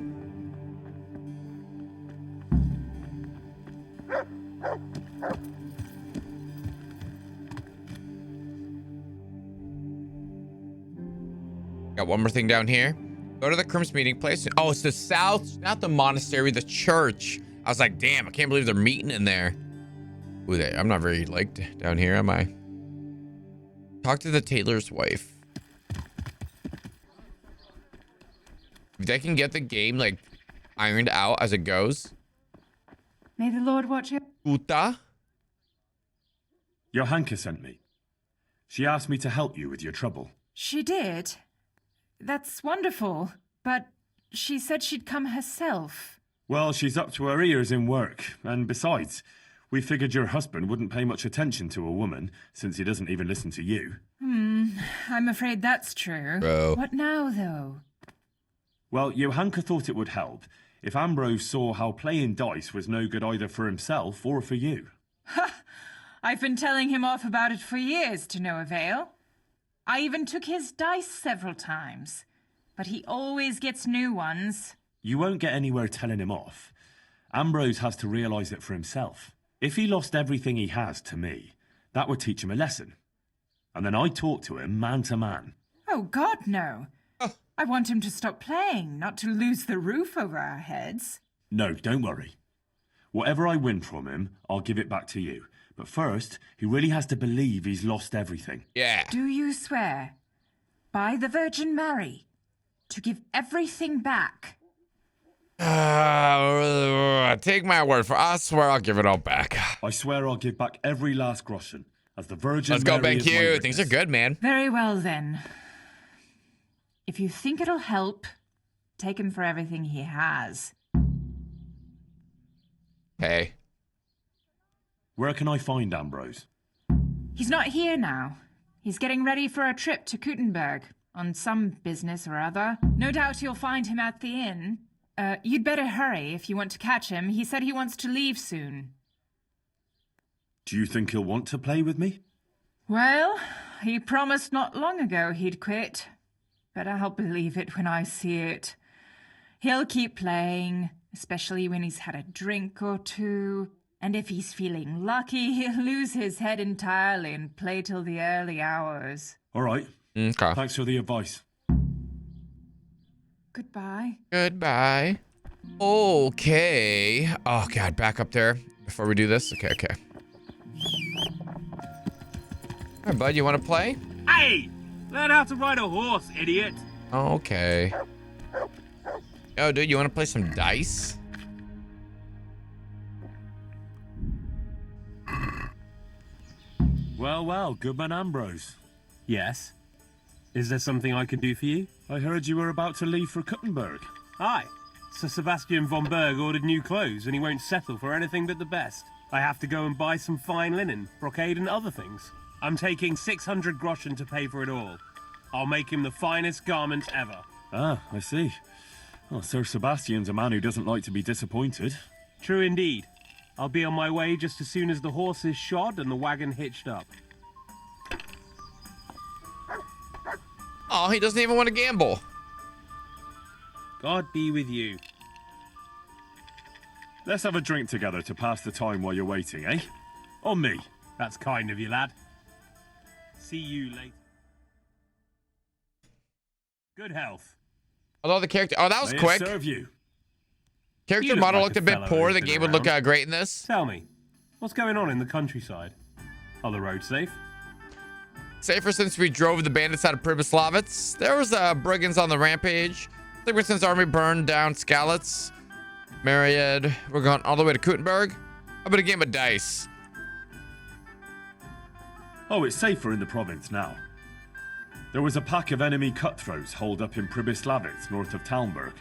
Got one more thing down here. Go to the Crim's meeting place. Oh, it's the south, not the monastery, the church. I was like, damn, I can't believe they're meeting in there. Ooh, I'm not very liked down here, am I? Talk to the tailor's wife. If they can get the game, like, ironed out as it goes. May the Lord watch you. Uta? Your Henken sent me. She asked me to help you with your trouble. She did? That's wonderful, but she said she'd come herself. Well, she's up to her ears in work, and besides, we figured your husband wouldn't pay much attention to a woman, since he doesn't even listen to you. I'm afraid that's true. Bro. What now, though? Well, Johanka thought it would help if Ambrose saw how playing dice was no good either for himself or for you. Ha! I've been telling him off about it for years to no avail. I even took his dice several times, but he always gets new ones. You won't get anywhere telling him off. Ambrose has to realise it for himself. If he lost everything he has to me, that would teach him a lesson. And then I'd talk to him man to man. Oh, God, no. I want him to stop playing, not to lose the roof over our heads. No, don't worry. Whatever I win from him, I'll give it back to you. But first, he really has to believe he's lost everything. Yeah. Do you swear, by the Virgin Mary, to give everything back? Take my word for it. I swear I'll give it all back. I swear I'll give back every last groschen, as the Virgin Let's Mary go, is my BenQ. witness. Things are good, man. Very well, then. If you think it'll help, take him for everything he has. Hey. Where can I find Ambrose? He's not here now. He's getting ready for a trip to Kuttenberg on some business or other. No doubt you'll find him at the inn. You'd better hurry if you want to catch him. He said he wants to leave soon. Do you think he'll want to play with me? Well, he promised not long ago he'd quit. But I'll believe it when I see it. He'll keep playing, especially when he's had a drink or two. And if he's feeling lucky, he'll lose his head entirely and play till the early hours. All right. Okay. Thanks for the advice. Goodbye. Goodbye. Okay. Oh, God, back up there before we do this. Okay. All right, bud, you want to play? Hey! Learn how to ride a horse, idiot! Okay. Oh, dude, you want to play some dice? Well, Goodman Ambrose. Yes? Is there something I can do for you? I heard you were about to leave for Kuttenberg. Aye. Sir Sebastian von Berg ordered new clothes and he won't settle for anything but the best. I have to go and buy some fine linen, brocade and other things. I'm taking 600 groschen to pay for it all. I'll make him the finest garment ever. Ah, I see. Well, Sir Sebastian's a man who doesn't like to be disappointed. True indeed. I'll be on my way just as soon as the horse is shod and the wagon hitched up. Oh, he doesn't even want to gamble. God be with you. Let's have a drink together to pass the time while you're waiting, eh? On me. That's kind of you, lad. See you later. Good health. Although the character... Oh, that was quick. Serve you. Character You look model like looked a a bit fellow poor. who's The been game would look around. great in this. Tell me, what's going on in the countryside? Are the roads safe? Safer since we drove the bandits out of Pribyslavitz. There was brigands on the rampage. Sigmundsson's army burned down Skalitz. Myriad. We're going all the way to Kuttenberg. How about a game of dice? Oh, it's safer in the province now. There was a pack of enemy cutthroats holed up in Pribyslavitz, north of Talmberg.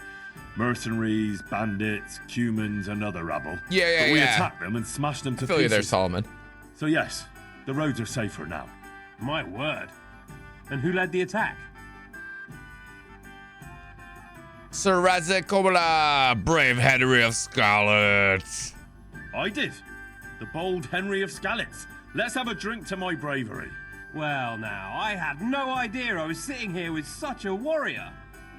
Mercenaries, bandits, Cumans, and other rabble. Yeah, but we attacked them and smashed them to I feel pieces. you there, Solomon. So yes, the roads are safer now. My word. And who led the attack? Sir Razek Kobola, brave Henry of Skalitz. I did. The bold Henry of Skalitz. Let's have a drink to my bravery. Well, now, I had no idea I was sitting here with such a warrior.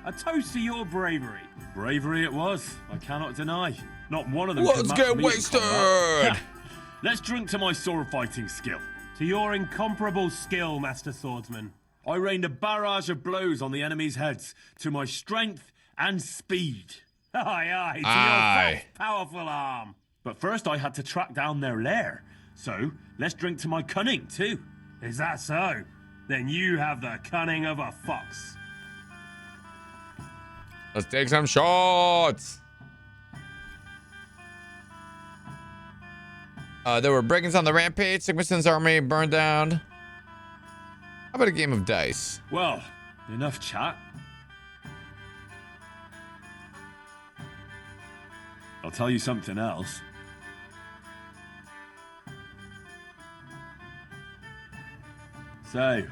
A toast to your bravery. Bravery it was, I cannot deny. Not one of them Let's could match get me in wasted. combat. Let's drink to my sword fighting skill. To your incomparable skill, Master Swordsman. I rained a barrage of blows on the enemy's heads to my strength and speed. Aye, to your fast, powerful arm. But first I had to track down their lair. So, let's drink to my cunning, too. Is that so? Then you have the cunning of a fox. Let's take some shots. There were brigands on the rampage. Sigmundsson's army burned down. How about a game of dice? Well, enough chat. I'll tell you something else. So,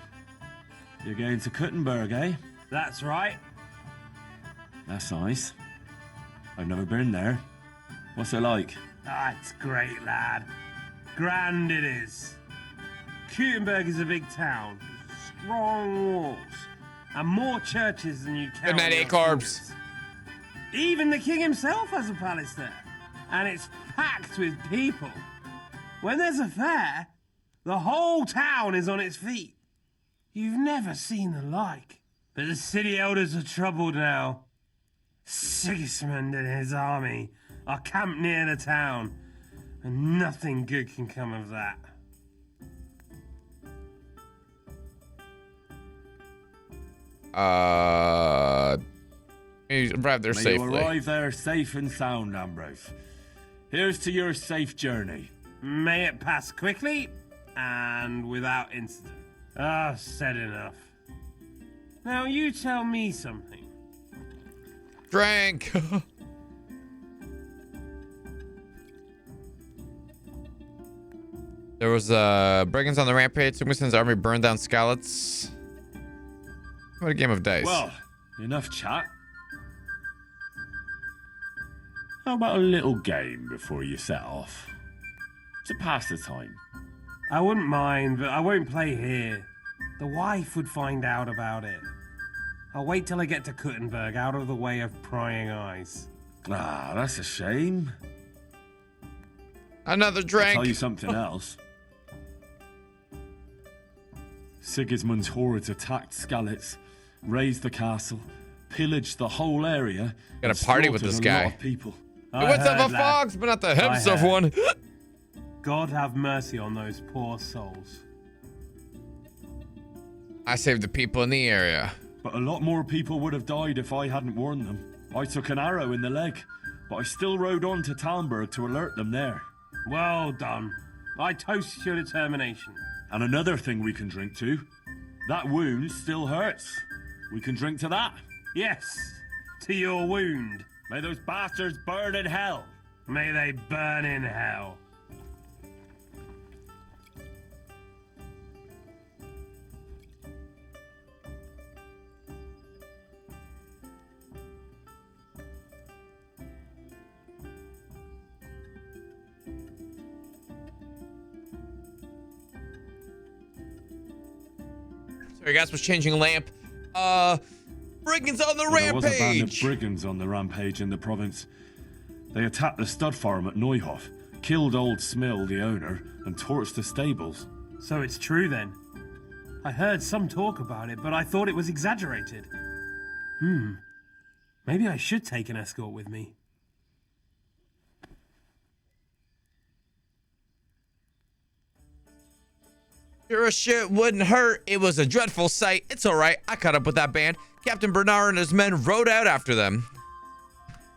you're going to Kuttenberg, eh? That's right. That's nice. I've never been there. What's it like? Ah, it's great, lad. Grand it is. Kuttenberg is a big town. Strong walls. And more churches than you count. Good night, on your A-Corps. fingers. Even the king himself has a palace there. And it's packed with people. When there's a fair, the whole town is on its feet. You've never seen the like. But the city elders are troubled now. Sigismund and his army are camped near the town, and nothing good can come of that. You arrived there May safely. you arrive there safe and sound, Ambrose. Here's to your safe journey. May it pass quickly and without incident. I've said enough. Now you tell me something. Drink. There was brigands on the rampage. Sigmundsson's army burned down Skalitz. What a game of dice. Well, enough chat. How about a little game before you set off? To pass the time. I wouldn't mind, but I won't play here. The wife would find out about it. I'll wait till I get to Kuttenberg, out of the way of prying eyes. Ah, that's a shame. Another drink. I'll tell you something else. Sigismund's hordes attacked Skalitz, razed the castle, pillaged the whole area. Got a and party with slaughtered this a lot guy. of people. The wits of a fox, but not the hips of heard. one. God have mercy on those poor souls. I saved the people in the area. But a lot more people would have died if I hadn't warned them. I took an arrow in the leg, but I still rode on to Talmberg to alert them there. Well done. I toast your determination. And another thing we can drink to. That wound still hurts. We can drink to that. Yes, to your wound. May those bastards burn in hell. May they burn in hell. Your gas was changing lamp. Brigands on the There was a band of rampage. brigands on the rampage in the province. They attacked the stud farm at Neuhof, killed old Smill, the owner, and torched the stables. So it's true then. I heard some talk about it, but I thought it was exaggerated. Maybe I should take an escort with me. Sure as shit wouldn't hurt. It was a dreadful sight. It's all right. I caught up with that band. Captain Bernard and his men rode out after them.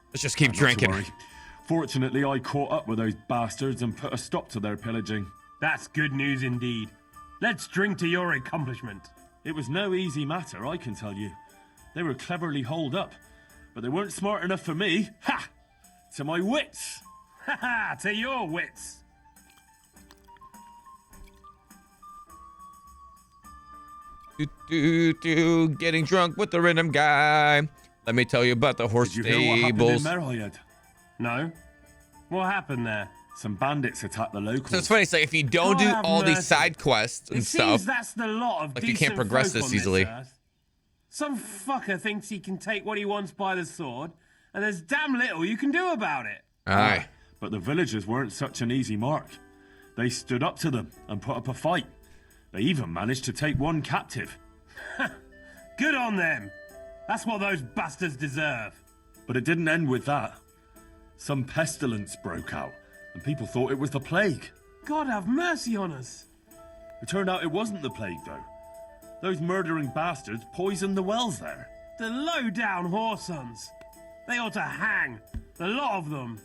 Let's just keep Not to drinking. worry. Fortunately, I caught up with those bastards and put a stop to their pillaging. That's good news indeed. Let's drink to your accomplishment. It was no easy matter, I can tell you. They were cleverly holed up, but they weren't smart enough for me. Ha! To my wits. Ha ha! To your wits. Getting drunk with the random guy. Let me tell you about the horse Did you hear what happened in stables. Merhoyed? No. What happened there? Some bandits attacked the locals. So it's funny, it's like if you don't do God have all these mercy. side quests and It stuff, seems that's the lot of like you can't decent progress folk this on easily. earth. Some fucker thinks he can take what he wants by the sword, and there's damn little you can do about it. Aye. But the villagers weren't such an easy mark. They stood up to them and put up a fight. They even managed to take one captive. Good on them. That's what those bastards deserve. But it didn't end with that. Some pestilence broke out, and people thought it was the plague. God have mercy on us. It turned out it wasn't the plague, though. Those murdering bastards poisoned the wells there. The low-down whoresons. They ought to hang. The lot of them.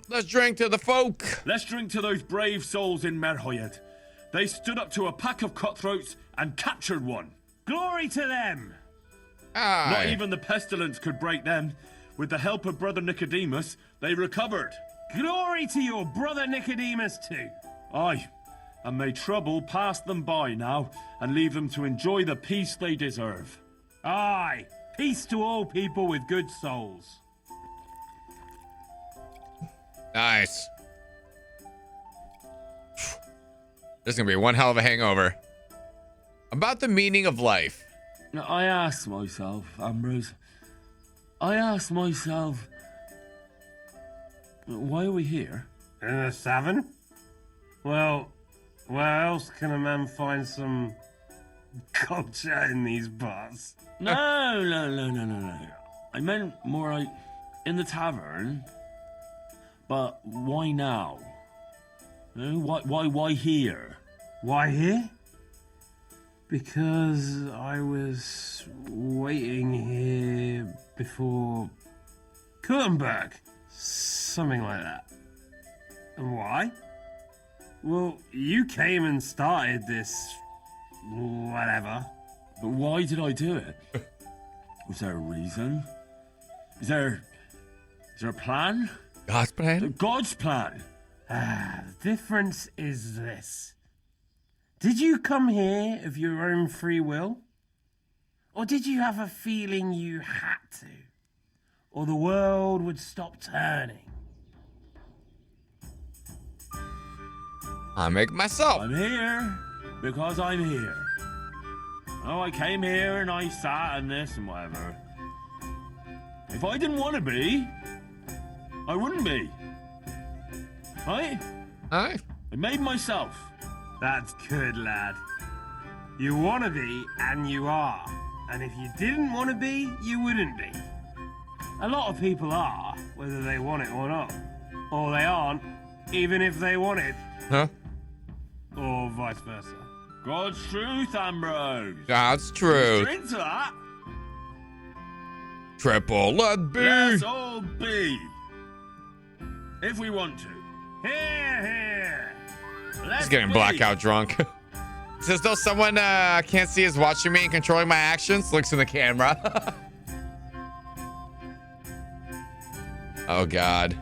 Let's drink to the folk. Let's drink to those brave souls in Merhoyed. They stood up to a pack of cutthroats and captured one. Glory to them. Aye. Not even the pestilence could break them. With the help of Brother Nicodemus, they recovered. Glory to your brother Nicodemus too. Aye, and may trouble pass them by now and leave them to enjoy the peace they deserve. Aye, peace to all people with good souls. Nice. This is gonna be one hell of a hangover. About the meaning of life. Now, I asked myself, Ambrose, why are we here? In a tavern? Well, where else can a man find some culture in these parts? No. I meant more like in the tavern. But why now? Why here? Why here? Because I was waiting here before Kurtenberg. Something like that. And why? Well, you came and started this... whatever. But why did I do it? Was there a reason? Is there a plan? God's plan? God's plan. The difference is this. Did you come here of your own free will? Or did you have a feeling you had to? Or the world would stop turning? I make myself. I'm here because I'm here. Oh, I came here and I sat and this and whatever. If I didn't want to be, I wouldn't be. Right? Aye. I made myself. That's good, lad. You want to be, and you are. And if you didn't want to be, you wouldn't be. A lot of people are, whether they want it or not. Or they aren't, even if they want it. Huh? Or vice versa. God's truth, Ambrose. God's truth. Drink to that. Triple, let be. Let's all be. If we want to. Here, here. He's getting blackout drunk. Says though someone can't see is watching me and controlling my actions. Looks in the camera. Oh God.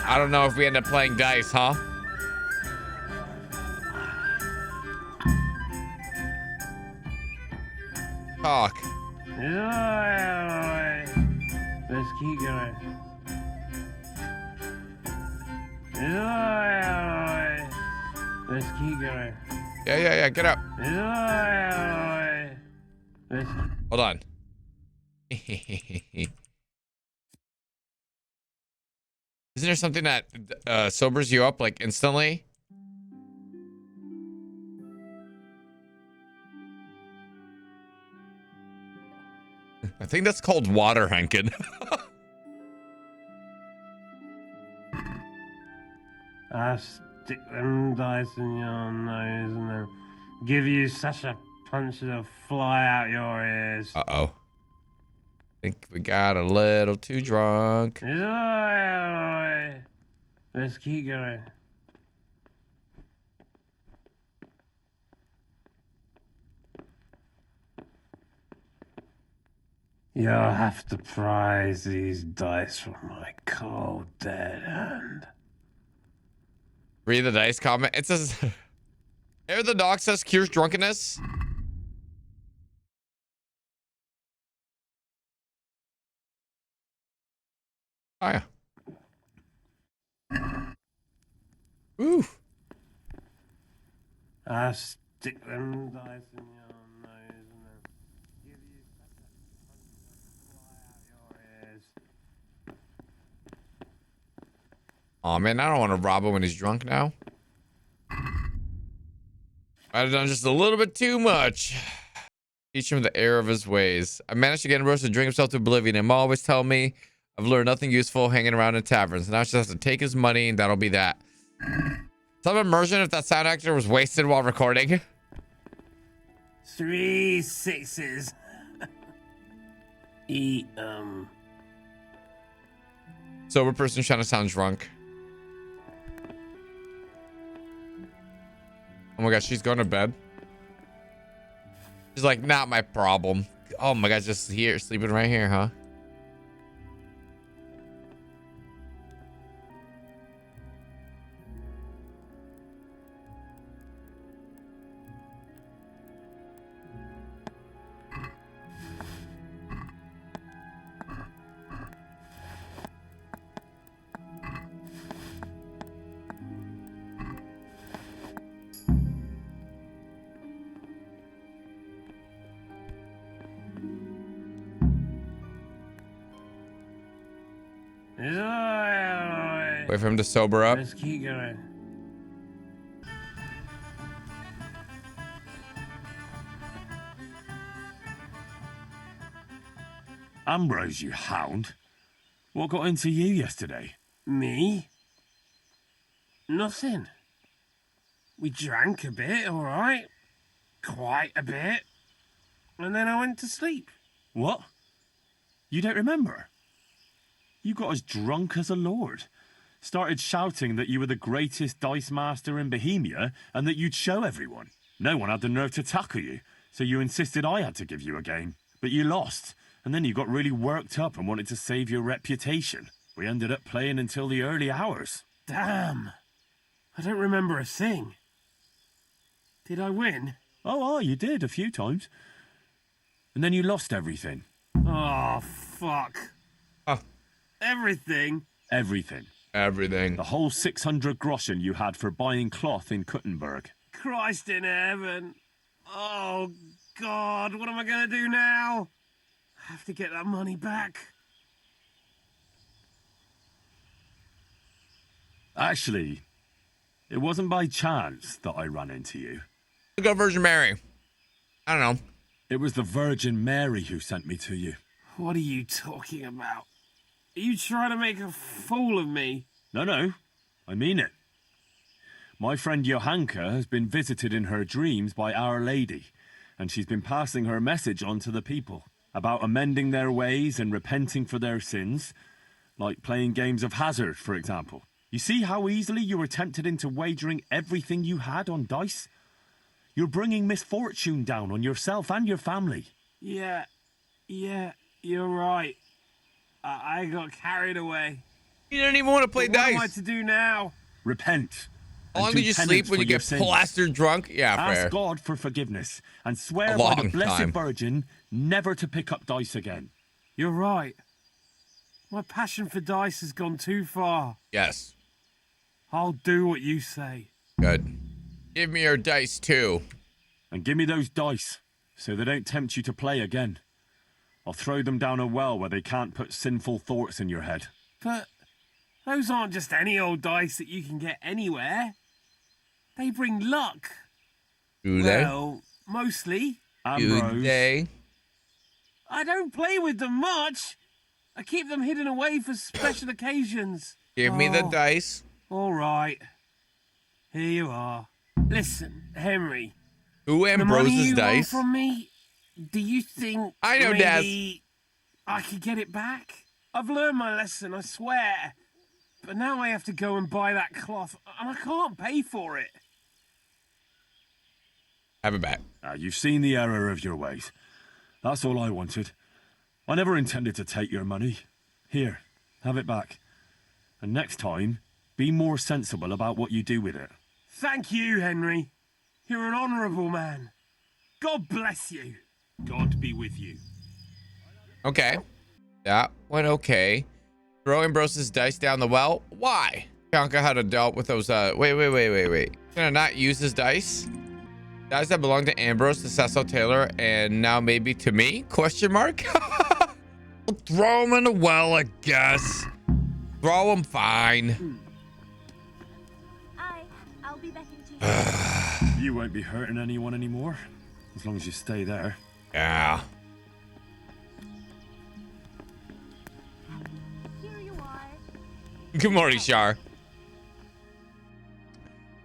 I don't know if we end up playing dice, huh? Talk. Let's keep going. Let's keep going. Yeah. Get up. Hold on. Isn't there something that sobers you up like instantly? I think that's called water, Henken. I stick them dice in your nose and then give you such a punch that'll fly out your ears. Uh-oh. Think we got a little too drunk. Let's keep going. You'll have to prize these dice from my cold dead hand. Read the dice comment. It says, Air the dog says cures drunkenness. Oh, yeah. Ooh. I stick them dice in your nose and then give you such a punch that'll fly out your ears. Oh man, I don't want to rob him when he's drunk now. Might have done just a little bit too much. Teach him the error of his ways. I managed to get him to drink himself to oblivion. And Mom always tell me I've learned nothing useful hanging around in taverns. Now I just have to take his money and that'll be that. Some immersion if that sound actor was wasted while recording. 3 6s. Sober person trying to sound drunk. Oh my gosh, she's going to bed. She's like, not my problem. Oh my gosh, just here, sleeping right here, huh? Wait for him to sober up. Let's keep going. Ambrose, you hound. What got into you yesterday? Me? Nothing. We drank a bit, all right. Quite a bit. And then I went to sleep. What? You don't remember? You got as drunk as a lord. Started shouting that you were the greatest dice master in Bohemia and that you'd show everyone. No one had the nerve to tackle you, so you insisted I had to give you a game. But you lost, and then you got really worked up and wanted to save your reputation. We ended up playing until the early hours. Damn. I don't remember a thing. Did I win? Oh, you did a few times. And then you lost everything. Oh, fuck. Everything? Everything. Everything. The whole 600 groschen you had for buying cloth in Kuttenberg. Christ in heaven. Oh, God, what am I going to do now? I have to get that money back. Actually, it wasn't by chance that I ran into you. Go Virgin Mary. I don't know. It was the Virgin Mary who sent me to you. What are you talking about? Are you trying to make a fool of me? No. I mean it. My friend Johanka has been visited in her dreams by Our Lady, and she's been passing her message on to the people about amending their ways and repenting for their sins, like playing games of hazard, for example. You see how easily you were tempted into wagering everything you had on dice? You're bringing misfortune down on yourself and your family. Yeah, you're right. I got carried away. You didn't even want to play dice. What am I to do now? Repent. How long did you sleep when you get plastered drunk? Yeah, fair. Ask God for forgiveness and swear by the Blessed Virgin never to pick up dice again. You're right. My passion for dice has gone too far. Yes. I'll do what you say. Good. Give me your dice, too. And give me those dice, so they don't tempt you to play again. I'll throw them down a well where they can't put sinful thoughts in your head. But those aren't just any old dice that you can get anywhere. They bring luck. Do they? Well, mostly. Do they? I don't play with them much. I keep them hidden away for special occasions. Give me the dice. All right. Here you are. Listen, Henry. Ooh, Ambrose's the money you dice. want from me, do you think I know, maybe I could get it back? I've learned my lesson, I swear. But now I have to go and buy that cloth, and I can't pay for it. Have it back. You've seen the error of your ways. That's all I wanted. I never intended to take your money. Here, have it back. And next time, be more sensible about what you do with it. Thank you, Henry. You're an honourable man. God bless you. God be with you. Okay. That went okay. Throw Ambrose's dice down the well. Why? Bianca had to dealt with those, wait. Can I not use his dice? Dice that belong to Ambrose, to Cecil Taylor, and now maybe to me? Question mark? Throw him in the well, I guess. Throw him fine. I'll be back in 2 You won't be hurting anyone anymore, as long as you stay there. Yeah. Here you are. Good morning, Shar.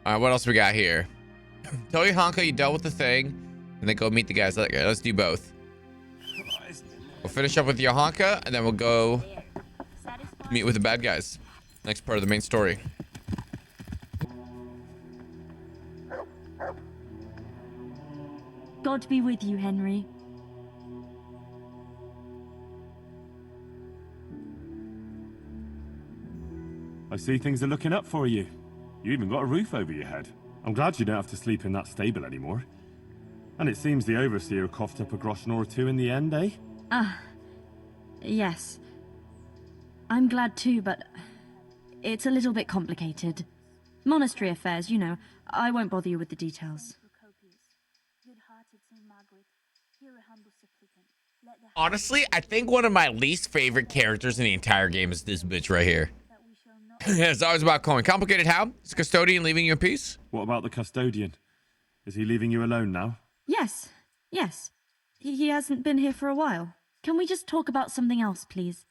All right, what else we got here? Tell your Honka you dealt with the thing, and then go meet the guys. Okay, let's do both. We'll finish up with your Honka, and then we'll go meet with the bad guys. Next part of the main story. God be with you, Henry. I see things are looking up for you. You even got a roof over your head. I'm glad you don't have to sleep in that stable anymore. And it seems the overseer coughed up a groschen or two in the end, eh? Yes. I'm glad too, but it's a little bit complicated. Monastery affairs, you know. I won't bother you with the details. Honestly, I think one of my least favorite characters in the entire game is this bitch right here. It's always about coin. Complicated how? Is the custodian leaving you in peace? What about the custodian? Is he leaving you alone now? Yes. He hasn't been here for a while. Can we just talk about something else, please?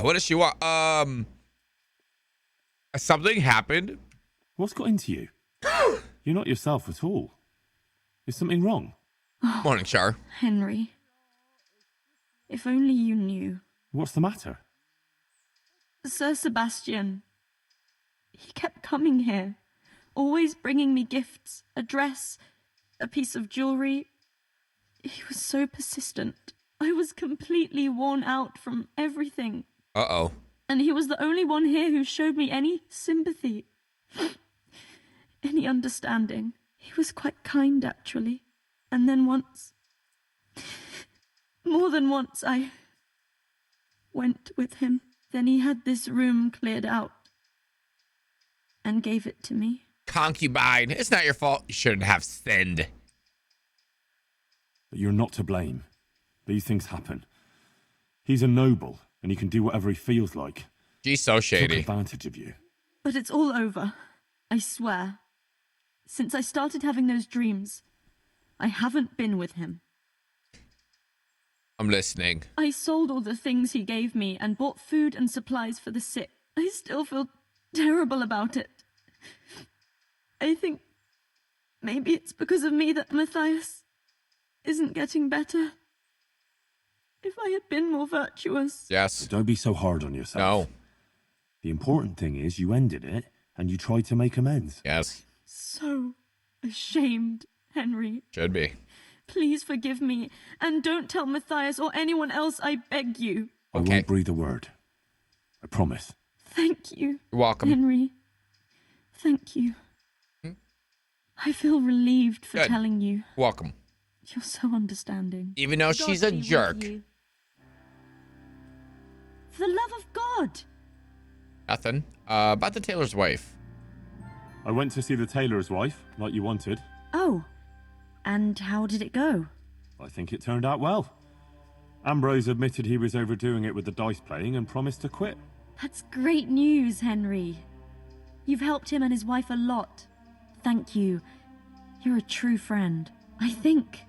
What does she want? Something happened. What's got into you? You're not yourself at all. Is something wrong? Morning, Char. Henry. If only you knew. What's the matter? Sir Sebastian. He kept coming here, always bringing me gifts, a dress, a piece of jewelry. He was so persistent. I was completely worn out from everything. Uh-oh. And he was the only one here who showed me any sympathy, any understanding. He was quite kind, actually. And then once, more than once, I went with him. Then he had this room cleared out and gave it to me. Concubine, it's not your fault. You shouldn't have sinned. But you're not to blame. These things happen. He's a noble, and he can do whatever he feels like. She's so shady. Took advantage of you. But it's all over, I swear. Since I started having those dreams, I haven't been with him. I'm listening. I sold all the things he gave me and bought food and supplies for the sick. I still feel terrible about it. I think maybe it's because of me that Matthias isn't getting better. If I had been more virtuous... Yes. Don't be so hard on yourself. No. The important thing is you ended it, and you tried to make amends. Yes. So ashamed, Henry. Should be. Please forgive me, and don't tell Matthias or anyone else, I beg you. I won't breathe a word. I promise. Thank you. You're welcome. Henry. Thank you. I feel relieved for Good. telling you. Welcome. You're so understanding. Even though God she's a be with jerk. you. For the love of God. Nothing. About the tailor's wife. I went to see the tailor's wife, like you wanted. Oh, and how did it go? I think it turned out well. Ambrose admitted he was overdoing it with the dice playing and promised to quit. That's great news, Henry. You've helped him and his wife a lot. Thank you. You're a true friend. I think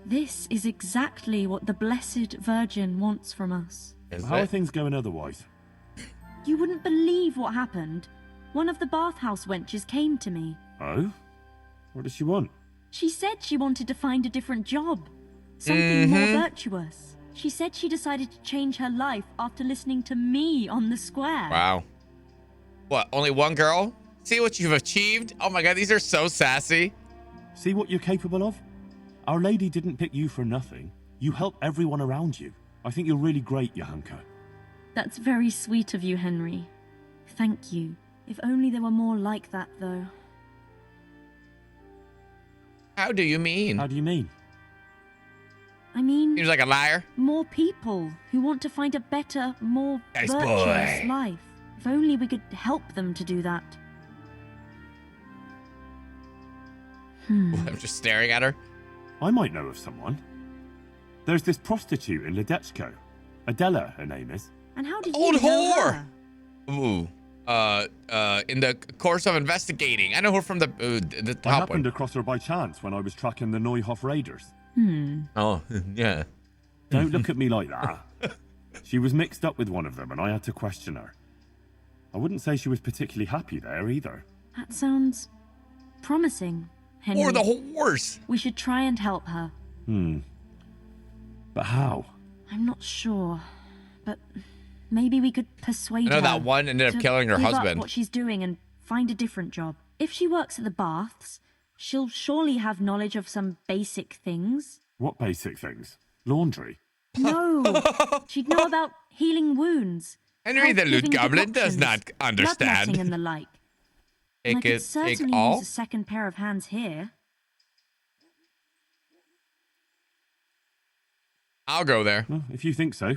this is exactly what the Blessed Virgin wants from us. How are things going otherwise? You wouldn't believe what happened. One of the bathhouse wenches came to me. Oh? What does she want? She said she wanted to find a different job. Something more virtuous. She said she decided to change her life after listening to me on the square. Wow. What, only one girl? See what you've achieved? Oh my god, these are so sassy. See what you're capable of? Our Lady didn't pick you for nothing. You help everyone around you. I think you're really great, Johanka. That's very sweet of you, Henry. Thank you. If only there were more like that, though. How do you mean? How do you mean? I mean... Seems like a liar. More people who want to find a better, more Nice virtuous boy. life. If only we could help them to do that. I'm just staring at her. I might know of someone. There's this prostitute in Ledechko. Adela, her name is. And how did Old you know whore. her? Ooh. In the course of investigating. I know her from the I top happened one. across her by chance when I was tracking the Neuhof raiders. Oh, yeah. Don't look at me like that. She was mixed up with one of them and I had to question her. I wouldn't say she was particularly happy there either. That sounds promising, Henry. Or the whores. We should try and help her. But how? I'm not sure, but maybe we could persuade I know her. that one ended up to killing her give up husband. what she's doing and find a different job. If she works at the baths, she'll surely have knowledge of some basic things. What basic things? Laundry? No, she'd know about healing wounds. Henry the Loot health-giving Goblin does decoctions, not understand. bloodletting and the like. And I Take could certainly take all. use a second pair of hands here. I'll go there. Well, if you think so,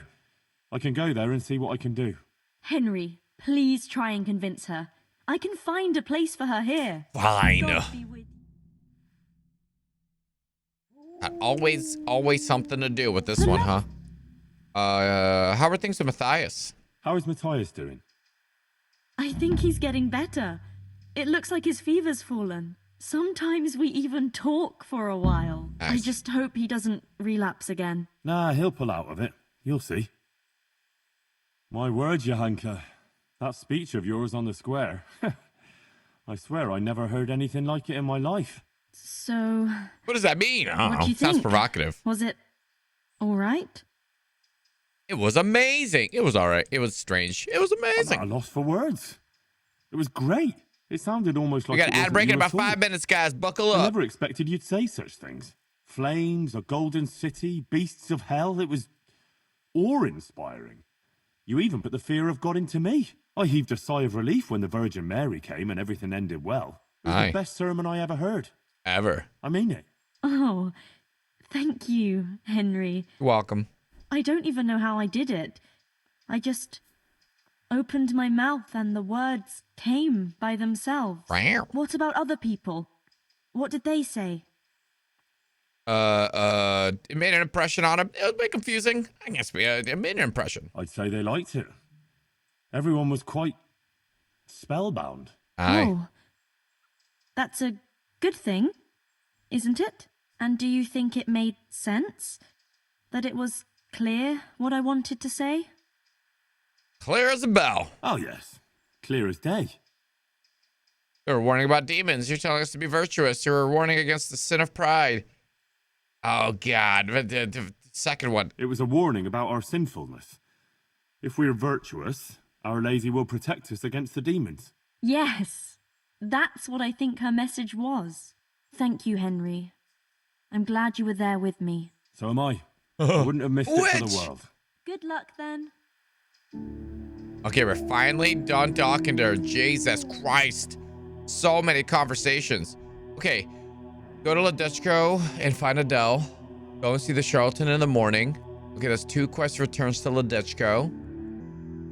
I can go there and see what I can do. Henry, please try and convince her. I can find a place for her here. Fine. God be with Always something to do with this one, huh? How are things with Matthias? How is Matthias doing? I think he's getting better. It looks like his fever's fallen. Sometimes we even talk for a while. I Nice. just hope he doesn't relapse again. Nah, he'll pull out of it. You'll see. My word, Johanka. That speech of yours on the square. I swear I never heard anything like it in my life. So, What does that mean? I don't what know. do you Sounds think? provocative. Was it all right? It was amazing. It was all right. It was strange. It was I'm amazing. at a loss for words. It was great. It sounded almost like We got it an ad wasn't break in you about at all. 5 minutes, guys. Buckle I up. never expected you'd say such things. Flames, a golden city, beasts of hell. It was awe-inspiring. You even put the fear of God into me. I heaved a sigh of relief when the Virgin Mary came and everything ended well. It was Aye. the best sermon I ever heard. Ever. I mean it. Oh, thank you, Henry. You're welcome. I don't even know how I did it. I just opened my mouth and the words came by themselves. Wow. What about other people? What did they say? It made an impression on him. It was a bit confusing. I guess it made an impression. I'd say they liked it. Everyone was quite spellbound. Aye. Oh, that's a good thing, isn't it? And do you think it made sense? That it was clear what I wanted to say? Clear as a bell. Oh, yes. Clear as day. You were warning about demons. You're telling us to be virtuous. You were warning against the sin of pride. Oh, God. The second one. It was a warning about our sinfulness. If we're virtuous, Our Lady will protect us against the demons. Yes, that's what I think her message was. Thank you, Henry. I'm glad you were there with me. So am I. I wouldn't have missed it for Witch! the world. Good luck, then. Okay, we're finally done talking to her. Jesus Christ. So many conversations. Okay. Go to Ledechko and find Adele. Go and see the charlatan in the morning. Okay, that's 2 quest returns to Ledechko.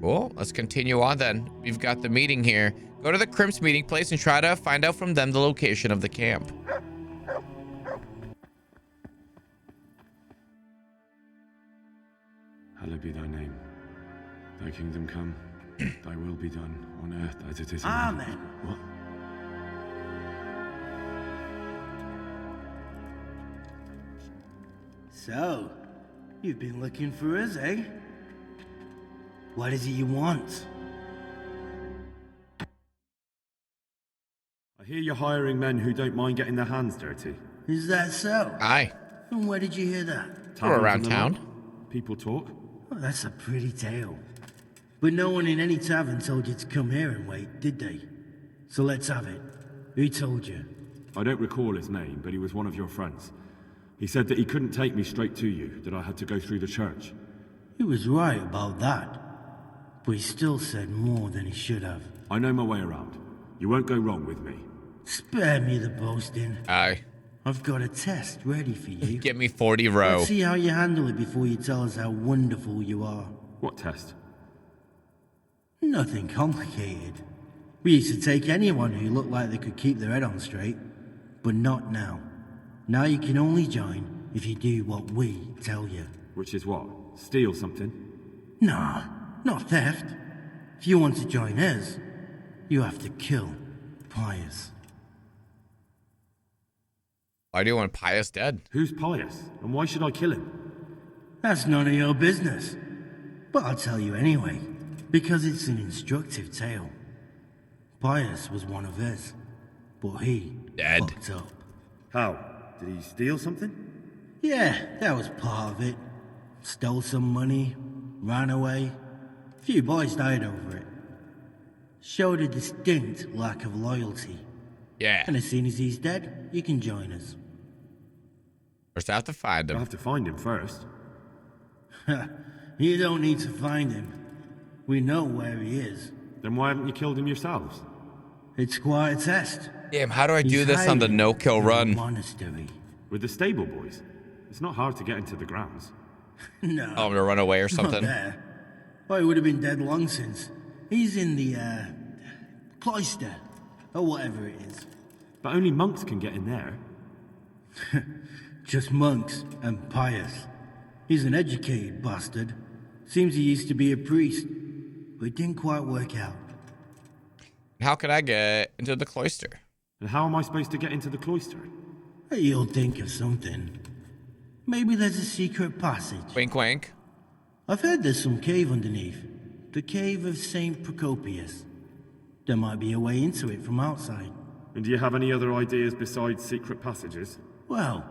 Cool. Let's continue on then. We've got the meeting here. Go to the Crimps meeting place and try to find out from them the location of the camp. Hallowed be thy name. Thy kingdom come. Thy will be done on earth as it is in Amen. heaven. What? So, you've been looking for us, eh? What is it you want? I hear you're hiring men who don't mind getting their hands dirty. Is that so? Aye. And where did you hear that? We're around town. People talk. Oh, that's a pretty tale. But no one in any tavern told you to come here and wait, did they? So let's have it. Who told you? I don't recall his name, but he was one of your friends. He said that he couldn't take me straight to you, that I had to go through the church. He was right about that. But he still said more than he should have. I know my way around. You won't go wrong with me. Spare me the boasting. Aye. I've got a test ready for you. Get me 40 row. Let's see how you handle it before you tell us how wonderful you are. What test? Nothing complicated. We used to take anyone who looked like they could keep their head on straight. But not now. Now you can only join if you do what we tell you. Which is what? Steal something? Nah, not theft. If you want to join us, you have to kill Pius. Why do you want Pius dead? Who's Pius? And why should I kill him? That's none of your business. But I'll tell you anyway, because it's an instructive tale. Pius was one of us, but he dead. Fucked up. How? Did he steal something? Yeah, that was part of it. Stole some money, ran away. A few boys died over it. Showed a distinct lack of loyalty. Yeah. And as soon as he's dead, you can join us. First, I have to find him. I have to find him first. You don't need to find him. We know where he is. Then why haven't you killed him yourselves? It's quite a test. Damn, how do I do this on the no-kill run? Monastery. With the stable boys? It's not hard to get into the grounds. No. Oh, I'm gonna run away or something. Not there. Oh, he would have been dead long since. He's in the, cloister. Or whatever it is. But only monks can get in there. Just monks and Pius. He's an educated bastard. Seems he used to be a priest, but it didn't quite work out. How could I get into the cloister? And how am I supposed to get into the cloister? You'll think of something. Maybe there's a secret passage. Wink, wink. I've heard there's some cave underneath. The cave of St. Procopius. There might be a way into it from outside. And do you have any other ideas besides secret passages? Well,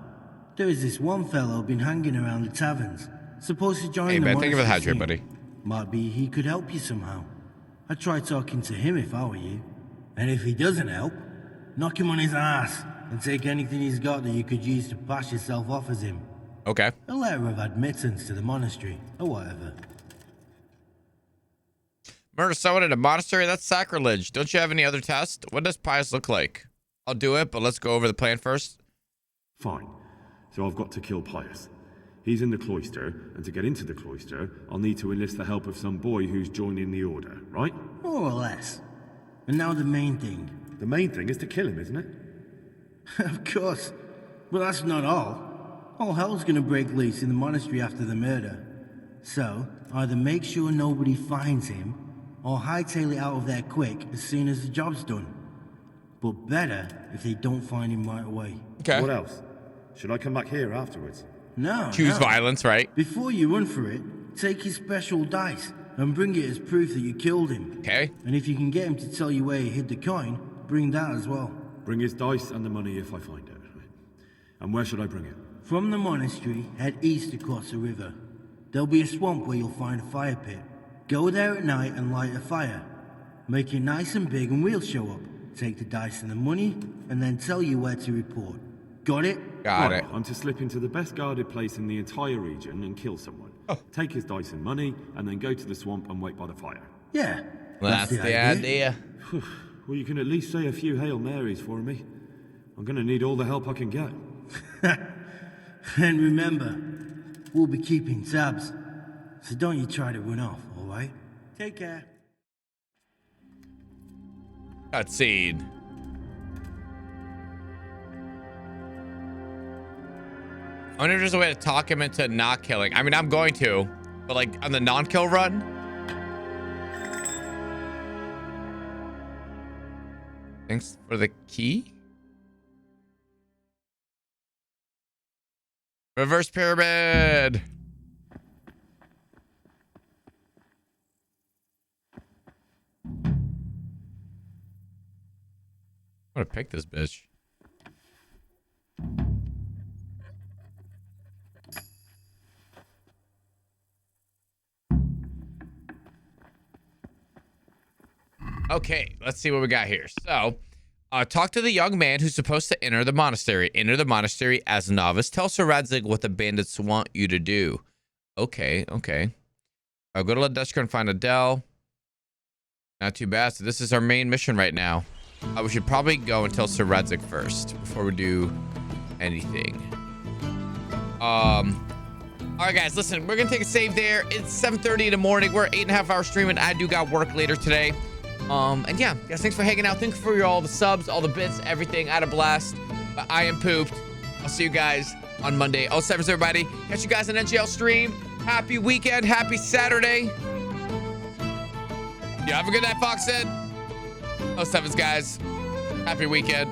there is this one fellow been hanging around the taverns. Supposed to join hey, the man, thank you for the monastery hydrate, soon. buddy. Might be he could help you somehow. I'd try talking to him if I were you. And if he doesn't help, knock him on his ass and take anything he's got that you could use to pass yourself off as him. Okay. A letter of admittance to the monastery, or whatever. Murder someone in a monastery? That's sacrilege. Don't you have any other tests? What does Pius look like? I'll do it, but let's go over the plan first. Fine. So I've got to kill Pius. He's in the cloister, and to get into the cloister, I'll need to enlist the help of some boy who's joining the order, right? More or less. And now the main thing. The main thing is to kill him, isn't it? Of course. But that's not all. All hell's gonna break loose in the monastery after the murder. So, either make sure nobody finds him, or hightail it out of there quick as soon as the job's done. But better if they don't find him right away. Okay. What else? Should I come back here afterwards? No. Choose no. violence, right? Before you run for it, take his special dice and bring it as proof that you killed him. Okay. And if you can get him to tell you where he hid the coin, bring that as well. Bring his dice and the money if I find it. And where should I bring it? From the monastery, head east across the river. There'll be a swamp where you'll find a fire pit. Go there at night and light a fire. Make it nice and big and we'll show up. Take the dice and the money, and then tell you where to report. Got it? Got it. I'm to slip into the best guarded place in the entire region and kill someone. Take his dice and money, and then go to the swamp and wait by the fire. Yeah. Well, that's the idea. Well, you can at least say a few Hail Marys for me. I'm gonna need all the help I can get. And remember, we'll be keeping tabs. So don't you try to run off, all right? Take care. Cutscene. I wonder if there's a way to talk him into not killing. I mean, I'm going to, but like on the non-kill run. Thanks for the key. Reverse pyramid. I'm gonna pick this bitch. Okay, let's see what we got here. So, talk to the young man who's supposed to enter the monastery. Enter the monastery as a novice. Tell Sir Radzig what the bandits want you to do. Okay. I'll go to Ledesca and find Adele. Not too bad. So this is our main mission right now. We should probably go and tell Sir Radzig first before we do anything. All right, guys, listen, we're gonna take a save there. It's 7:30 in the morning. We're 8.5 hours streaming. I do got work later today. And yeah, guys, thanks for hanging out. Thanks for all the subs, all the bits, everything. I had a blast. I am pooped. I'll see you guys on Monday. 07s, everybody. Catch you guys on NGL stream. Happy weekend. Happy Saturday. Yeah, have a good night, Foxen. 07s, guys. Happy weekend.